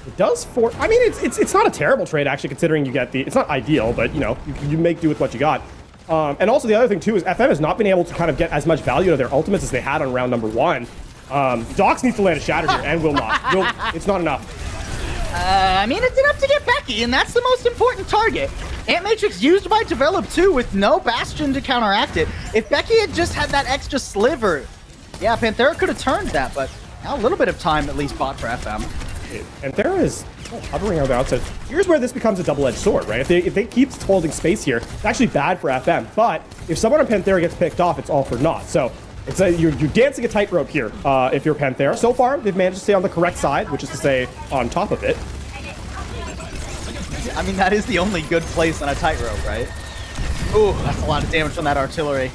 It does I mean, it's not a terrible trade, actually, considering you get it's not ideal, but, you know, you make do with what you got. And also the other thing, too, is FM has not been able to kind of get as much value out of their ultimates as they had on round number 1. Dox needs to land a shatter here, and will not. It's not enough. I mean, it's enough to get Becky, and that's the most important target. Ant Matrix used by Develop 2 with no Bastion to counteract it. If Becky had just had that extra sliver, yeah, Panthera could have turned that, but now a little bit of time at least bought for FM. Panthera is hovering on the outside. Here's where this becomes a double-edged sword, right? If they keep holding space here, it's actually bad for FM, but if someone on Panthera gets picked off, it's all for naught. So you're dancing a tightrope here if you're Panthera. So far, they've managed to stay on the correct side, which is to say on top of it. I mean, that is the only good place on a tightrope, right? Ooh, that's a lot of damage from that artillery.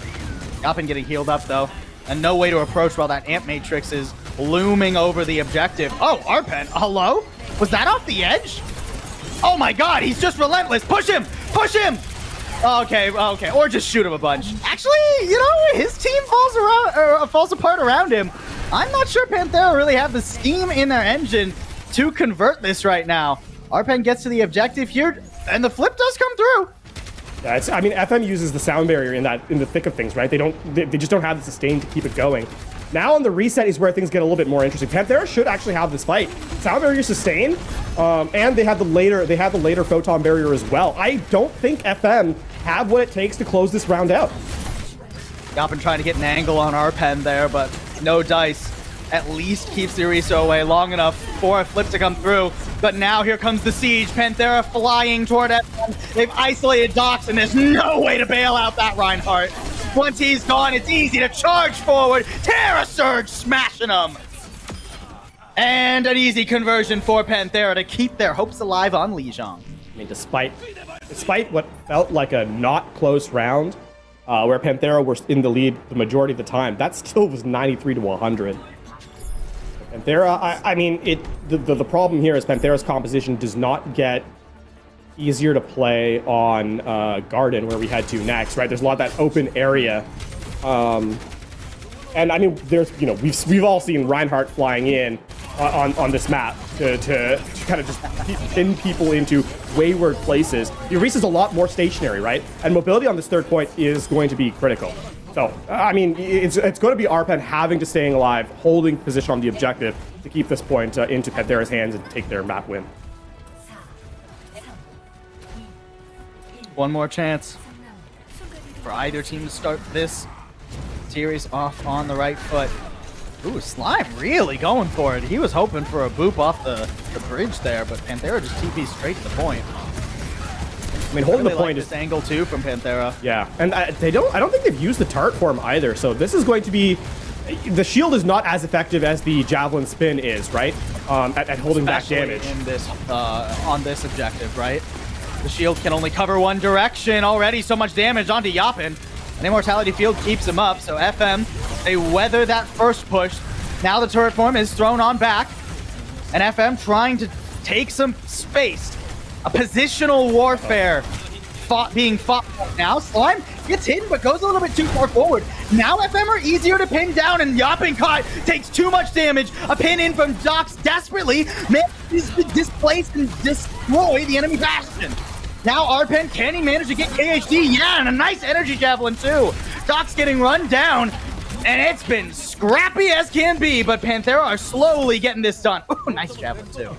Yapin getting healed up, though. And no way to approach while that Ant Matrix is looming over the objective. Oh, RPen, hello? Was that off the edge? Oh my god, he's just relentless. Push him! Push him! Okay, or just shoot him a bunch. Actually, you know, his team falls apart around him. I'm not sure Panthera really have the steam in their engine to convert this right now. RPen gets to the objective here, and the flip does come through. Yeah, I mean, FM uses the sound barrier in the thick of things, right? They just don't have the sustain to keep it going. Now on the reset is where things get a little bit more interesting. Panthera should actually have this fight. Sound barrier sustain, and they had the later photon barrier as well. I don't think FM have what it takes to close this round out. Yapin trying to get an angle on RPen there, but no dice. At least keeps the Ariso away long enough for a flip to come through. But now here comes the siege. Panthera flying toward FM. They've isolated Dox, and there's no way to bail out that Reinhardt. Once he's gone, it's easy to charge forward. Terra Surge smashing them. And an easy conversion for Panthera to keep their hopes alive on Lijiang. I mean, despite what felt like a not close round, where Panthera were in the lead the majority of the time, that still was 93 to 100. Panthera, I mean, the problem here is Panthera's composition does not get easier to play on Garden, where we had to next, right? There's a lot of that open area. And I mean, we've all seen Reinhardt flying in on this map to kind of just pin people into wayward places. Eureka's a lot more stationary, right? And mobility on this third point is going to be critical. So, I mean, it's going to be RPen having to stay alive, holding position on the objective to keep this point into Panthera's hands and take their map win. One more chance for either team to start this series off on the right foot. Ooh, Slime really going for it. He was hoping for a boop off the bridge there, but Panthera just TP straight to the point. I mean, holding really the point this angle too from Panthera. Yeah, and I don't think they've used the tart form either. So this is going to be the shield is not as effective as the javelin spin is, right? At holding back damage. In this, on this objective, right? The shield can only cover one direction. Already so much damage onto Yapin. An Immortality Field keeps him up, so FM, they weather that first push. Now the turret form is thrown on back, and FM trying to take some space. A positional warfare being fought now. Slime gets hidden, but goes a little bit too far forward. Now FM are easier to pin down, and Yapin Kai takes too much damage. A pin in from Dox desperately manages to displace and destroy the enemy bastion. Now Arpen, can he manage to get KHD? Yeah, and a nice energy javelin too. Dox getting run down, and it's been scrappy as can be, but Panthera are slowly getting this done. Ooh, nice javelin too.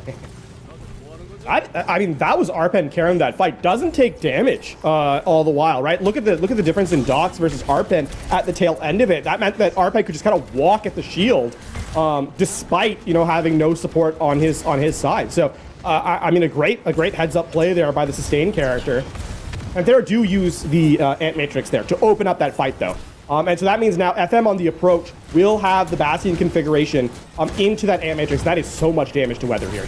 I mean, that was Arpen carrying that fight. Doesn't take damage all the while, right? Look at the difference in Dox versus Arpen at the tail end of it. That meant that Arpen could just kind of walk at the shield, despite having no support on his side. So I mean, a great heads up play there by the Sustain character. And they do use the Ant Matrix there to open up that fight though. And so that means now FM on the approach will have the Bastion configuration into that Ant Matrix. That is so much damage to weather here.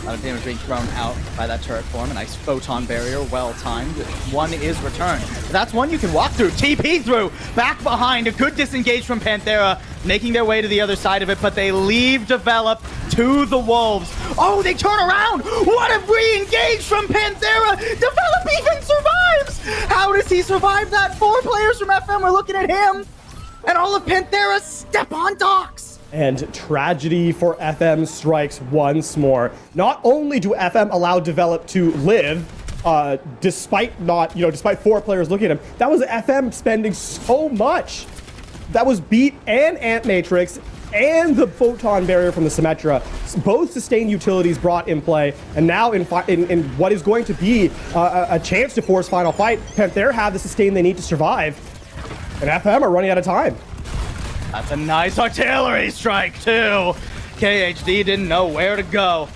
A lot of damage being thrown out by that turret form. A nice photon barrier, well timed. One is returned. That's one you can walk through. TP through. Back behind. A good disengage from Panthera, making their way to the other side of it, but they leave Develop to the Wolves. Oh, they turn around. What a re-engage from Panthera. Develop even survives. How does he survive that? 4 players from FM are looking at him, and all of Panthera step on Dox. And tragedy for FM strikes once more. Not only do FM allow Develop to live, despite 4 players looking at him, that was FM spending so much. That was Beat and Ant Matrix and the Photon Barrier from the Symmetra. Both sustained utilities brought in play, and now in what is going to be a chance to force final fight, Panthera have the sustain they need to survive, and FM are running out of time. That's a nice artillery strike, too. KHD didn't know where to go.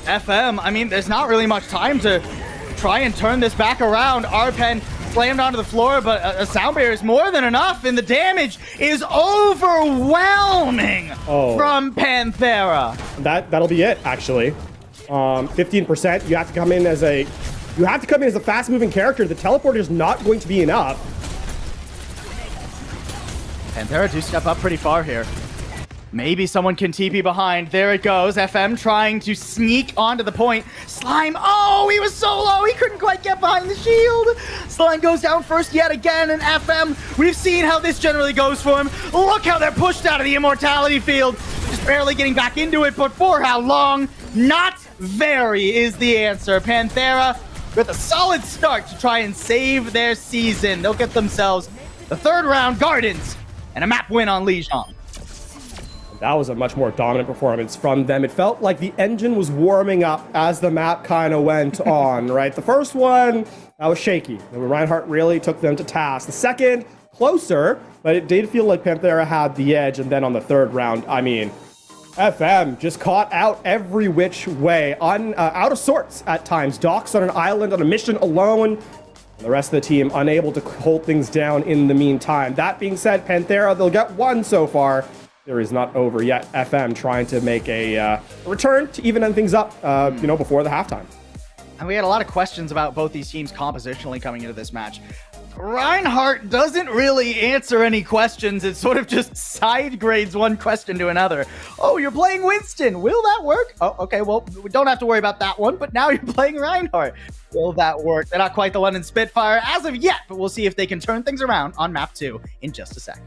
FM, I mean, there's not really much time to try and turn this back around. Arpen slammed onto the floor, but a sound barrier is more than enough, and the damage is overwhelming from Panthera. That'll be it, actually. 15%. You have to come in as a fast-moving character. The teleporter is not going to be enough. Panthera do step up pretty far here. Maybe someone can TP behind. There it goes. FM trying to sneak onto the point. Slime, oh, he was so low. He couldn't quite get behind the shield. Slime goes down first yet again, and FM, we've seen how this generally goes for him. Look how they're pushed out of the Immortality Field. Just barely getting back into it, but for how long? Not very is the answer. Panthera with a solid start to try and save their season. They'll get themselves the 3rd round Gardens and a map win on Lijiang. That was a much more dominant performance from them. It felt like the engine was warming up as the map kind of went on, right? The first one, that was shaky. Reinhardt really took them to task. The second, closer, but it did feel like Panthera had the edge. And then on the 3rd round, I mean, FM just caught out every which way, out of sorts at times. Dox on an island on a mission alone. The rest of the team unable to hold things down in the meantime. That being said, Panthera, they'll get 1 so far. There is not over yet. FM trying to make a return to even things up, before the halftime. And we had a lot of questions about both these teams compositionally coming into this match. Reinhardt doesn't really answer any questions. It sort of just side grades one question to another. Oh, you're playing Winston. Will that work? Oh, okay. Well, we don't have to worry about that one, but now you're playing Reinhardt. Will that work? They're not quite the London Spitfire as of yet, but we'll see if they can turn things around on map 2 in just a sec.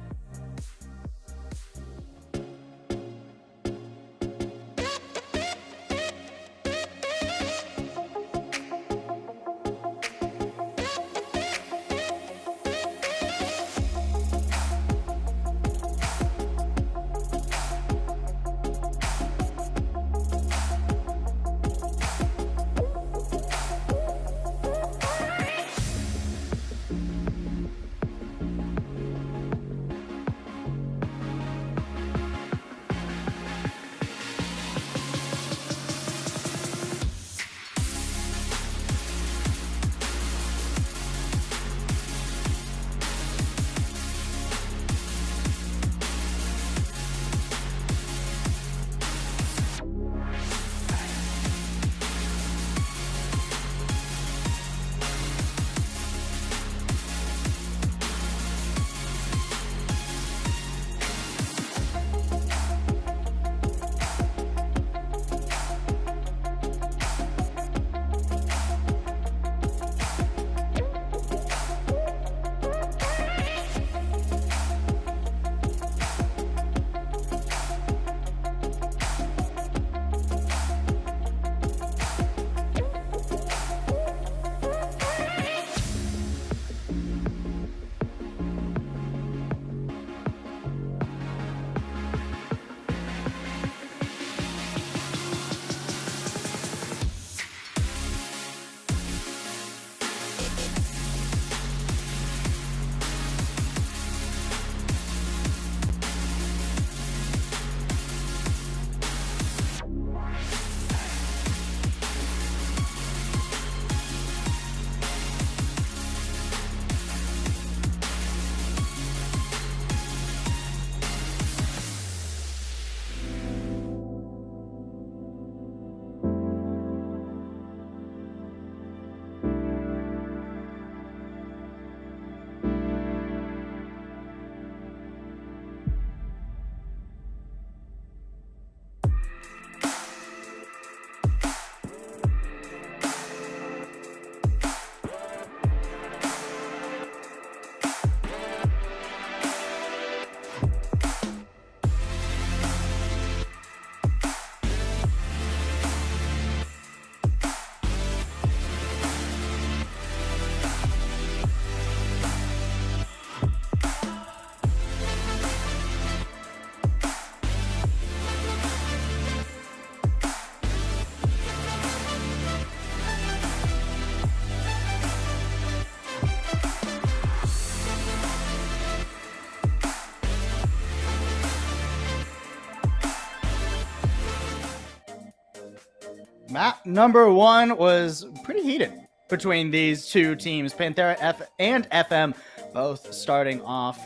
Map number 1 was pretty heated between these two teams. Panthera and FM both starting off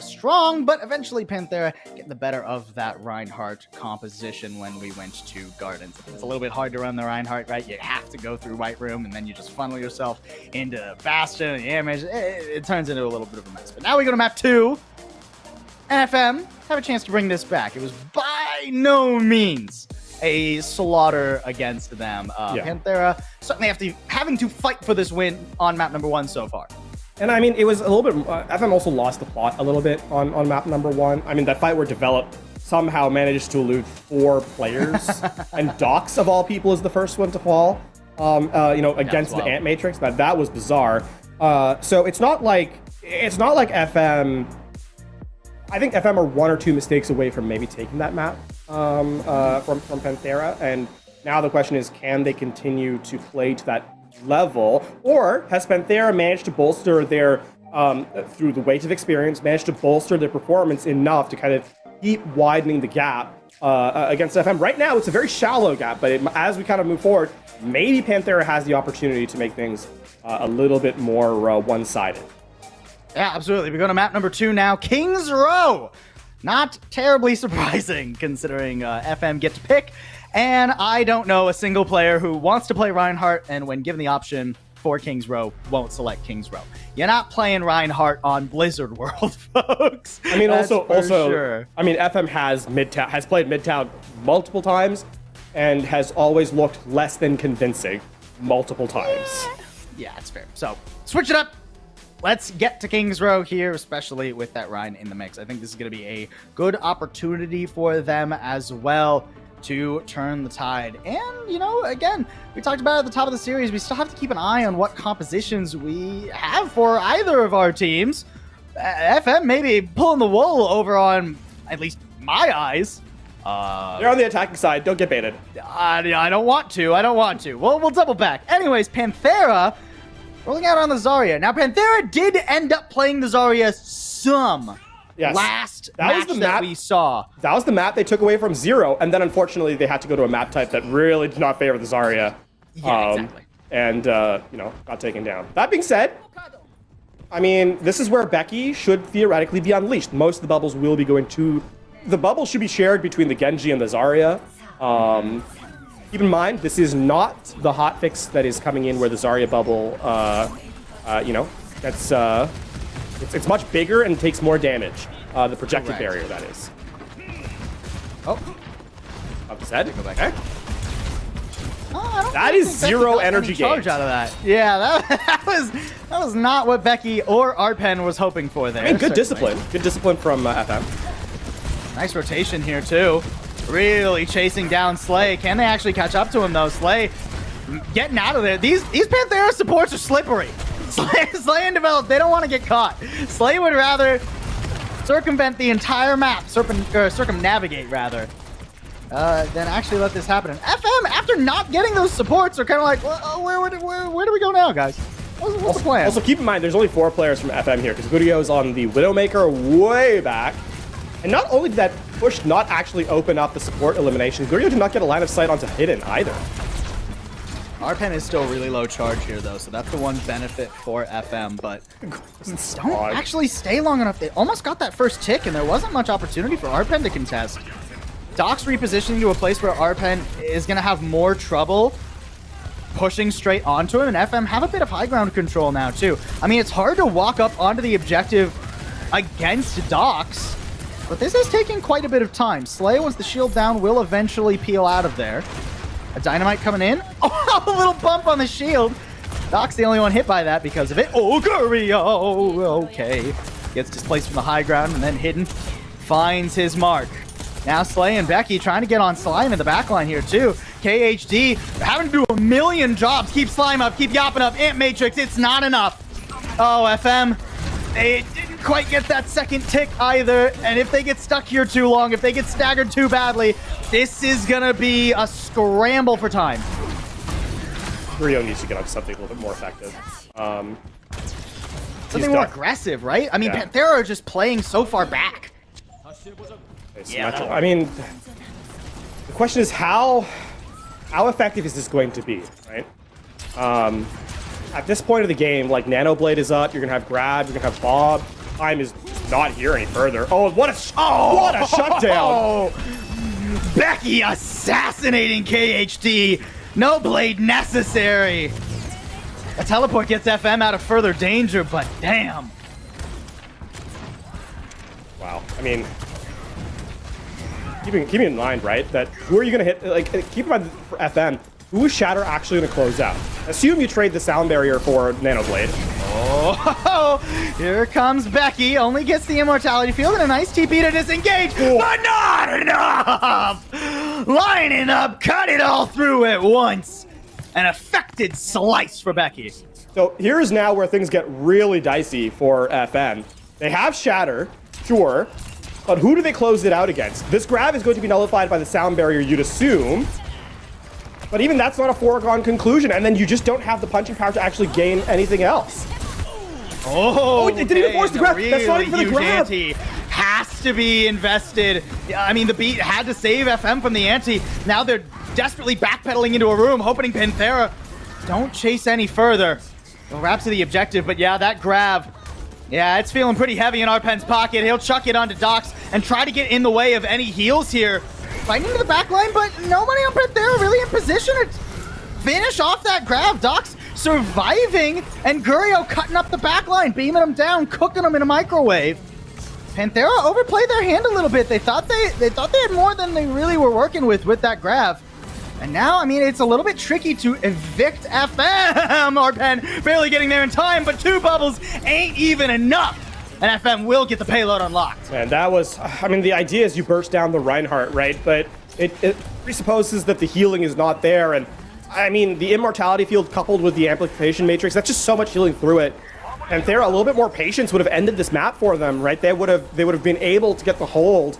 strong, but eventually Panthera getting the better of that Reinhardt composition when we went to Gardens. It's a little bit hard to run the Reinhardt, right? You have to go through White Room, and then you just funnel yourself into Bastion and Damage. It turns into a little bit of a mess. But now we go to map 2. FM have a chance to bring this back. It was by no means a slaughter against them. Panthera certainly having to fight for this win on map number 1 so far. And I mean, it was a little bit. FM also lost the plot a little bit on map number 1. I mean, that fight where Develop somehow managed to elude 4 players, and Dox of all people is the first one to fall. Against the Ant Matrix. That was bizarre. So it's not like FM. I think FM are 1 or 2 mistakes away from maybe taking that map from Panthera. And now the question is, can they continue to play to that level, or has Panthera managed to bolster their through the weight of experience, managed to bolster their performance enough to kind of keep widening the gap against FM? Right now, it's a very shallow gap, but as we kind of move forward, maybe Panthera has the opportunity to make things a little bit more one-sided. Yeah, absolutely. We go to map number 2 now. Kings Row. Not terribly surprising considering FM get to pick. And I don't know a single player who wants to play Reinhardt and when given the option for Kings Row, won't select Kings Row. You're not playing Reinhardt on Blizzard World, folks. I mean, also, sure. I mean, FM has played Midtown multiple times and has always looked less than convincing multiple times. Yeah, that's fair. So, switch it up. Let's get to Kings Row here, especially with that Rein in the mix. I think this is going to be a good opportunity for them as well to turn the tide. And, again, we talked about at the top of the series, we still have to keep an eye on what compositions we have for either of our teams. FM maybe pulling the wool over on at least my eyes. They're on the attacking side. Don't get baited. I don't want to. We'll double back. Anyways, Panthera rolling out on the Zarya. Now, Panthera did end up playing the Zarya some. Yes. Last match that we saw. That was the map they took away from Zero, and then unfortunately they had to go to a map type that really did not favor the Zarya. Yeah, exactly. And, got taken down. That being said, I mean, this is where Becky should theoretically be unleashed. Most of the bubbles will be going to... The bubble should be shared between the Genji and the Zarya. Keep in mind, this is not the hotfix that is coming in where the Zarya bubble, that's... It's much bigger and takes more damage. The projected barrier, that is. Oh. Upset. Go back. Okay. That is 0 energy charge out of that. Yeah, that was not what Becky or Arpen was hoping for there. I mean, good discipline. Good discipline from FM. Nice rotation here, too. Really chasing down Slay. Can they actually catch up to him, though? Slay getting out of there. These Panthera supports are slippery. Slay and Develop, they don't want to get caught. Slay would rather circumvent the entire map, circumnavigate rather, than actually let this happen. And FM, after not getting those supports, are kind of like, well, where do we go now, guys? What's the plan? Also, keep in mind, there's only 4 players from FM here, because Gurio's on the Widowmaker way back. And not only did that push not actually open up the support elimination, Gurio did not get a line of sight onto Hidden either. Arpen is still really low charge here, though, so that's the one benefit for FM, but don't actually stay long enough. They almost got that first tick, and there wasn't much opportunity for Arpen to contest. Doc's repositioning to a place where Arpen is going to have more trouble pushing straight onto him, and FM have a bit of high ground control now, too. I mean, it's hard to walk up onto the objective against Docs, but this is taking quite a bit of time. Slay, once the shield down, will eventually peel out of there. A dynamite coming in. Oh, a little bump on the shield. Doc's the only one hit by that because of it. Oh, Gurio. Okay. Gets displaced from the high ground and then Hidden finds his mark. Now Slay and Becky trying to get on Slime in the backline here too. KHD having to do a million jobs. Keep Slime up, keep Yapping up. Ant Matrix, it's not enough. Oh, FM. They didn't quite get that second tick either. And if they get stuck here too long, if they get staggered too badly, this is going to be a scramble for time. Rio needs to get onto something a little bit more effective. Something more aggressive, right? I mean, yeah. Panthera are just playing so far back. Yeah. I mean, the question is how how effective is this going to be, right? At this point of the game, like, Nanoblade is up, you're gonna have Grab, you're gonna have Bob. Time is not here any further. Oh, what a shutdown! Becky assassinating KHD. No blade necessary. A teleport gets FM out of further danger, but damn. Wow. I mean, keeping in mind, right, that who are you going to hit? Like, keep in mind for FM, who is Shatter actually going to close out? Assume you trade the sound barrier for Nanoblade. Oh, here comes Becky. Only gets the immortality field and a nice TP to disengage, but not enough. Lining up, cut it all through at once. An affected slice for Becky. So here's now where things get really dicey for FM. They have Shatter, sure, but who do they close it out against? This grab is going to be nullified by the sound barrier, you'd assume. But even that's not a foregone conclusion, and then you just don't have the punching power to actually gain anything else. Oh, it didn't even force the grab. Really That's not even for the huge grab. Ante has to be invested. I mean, the beat had to save FM from the ante. Now they're desperately backpedaling into a room, hoping Panthera don't chase any further. Well, wraps to the objective, but yeah, that grab. Yeah, it's feeling pretty heavy in Arpen's pocket. He'll chuck it onto Dox and try to get in the way of any heals here. Fighting to the back line, but nobody on Panthera really in position to finish off that grab. Dox surviving, and Gurio cutting up the back line, beaming him down, cooking him in a microwave. Panthera overplayed their hand a little bit. They thought they had more than they really were working with that grab. And now, I mean, it's a little bit tricky to evict FM. Arpen barely getting there in time, but 2 bubbles ain't even enough. And FM will get the payload unlocked. And that was, I mean, the idea is you burst down the Reinhardt, right? But it presupposes that the healing is not there. And I mean, the immortality field coupled with the amplification matrix, that's just so much healing through it. And there, a little bit more patience would have ended this map for them, right? They would have been able to get the hold.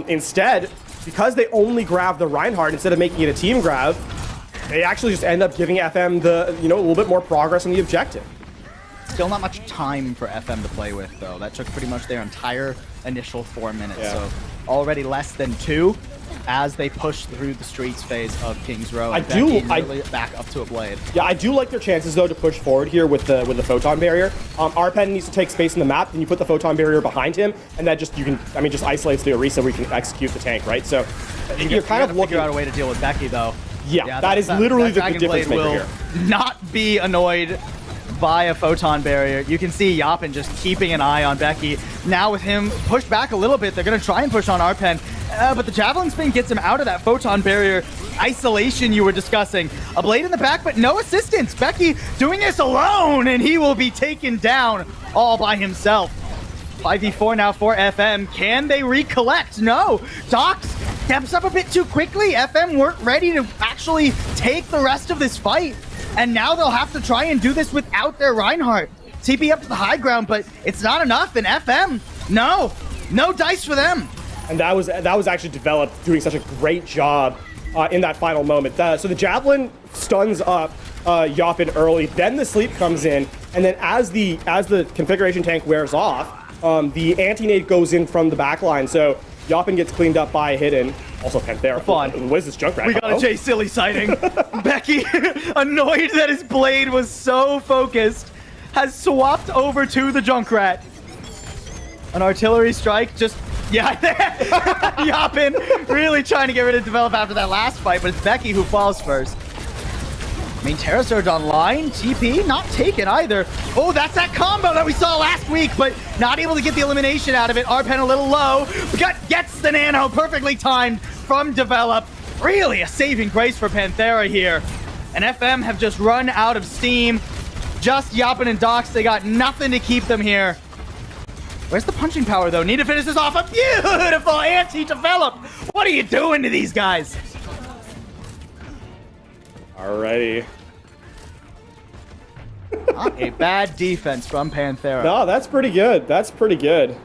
Instead, because they only grab the Reinhardt instead of making it a team grab, they actually just end up giving FM the, a little bit more progress on the objective. Still not much time for FM to play with, though. That took pretty much their entire initial 4 minutes. Yeah. So already less than 2 as they push through the streets phase of Kings Row. I Back up to a blade. Yeah, I do like their chances though to push forward here with the photon barrier. Arpen needs to take space in the map, then you put the photon barrier behind him, and that just just isolates the Orisa where you can execute the tank, right? So you're kind of looking figure out a way to deal with Becky though. Yeah, that is literally the difference maker here. Not be annoyed by a photon barrier. You can see Yapin just keeping an eye on Becky. Now with him pushed back a little bit, they're going to try and push on Arpen, but the Javelin Spin gets him out of that photon barrier isolation you were discussing. A blade in the back, but no assistance. Becky doing this alone, and he will be taken down all by himself. 5v4 now for FM. Can they recollect? No. Dox steps up a bit too quickly. FM weren't ready to actually take the rest of this fight. And now they'll have to try and do this without their Reinhardt. TP up to the high ground, but it's not enough. And FM, no dice for them. And that was actually developed doing such a great job in that final moment. So the Javelin stuns up Yapin early, then the sleep comes in, and then as the configuration tank wears off, the anti-nade goes in from the back line. So Yapin gets cleaned up by Hidden. Also Panthera. Fun. What is this Junkrat? We got a Jay Silly sighting. Becky, annoyed that his blade was so focused, has swapped over to the Junkrat. An artillery strike just, Yapin really trying to get rid of Develop after that last fight, but it's Becky who falls first. I mean, Terra Surge online, TP not taken either. Oh, that's that combo that we saw last week, but not able to get the elimination out of it. Arpen a little low, gets the nano, perfectly timed from Develop. Really a saving grace for Panthera here. And FM have just run out of steam. Just Yapin and Dox, they got nothing to keep them here. Where's the punching power though? Need to finish this off. A beautiful anti-Develop. What are you doing to these guys? Alrighty. Not a bad defense from Panthera. No, that's pretty good. That's pretty good.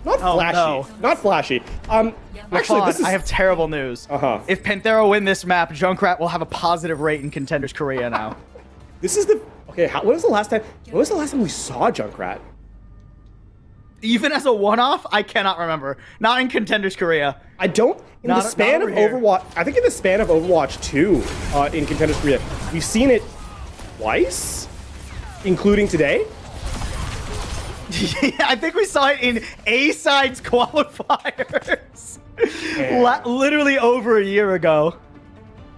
Not flashy. No. Not flashy. Actually, this is... I have terrible news. If Panthera win this map, Junkrat will have a positive rate in Contenders Korea now. This is the... Okay, when was the last time we saw Junkrat? Even as a one-off, I cannot remember. Not in Contenders Korea. I don't. In the span of Overwatch, I think in the span of Overwatch 2 in Contenders Korea, we've seen it twice, including today. Yeah, I think we saw it in A-Sides qualifiers. Literally over a year ago.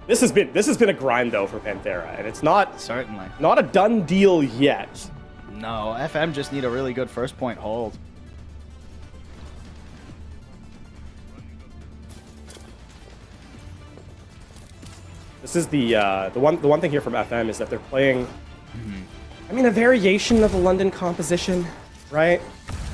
This has been a grind though for Panthera, and it's not certainly not a done deal yet. No, FM just need a really good first point hold. This is the one thing here from FM is that they're playing, I mean, a variation of the London composition, right?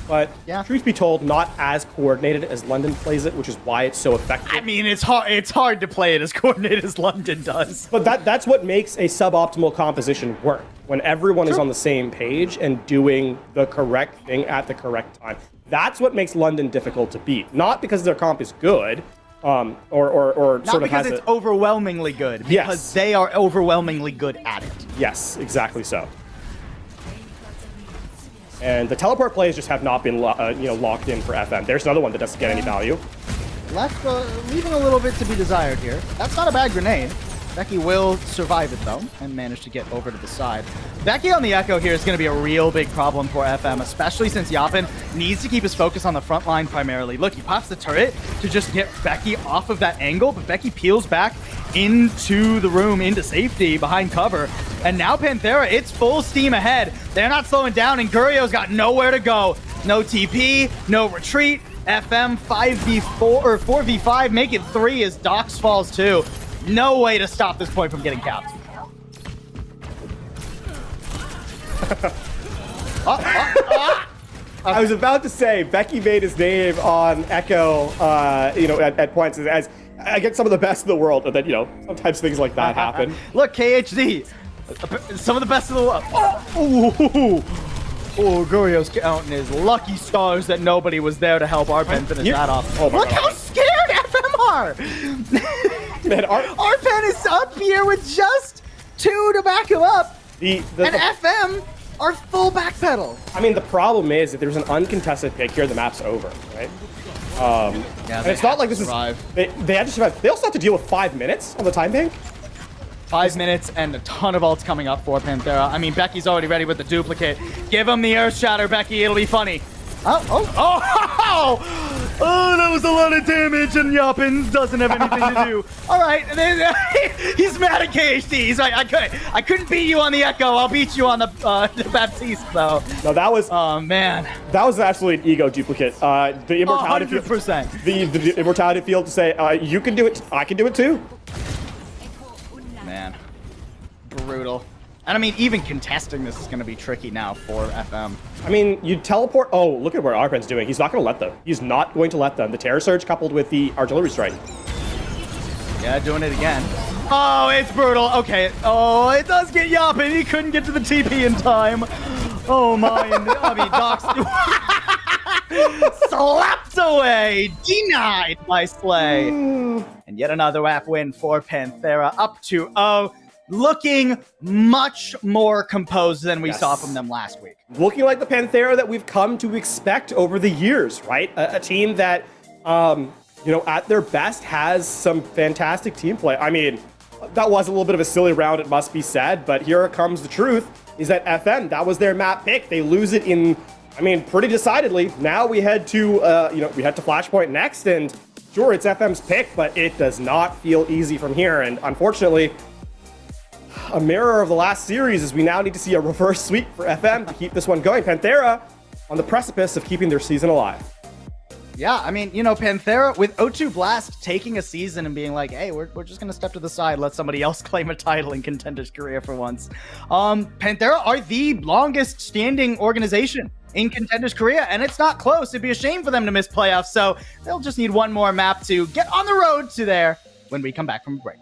But yeah, truth be told, not as coordinated as London plays it, which is why it's so effective. I mean, it's hard to play it as coordinated as London does. But that's what makes a suboptimal composition work, when everyone is on the same page and doing the correct thing at the correct time. That's what makes London difficult to beat. Not because their comp is good, or Not sort of because has it's overwhelmingly good, because they are overwhelmingly good at it. Yes, exactly so. And the teleport plays just have not been locked in for FM. There's another one that doesn't get any value. Left, leaving a little bit to be desired here. That's not a bad grenade. Becky will survive it, though, and manage to get over to the side. Becky on the Echo here is going to be a real big problem for FM, especially since Yapin needs to keep his focus on the front line primarily. Look, he pops the turret to just get Becky off of that angle, but Becky peels back into the room, into safety, behind cover. And now Panthera, it's full steam ahead. They're not slowing down, and Gurio's got nowhere to go. No TP, no retreat. FM 5v4 or 4v5, make it 3 as Dox falls too. No way to stop this point from getting capped. I was about to say, Becky made his name on Echo, at points as I get some of the best in the world, and then, sometimes things like that happen. Look, KHD, some of the best in the world. Oh, Gurio's counting his lucky stars that nobody was there to help Arpen finish that off. Oh my Look God. how scared FM are! Man, Arpen is up here with just 2 to back him up, and FM are full backpedal. I mean, the problem is that there's an uncontested pick here, the map's over, right? And it's not like this survive. is... They had to survive. They also have to deal with 5 minutes on the time bank. 5 minutes and a ton of ults coming up for Panthera. I mean, Becky's already ready with the duplicate. Give him the Earth Shatter, Becky. It'll be funny. Oh, that was a lot of damage, and Yapin doesn't have anything to do. All right, he's mad at KHD. He's like, I couldn't beat you on the Echo. I'll beat you on the Baptiste, though. No, that was... Oh, man. That was absolutely an ego duplicate. The immortality 100%. Field... The immortality field to say, you can do it, I can do it too. Man. Brutal. And I mean, even contesting this is going to be tricky now for FM. I mean, you teleport... Oh, look at what Arpen's doing. He's not going to let them. He's not going to let them. The Terror Surge coupled with the Artillery Strike. Yeah, doing it again. Oh, it's brutal. Okay. Oh, it does get Yapin. He couldn't get to the TP in time. Oh, my. I mean, Dox... slapped away. Denied by Slay. And yet another WAP win for Panthera. Up 2-0. Looking much more composed than we saw from them last week. Looking like the Panthera that we've come to expect over the years, right? A team that, at their best has some fantastic team play. I mean, that was a little bit of a silly round, it must be said, but here comes the truth, is that FM, that was their map pick. They lose it in, pretty decidedly. Now we head to, we head to Flashpoint next, and sure, it's FM's pick, but it does not feel easy from here, and unfortunately, a mirror of the last series is we now need to see a reverse sweep for FM to keep this one going. Panthera on the precipice of keeping their season alive. Yeah, I mean, Panthera with O2 Blast taking a season and being like, hey, we're just going to step to the side, let somebody else claim a title in Contenders career for once. Panthera are the longest standing organization in Contenders Korea, and it's not close. It'd be a shame for them to miss playoffs, so they'll just need one more map to get on the road to there when we come back from break.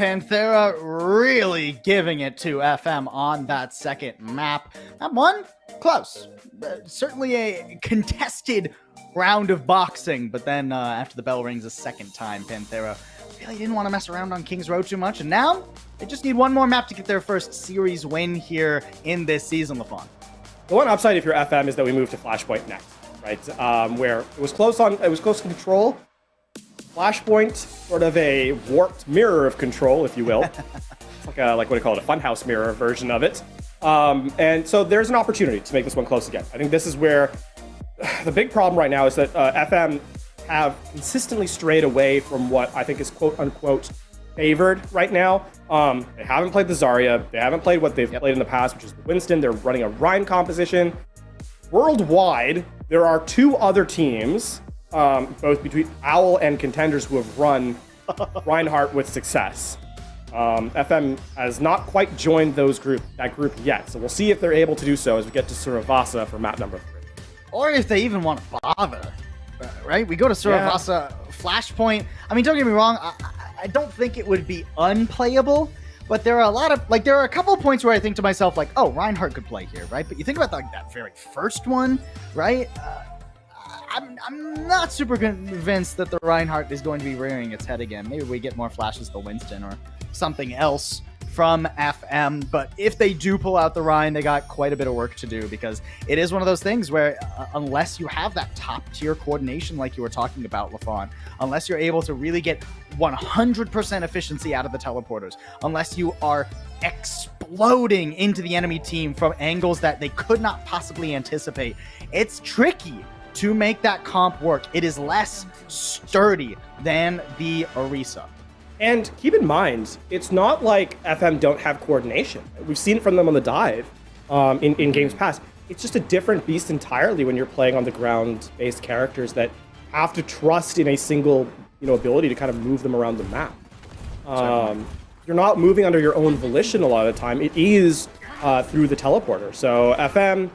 Panthera really giving it to FM on that second map. Map 1, close. Certainly a contested round of boxing, but then after the bell rings a second time, Panthera really didn't want to mess around on King's Row too much, and now they just need one more map to get their first series win here in this season, LaFon. The one upside if you're FM is that we move to Flashpoint next, right? Where it was close to control. Flashpoint, sort of a warped mirror of control, if you will. It's like what do you call it, a funhouse mirror version of it. And so there's an opportunity to make this one close again. I think this is where the big problem right now is that FM have consistently strayed away from what I think is quote-unquote favored right now. They haven't played the Zarya. They haven't played what they've played in the past, which is the Winston. They're running a Rhine composition. Worldwide, there are two other teams, both between Owl and Contenders, who have run Reinhardt with success. FM has not quite joined that group yet, so we'll see if they're able to do so as we get to Suravasa for map number 3. Or if they even want to bother, right? We go to Suravasa, Flashpoint. I mean, don't get me wrong, I don't think it would be unplayable, but there are a couple of points where I think to myself, like, oh, Reinhardt could play here, right? But you think about that very first one, right? I'm not super convinced that the Reinhardt is going to be rearing its head again. Maybe we get more flashes to Winston or something else from FM, but if they do pull out the Rhine, they got quite a bit of work to do, because it is one of those things where unless you have that top tier coordination like you were talking about, LaFon, unless you're able to really get 100% efficiency out of the teleporters, unless you are exploding into the enemy team from angles that they could not possibly anticipate, it's tricky to make that comp work. It is less sturdy than the Orisa. And keep in mind, it's not like FM don't have coordination. We've seen it from them on the dive in games past. It's just a different beast entirely when you're playing on the ground-based characters that have to trust in a single ability to kind of move them around the map. You're not moving under your own volition a lot of the time. It is through the teleporter. So FM,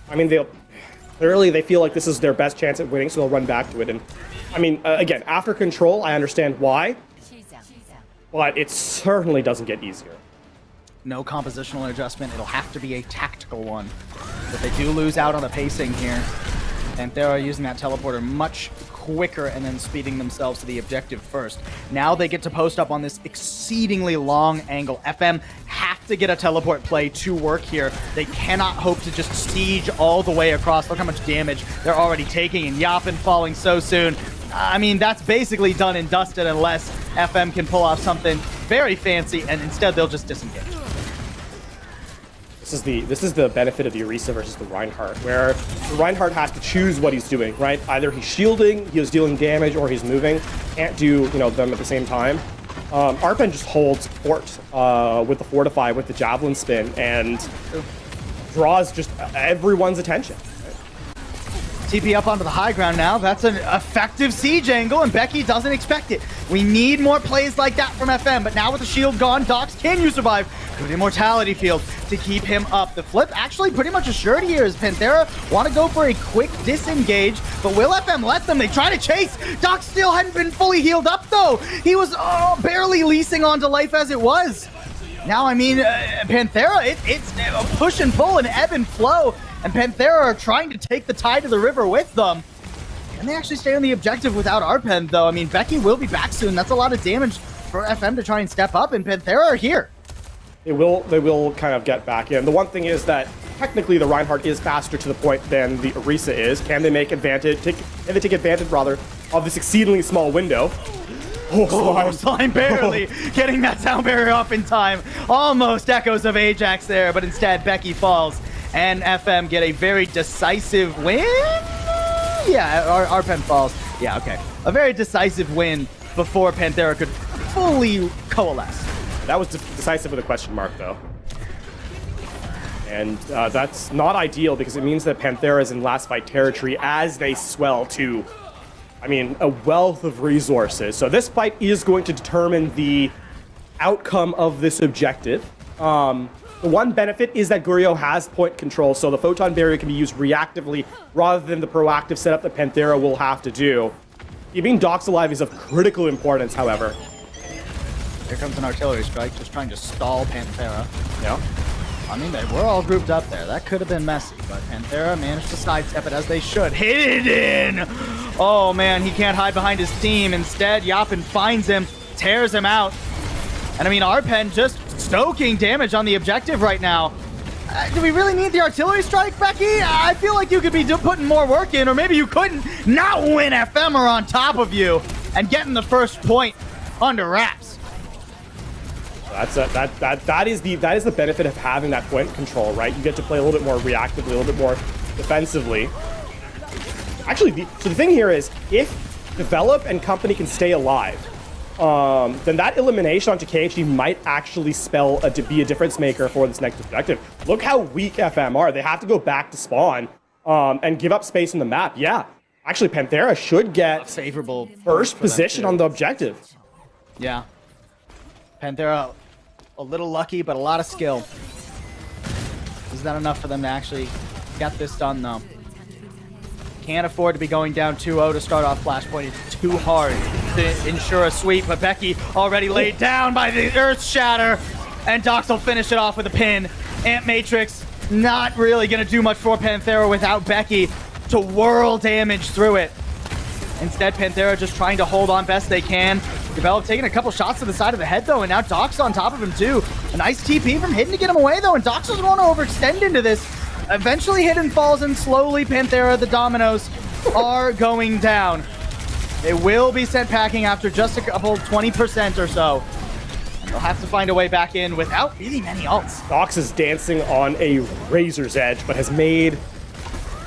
I mean, they feel like this is their best chance at winning, so they'll run back to it. And I mean, again, after control, I understand why. But it certainly doesn't get easier. No compositional adjustment. It'll have to be a tactical one. But they do lose out on the pacing here. And they're using that teleporter much quicker and then speeding themselves to the objective first. Now they get to post up on this exceedingly long angle. FM have to get a teleport play to work here. They cannot hope to just siege all the way across. Look how much damage they're already taking, and Yapin falling so soon. I mean, that's basically done and dusted unless FM can pull off something very fancy, and instead they'll just disengage. This is the benefit of the Orisa versus the Reinhardt, where the Reinhardt has to choose what he's doing, right? Either he's shielding, he's dealing damage, or he's moving. Can't do them at the same time. Arpen just holds fort with the Fortify, with the Javelin spin, and draws just everyone's attention. TP up onto the high ground now. That's an effective siege angle, and Becky doesn't expect it. We need more plays like that from FM, but now with the shield gone, Dox, can you survive? Good immortality field to keep him up. The flip actually pretty much assured here as Panthera want to go for a quick disengage, but will FM let them? They try to chase. Dox still hadn't been fully healed up, though. He was barely leasing onto life as it was. Now, I mean, Panthera, it's a push and pull, an ebb and flow, and Panthera are trying to take the tide of the river with them. And they actually stay on the objective without Arpen, though. I mean, Becky will be back soon. That's a lot of damage for FM to try and step up, and Panthera are here. They will kind of get back in. The one thing is that technically the Reinhardt is faster to the point than the Orisa is. Can they take advantage of this exceedingly small window? Oh, Slime barely getting that sound barrier off in time. Almost echoes of Ajax there, but instead Becky falls, and FM get a very decisive win? Yeah, Arpen falls. Yeah, okay. A very decisive win before Panthera could fully coalesce. That was decisive with a question mark, though. And that's not ideal because it means that Panthera is in last fight territory as they swell to, I mean, a wealth of resources. So this fight is going to determine the outcome of this objective. The one benefit is that Gurio has point control, so the Photon Barrier can be used reactively rather than the proactive setup that Panthera will have to do. Keeping Dox alive is of critical importance, however. Here comes an artillery strike, just trying to stall Panthera. Yeah. I mean, they were all grouped up there. That could have been messy, but Panthera managed to sidestep it as they should. Hit it in! Oh man, he can't hide behind his team. Instead, Yapin finds him, tears him out. And I mean, Arpen just stoking damage on the objective right now. Do we really need the artillery strike, Becky? I feel like you could be putting more work in, or maybe you couldn't. Not when FM are on top of you and getting the first point under wraps. That is the benefit of having that point control, right? You get to play a little bit more reactively, a little bit more defensively. Actually, so the thing here is, if Develop and company can stay alive, then that elimination onto KHD might actually be a difference maker for this next objective. Look how weak FM are. They have to go back to spawn and give up space in the map. Yeah, actually, Panthera should get favorable first position on the objective. Yeah. Panthera, a little lucky, but a lot of skill. Is that enough for them to actually get this done, though? Can't afford to be going down 2-0 to start off Flashpoint. It's too hard to ensure a sweep, but Becky already laid down by the Earth Shatter, and Dox will finish it off with a pin. Ant Matrix not really going to do much for Panthera without Becky to whirl damage through it. Instead, Panthera just trying to hold on best they can. Develop taking a couple shots to the side of the head, though, and now Dox on top of him, too. A nice TP from Hidden to get him away, though, and Dox doesn't want to overextend into this. Eventually, Hidden falls, and slowly, Panthera, the dominoes, are going down. They will be sent packing after just a couple, 20% or so. And they'll have to find a way back in without really many ults. Dox is dancing on a razor's edge, but has made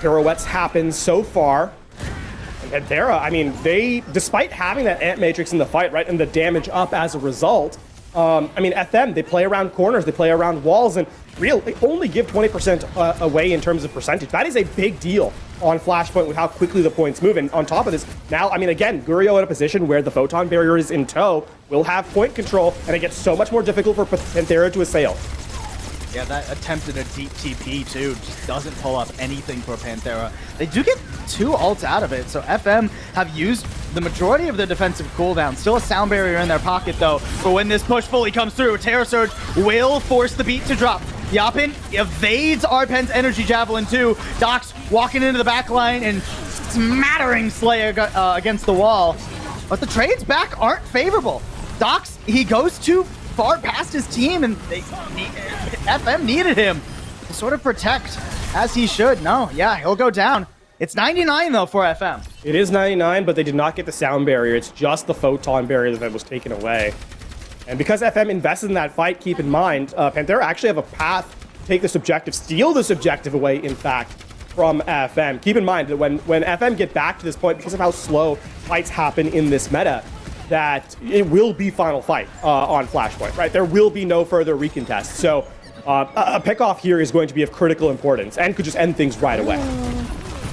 pirouettes happen so far. And Panthera, I mean, despite having that Ant Matrix in the fight, right, and the damage up as a result, I mean, FM, they play around corners, they play around walls, and they only give 20% away in terms of percentage. That is a big deal on Flashpoint with how quickly the points move. And on top of this, now, I mean, again, Gurio in a position where the Photon Barrier is in tow, will have point control, and it gets so much more difficult for Panthera to assail. Yeah, that attempted a deep TP, too. Just doesn't pull up anything for Panthera. They do get 2 ults out of it, so FM have used the majority of their defensive cooldown. Still a sound barrier in their pocket, though, for when this push fully comes through. Terror Surge will force the beat to drop. Yapin evades Arpen's Energy Javelin, too. Dox walking into the back line and smattering Slayer against the wall. But the trades back aren't favorable. Dox, he goes too far past his team, and FM needed him to sort of protect as he should. No, yeah, he'll go down. It's 99, though, for FM. It is 99, but they did not get the sound barrier. It's just the photon barrier that was taken away. And because FM invested in that fight, keep in mind, Panthera actually have a path to take this objective, steal this objective away, in fact, from FM. Keep in mind that when FM get back to this point, because of how slow fights happen in this meta, that it will be final fight on Flashpoint, right? There will be no further recontest. So a pick-off here is going to be of critical importance and could just end things right away.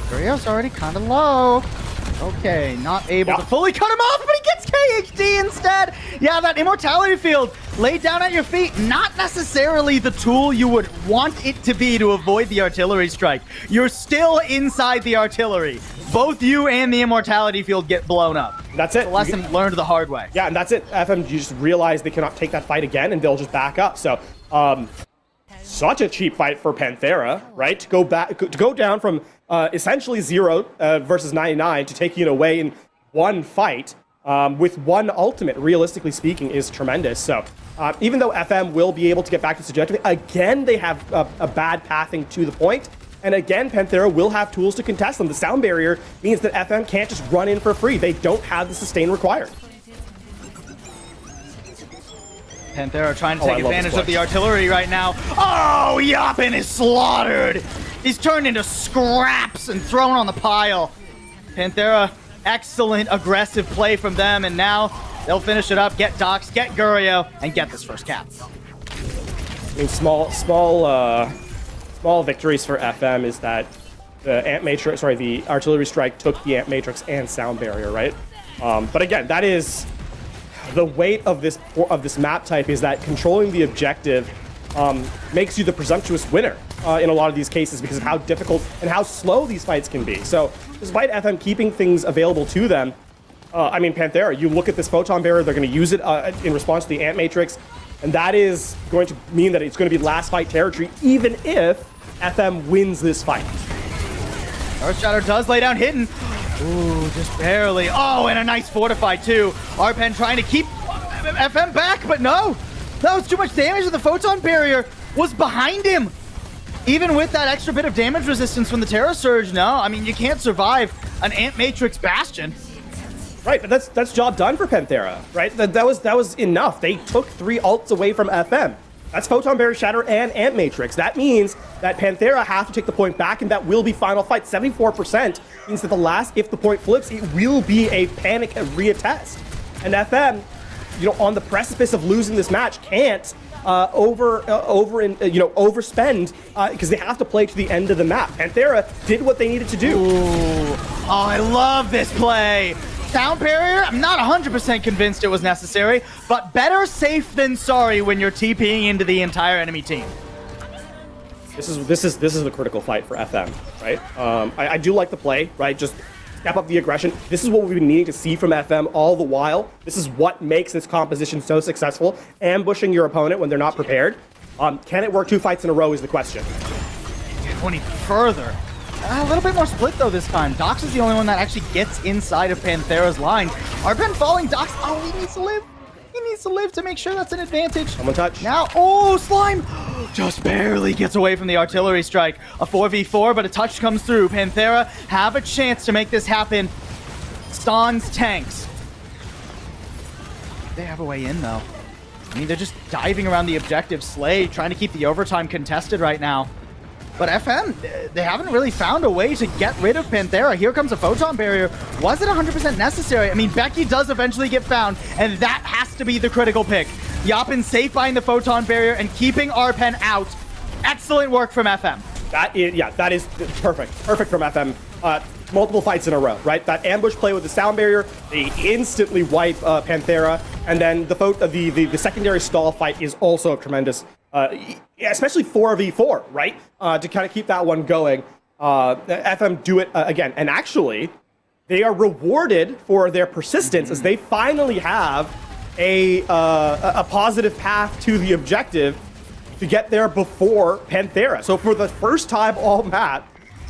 Gurio's already kind of low. Okay, not able to fully cut him off, but he gets KHD instead. Yeah, that Immortality Field laid down at your feet. Not necessarily the tool you would want it to be to avoid the artillery strike. You're still inside the artillery. Both you and the Immortality Field get blown up. That's it. It's a lesson learned the hard way. Yeah, and that's it. FM just realize they cannot take that fight again, and they'll just back up. So, such a cheap fight for Panthera, right? To go down from essentially 0 versus 99 to taking it away in one fight with one ultimate, realistically speaking, is tremendous. So, even though FM will be able to get back to this objective, again, they have a bad pathing to the point. And again, Panthera will have tools to contest them. The sound barrier means that FM can't just run in for free. They don't have the sustain required. Panthera trying to take advantage of the artillery right now. Oh, Yapin is slaughtered. He's turned into scraps and thrown on the pile. Panthera, excellent aggressive play from them, and now they'll finish it up, get Dox, get Gurio, and get this first cap. I mean, small victories for FM is that the artillery strike took the Ant Matrix and sound barrier, right? But again, that is the weight of this map type, is that controlling the objective makes you the presumptuous winner in a lot of these cases because of how difficult and how slow these fights can be. So despite FM keeping things available to them, I mean, Panthera, you look at this Photon Barrier, they're going to use it in response to the Ant Matrix, and that is going to mean that it's going to be last fight territory, even if FM wins this fight. Earth Shatter does lay down hidden. Ooh, just barely. Oh, and a nice fortify too. Arpen trying to keep FM back, but no. That was too much damage, and the Photon Barrier was behind him. Even with that extra bit of damage resistance from the Terra Surge, no. I mean, you can't survive an Ant Matrix Bastion. Right, but that's job done for Panthera, right? That was enough. They took 3 ults away from FM. That's Photon Barrier, Shatter, and Ant Matrix. That means that Panthera have to take the point back, and that will be final fight. 74% means that if the point flips, it will be a panic and reattest. And FM, on the precipice of losing this match, can't overspend because they have to play to the end of the map. Panthera did what they needed to do. Ooh. Oh, I love this play. Sound barrier, I'm not 100% convinced it was necessary, but better safe than sorry when you're TPing into the entire enemy team. This is the critical fight for FM, right? I do like the play, right? Just step up the aggression. This is what we've been needing to see from FM all the while. This is what makes this composition so successful. Ambushing your opponent when they're not prepared. Can it work 2 fights in a row is the question. Going even further. A little bit more split though this time. Dox is the only one that actually gets inside of Panthera's line. Arpen falling, Dox, oh, he needs to live. He needs to live to make sure that's an advantage. Someone touch. Now, oh, Slime just barely gets away from the artillery strike. A 4v4, but a touch comes through. Panthera have a chance to make this happen. Stan's tanks. They have a way in though. I mean, they're just diving around the objective. Slay trying to keep the overtime contested right now. But FM, they haven't really found a way to get rid of Panthera. Here comes a Photon Barrier. Was it 100% necessary? I mean, Becky does eventually get found, and that has to be the critical pick. Yapin safe buying the Photon Barrier and keeping Arpen out. Excellent work from FM. That is perfect. Perfect from FM. Multiple fights in a row, right? That ambush play with the Sound Barrier, they instantly wipe Panthera, and then the secondary stall fight is also a tremendous, especially 4v4, right? To kind of keep that one going. FM do it again, and actually, they are rewarded for their persistence as they finally have a positive path to the objective to get there before Panthera. So for the first time all map,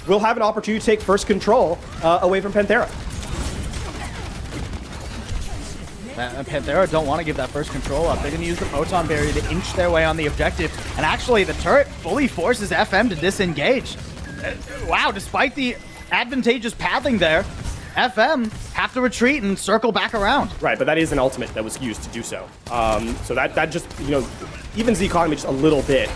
we'll have an opportunity to take first control away from Panthera. Panthera don't want to give that first control up. They're going to use the Photon Barrier to inch their way on the objective. And actually, the turret fully forces FM to disengage. Wow, despite the advantageous pathing there, FM have to retreat and circle back around. Right, but that is an ultimate that was used to do so. So that just, evens the economy just a little bit.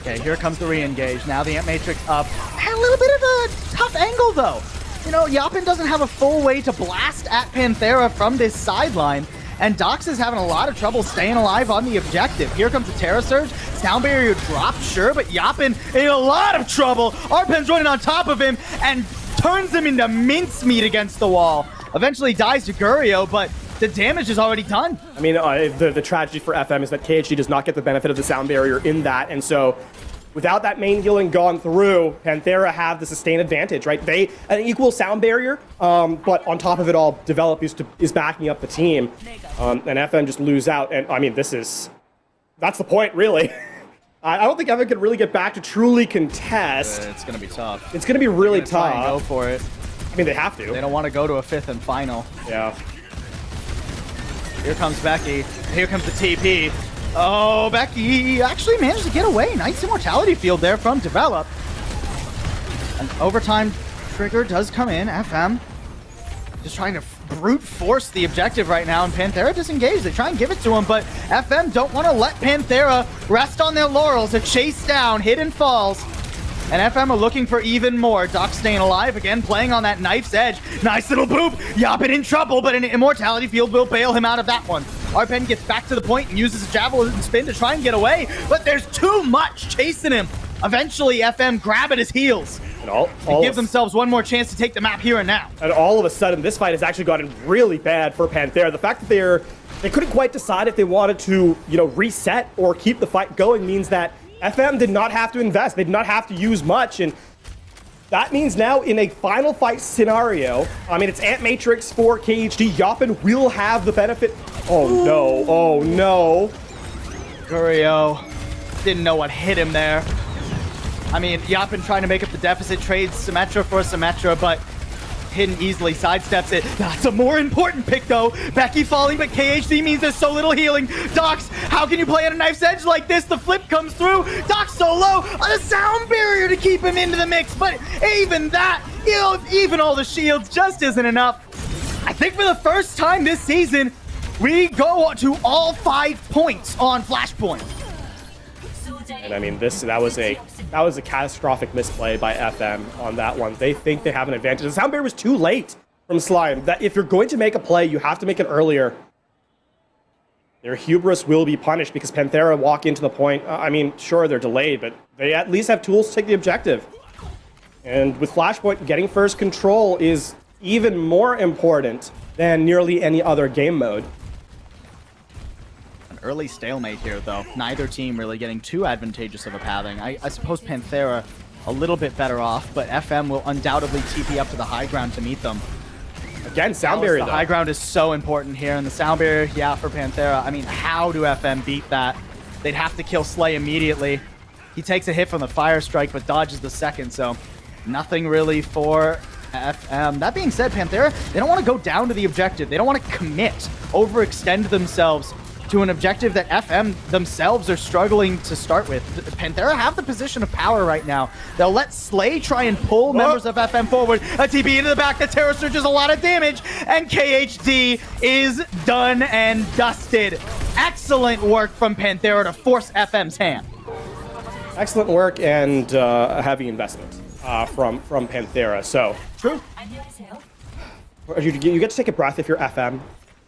Okay, here comes the re-engage. Now the Ant Matrix up. Had a little bit of a tough angle, though. Yapin doesn't have a full way to blast at Panthera from this sideline, and Dox is having a lot of trouble staying alive on the objective. Here comes the Terra Surge. Sound Barrier dropped, sure, but Yapin in a lot of trouble. Arpen's running on top of him and turns him into mincemeat against the wall. Eventually dies to Gurio, but the damage is already done. I mean, the tragedy for FM is that KHG does not get the benefit of the Sound Barrier in that, and so without that main healing gone through, Panthera have the sustained advantage, right? They an equal Sound Barrier, but on top of it all, Develop is backing up the team, and FM just lose out. And I mean, that's the point, really. I don't think FM could really get back to truly contest. It's going to be tough. It's going to be really tough. Try and go for it. I mean, they have to. They don't want to go to a 5th and final. Yeah. Here comes Becky. Here comes the TP. Oh, Becky actually managed to get away. Nice immortality field there from Develop. An overtime trigger does come in. FM just trying to brute force the objective right now, and Panthera disengaged. They try and give it to him, but FM don't want to let Panthera rest on their laurels. A chase down, hidden falls. And FM are looking for even more. Doc staying alive again, playing on that knife's edge. Nice little boop. Yapin in trouble, but an immortality field will bail him out of that one. Arpen gets back to the point and uses a javelin spin to try and get away, but there's too much chasing him. Eventually, FM grab at his heels and give themselves one more chance to take the map here and now. And all of a sudden, this fight has actually gotten really bad for Panthera. The fact that they couldn't quite decide if they wanted to, reset or keep the fight going means that FM did not have to invest. They did not have to use much, and that means now in a final fight scenario, I mean, it's Ant Matrix for KHD. Yoppin will have the benefit. Oh no, oh no. Gurio didn't know what hit him there. I mean, Yoppin trying to make up the deficit, trades Symmetra for Symmetra, but Hidden easily sidesteps it. That's a more important pick, though. Becky falling, but KHD means there's so little healing. Dox, how can you play at a knife's edge like this? The flip comes through. Dox so low. A sound barrier to keep him into the mix, but even that, even all the shields just isn't enough. I think for the first time this season, we go to all 5 points on Flashpoint. And I mean, that was a catastrophic misplay by FM on that one. They think they have an advantage. The sound barrier was too late from Slime. That if you're going to make a play, you have to make it earlier. Their hubris will be punished because Panthera walk into the point. I mean, sure, they're delayed, but they at least have tools to take the objective. And with Flashpoint, getting first control is even more important than nearly any other game mode. Early stalemate here, though. Neither team really getting too advantageous of a pathing. I suppose Panthera a little bit better off, but FM will undoubtedly TP up to the high ground to meet them. Again, sound barrier, The though. high ground is so important here, and the sound barrier, yeah, for Panthera. I mean, how do FM beat that? They'd have to kill Slay immediately. He takes a hit from the Fire Strike, but dodges the second, so nothing really for FM. That being said, Panthera, they don't want to go down to the objective. They don't want to commit, overextend themselves to an objective that FM themselves are struggling to start with. Panthera have the position of power right now. They'll let Slay try and pull members of FM forward. A TP into the back, the Terror Surge is a lot of damage, and KHD is done and dusted. Excellent work from Panthera to force FM's hand. Excellent work and a heavy investment from Panthera. So, True. you get to take a breath if you're FM.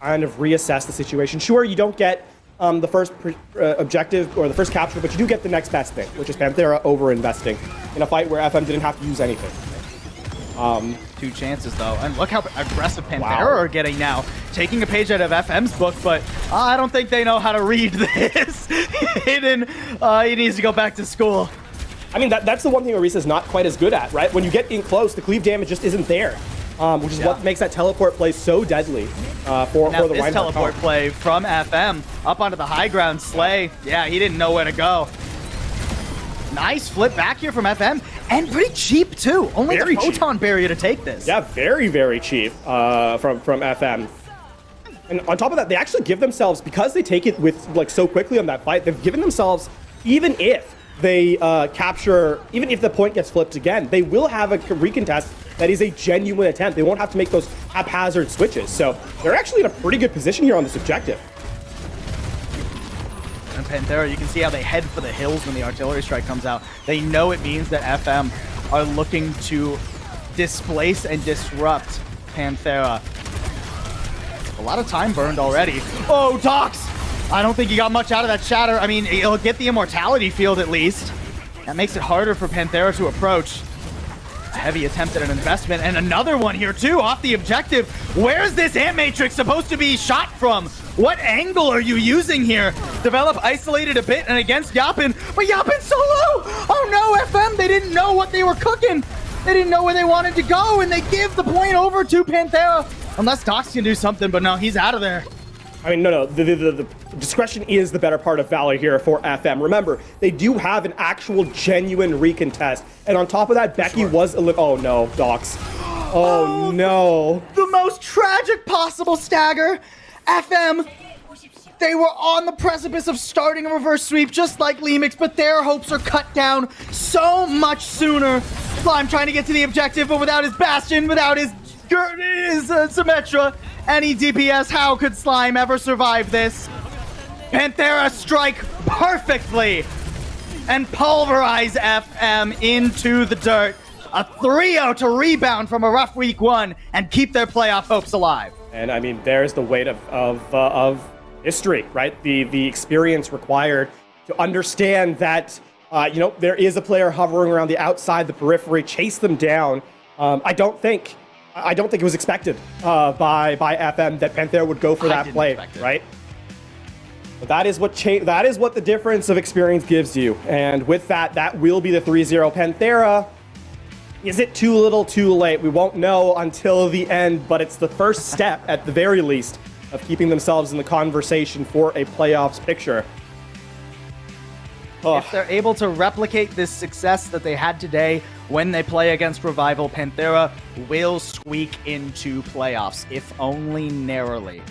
Kind of reassess the situation. Sure, you don't get the first objective or the first capture, but you do get the next best thing, which is Panthera over-investing in a fight where FM didn't have to use anything. 2 chances, though. And look how aggressive Panthera are getting now. Taking a page out of FM's book, but I don't think they know how to read this. Hidden, he needs to go back to school. I mean, that's the one thing Orisa's not quite as good at, right? When you get in close, the cleave damage just isn't there. Which is what makes that teleport play so deadly for the this Reinhardt teleport play from FM up onto the high ground. Slay, yeah, he didn't know where to go. Nice flip back here from FM, and pretty cheap too. Only the photon barrier to take this. Yeah, very, very cheap from FM. And on top of that, they actually give themselves, because they take it with like so quickly on that fight, they've given themselves, even if they capture, even if the point gets flipped again, they will have a recontest that is a genuine attempt. They won't have to make those haphazard switches. So they're actually in a pretty good position here on this objective. And Panthera, you can see how they head for the hills when the artillery strike comes out. They know it means that FM are looking to displace and disrupt Panthera. A lot of time burned already. Oh, Dox! I don't think he got much out of that shatter. I mean, he'll get the immortality field at least. That makes it harder for Panthera to approach. A heavy attempt at an investment, and another one here too, off the objective. Where's this Ant Matrix supposed to be shot from? What angle are you using here? Develop isolated a bit and against Yoppin, but Yoppin's so low! Oh no, FM, they didn't know what they were cooking. They didn't know where they wanted to go, and they give the point over to Panthera. Unless Dox can do something, but no, he's out of there. I mean, no, the discretion is the better part of valor here for FM. Remember, they do have an actual genuine recontest. And on top of that, Becky was oh no, Dox. Oh no. The most tragic possible stagger. FM, they were on the precipice of starting a reverse sweep just like Lemix, but their hopes are cut down so much sooner. Slime trying to get to the objective, but without his Bastion, without his Symmetra, any DPS, how could Slime ever survive this? Panthera strike perfectly and pulverize FM into the dirt. A 3-0 to rebound from a rough week 1 and keep their playoff hopes alive. And I mean, there's the weight of history, right? The experience required to understand that, there is a player hovering around the outside, the periphery, chase them down. I don't think it was expected by FM that Panthera would go for that play, right? But that is what the difference of experience gives you. And with that will be the 3-0. Panthera Is it too little, too late? We won't know until the end, but it's the first step, at the very least, of keeping themselves in the conversation for a playoffs picture. If they're able to replicate this success that they had today when they play against Revival, Panthera will squeak into playoffs, if only narrowly.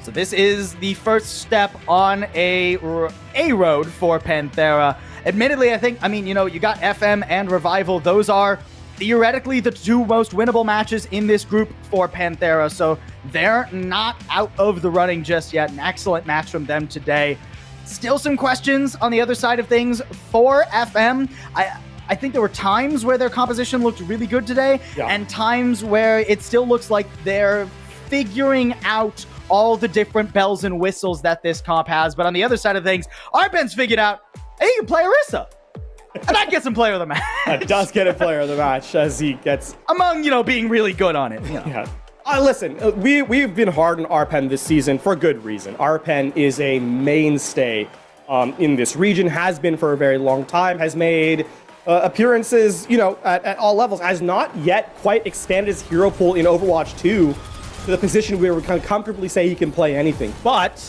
So this is the first step on a road for Panthera. Admittedly, I mean, you got FM and Revival. Those are theoretically the two most winnable matches in this group for Panthera. So they're not out of the running just yet. An excellent match from them today. Still some questions on the other side of things for FM. I think there were times where their composition looked really good today, and times where it still looks like they're figuring out all the different bells and whistles that this comp has. But on the other side of things, Arpen's figured out, hey, you can play Orisa. And that gets him player of the match. That does get a player of the match as he gets... Among, being really good on it. Yeah. Listen, we've been hard on Arpen this season for good reason. Arpen is a mainstay in this region, has been for a very long time, has made appearances, at all levels, has not yet quite expanded his hero pool in Overwatch 2 to the position where we can comfortably say he can play anything. But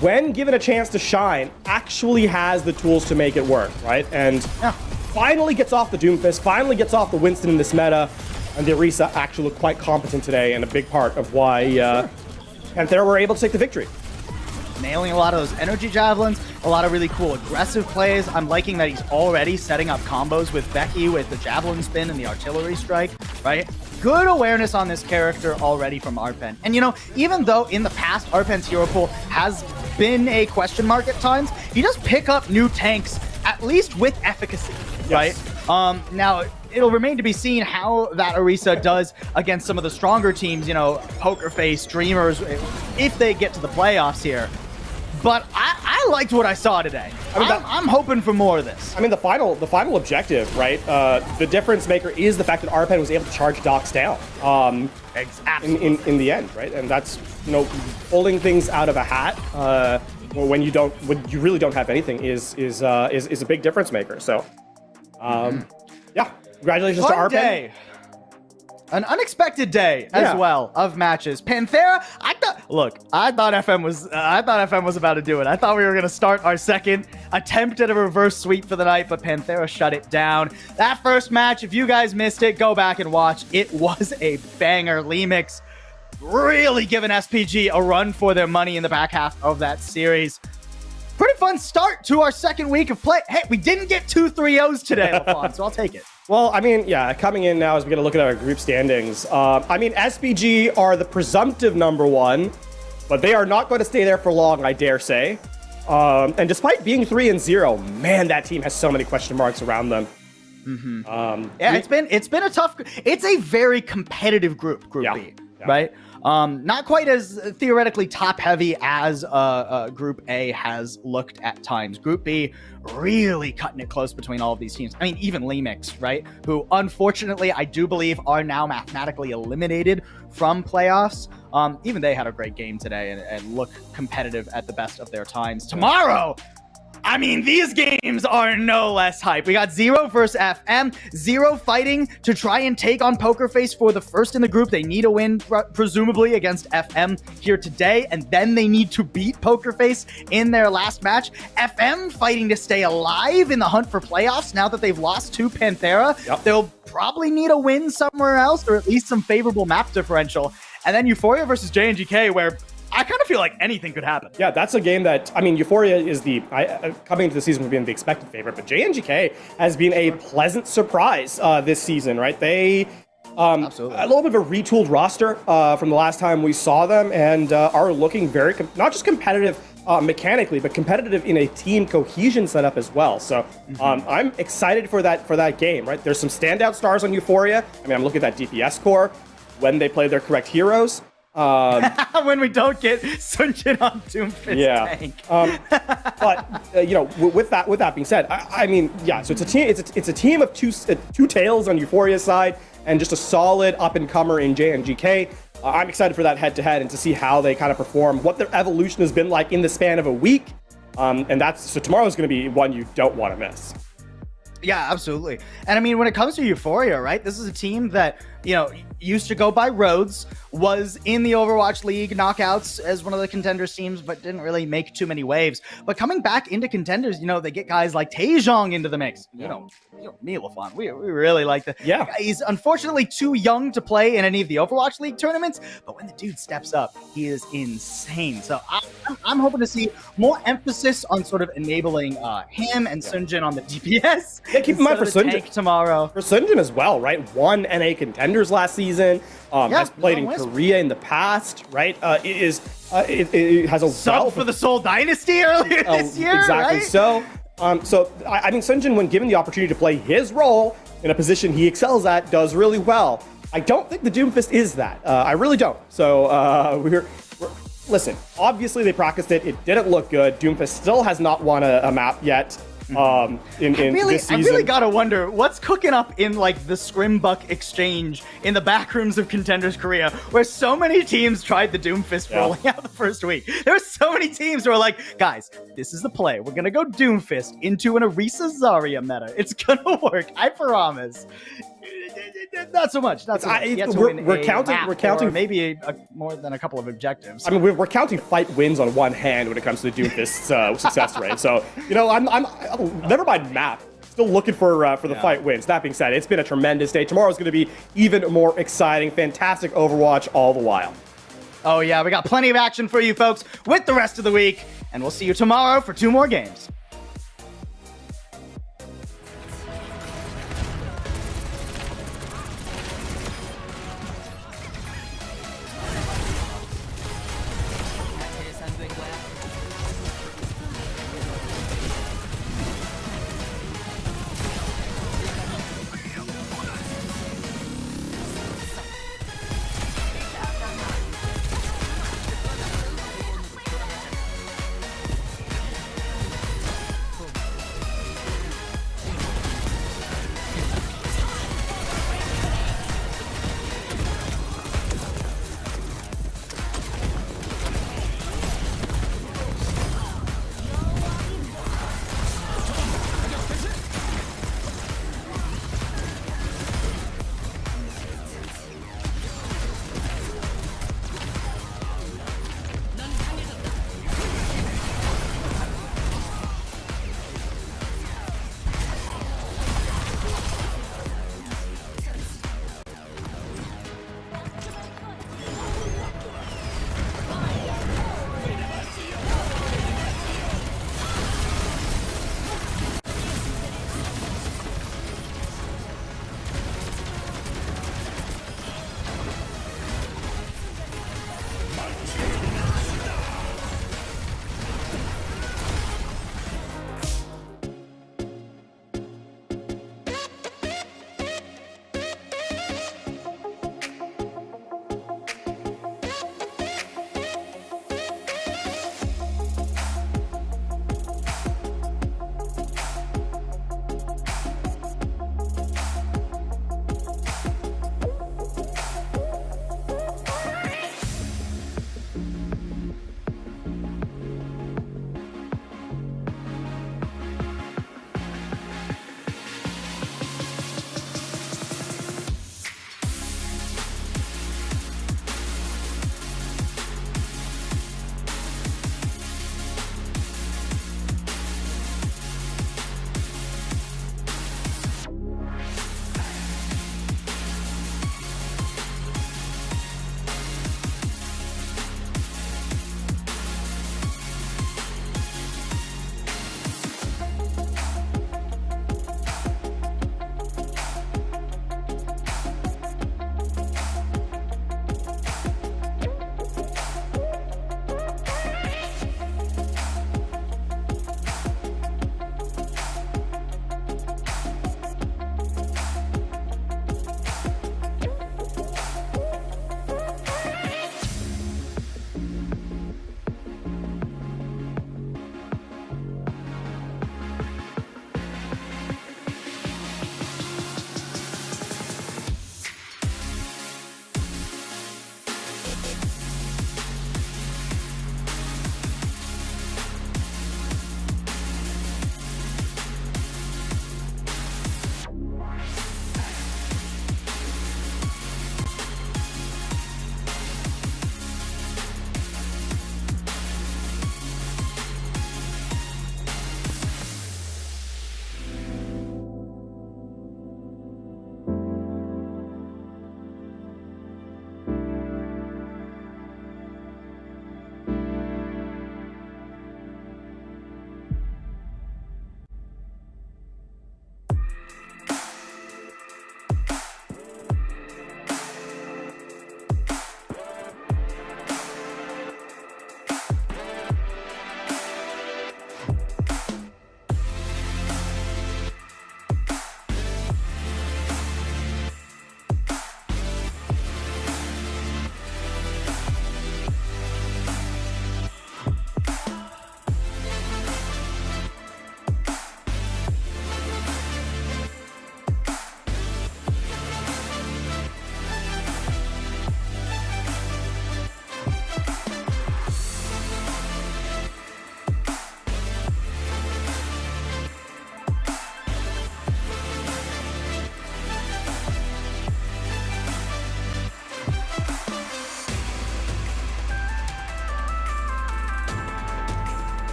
when given a chance to shine, actually has the tools to make it work, right? And finally gets off the Doomfist, finally gets off the Winston in this meta, and the Orisa actually looked quite competent today, and a big part of why Panthera were able to take the victory. Nailing a lot of those energy javelins, a lot of really cool aggressive plays. I'm liking that he's already setting up combos with Becky with the javelin spin and the artillery strike, right? Good awareness on this character already from Arpen. And even though in the past Arpen's hero pool has been a question mark at times, he does pick up new tanks, at least with efficacy, right? Now, it'll remain to be seen how that Orisa does against some of the stronger teams, Poker Face, Dreamers, if they get to the playoffs here. But I liked what I saw today. I'm hoping for more of this. I mean, the final objective, right? The difference maker is the fact that Arpen was able to charge Docs down. In the end, right? And that's pulling things out of a hat when you really don't have anything is a big difference maker. So, yeah, congratulations to Arpen. Day. An unexpected day as well of matches. Panthera, I thought FM was about to do it. I thought we were going to start our second attempt at a reverse sweep for the night, but Panthera shut it down. That first match, if you guys missed it, go back and watch. It was a banger. Lemix really giving SPG a run for their money in the back half of that series. Pretty fun start to our second week of play. Hey, we didn't get 2 3-0s today, LaFon, so I'll take it. Well, I mean, coming in now as we're going to look at our group standings. SPG are the presumptive number one, but they are not going to stay there for long, I dare say. And despite being 3-0, man, that team has so many question marks around them. It's been a tough. It's a very competitive group B, right? Not quite as theoretically top-heavy as Group A has looked at times. Group B really cutting it close between all of these teams. I mean, even Lemix, right? Who, unfortunately, I do believe are now mathematically eliminated from playoffs. Even they had a great game today and look competitive at the best of their times. Tomorrow, I mean, these games are no less hype. We got Zero versus FM. Zero fighting to try and take on Poker Face for the first in the group. They need a win, presumably, against FM here today, and then they need to beat Poker Face in their last match. FM fighting to stay alive in the hunt for playoffs now that they've lost to Panthera. They'll probably need a win somewhere else, or at least some favorable map differential. And then Euphoria versus JNGK, where I kind of feel like anything could happen. Yeah, that's a game that, I mean, Euphoria is coming into the season would be the expected favorite, but JNGK has been a pleasant surprise this season, right? They, absolutely, a little bit of a retooled roster from the last time we saw them, and are looking very, not just competitive mechanically, but competitive in a team cohesion setup as well. So I'm excited for that game, right? There's some standout stars on Euphoria. I mean, I'm looking at that DPS core when they play their correct heroes. When we don't get Sunjin on Doomfist tank. But with that being said, I mean, so it's a team. It's a team of two tails on Euphoria's side, and just a solid up and comer in JNGK. I'm excited for that head to head and to see how they kind of perform, what their evolution has been like in the span of a week. And so tomorrow's going to be one you don't want to miss. Yeah, absolutely. And I mean, when it comes to Euphoria, right? This is a team that, you know, used to go by Rhodes, was in the Overwatch League knockouts as one of the Contenders teams, but didn't really make too many waves. But coming back into Contenders, you know, they get guys like Taejong into the mix. You know, Milifon, we really like that. Yeah. He's unfortunately too young to play in any of the Overwatch League tournaments, but when the dude steps up, he is insane. So I'm hoping to see more emphasis on sort of enabling him and Sunjin on the DPS. Yeah, keep in mind for Sunjin tomorrow. For Sunjin as well, right? Won NA Contenders last season. Has played in Korea in the past, right? It has a sub for the Seoul Dynasty earlier this year, exactly. Right? So I think Sunjin, when given the opportunity to play his role in a position he excels at, does really well. I don't think the Doomfist is that. I really don't. So listen. Obviously, they practiced it. It didn't look good. Doomfist still has not won a map yet. In this season. I really gotta wonder what's cooking up in like the Scrimbuck exchange in the back rooms of Contenders Korea, where so many teams tried the Doomfist rolling out the first week. There were so many teams who were like, guys, this is the play. We're gonna go Doomfist into an Orisa Zarya meta. It's gonna work. I promise. Not so much. Not so much. We're counting maybe more than a couple of objectives. I mean, we're counting fight wins on one hand when it comes to the Doomfist's success rate. So, you know, I'm never mind map. Still looking for the fight wins. That being said, it's been a tremendous day. Tomorrow's going to be even more exciting. Fantastic Overwatch all the while. Oh yeah, we got plenty of action for you folks with the rest of the week, and we'll see you tomorrow for 2 more games.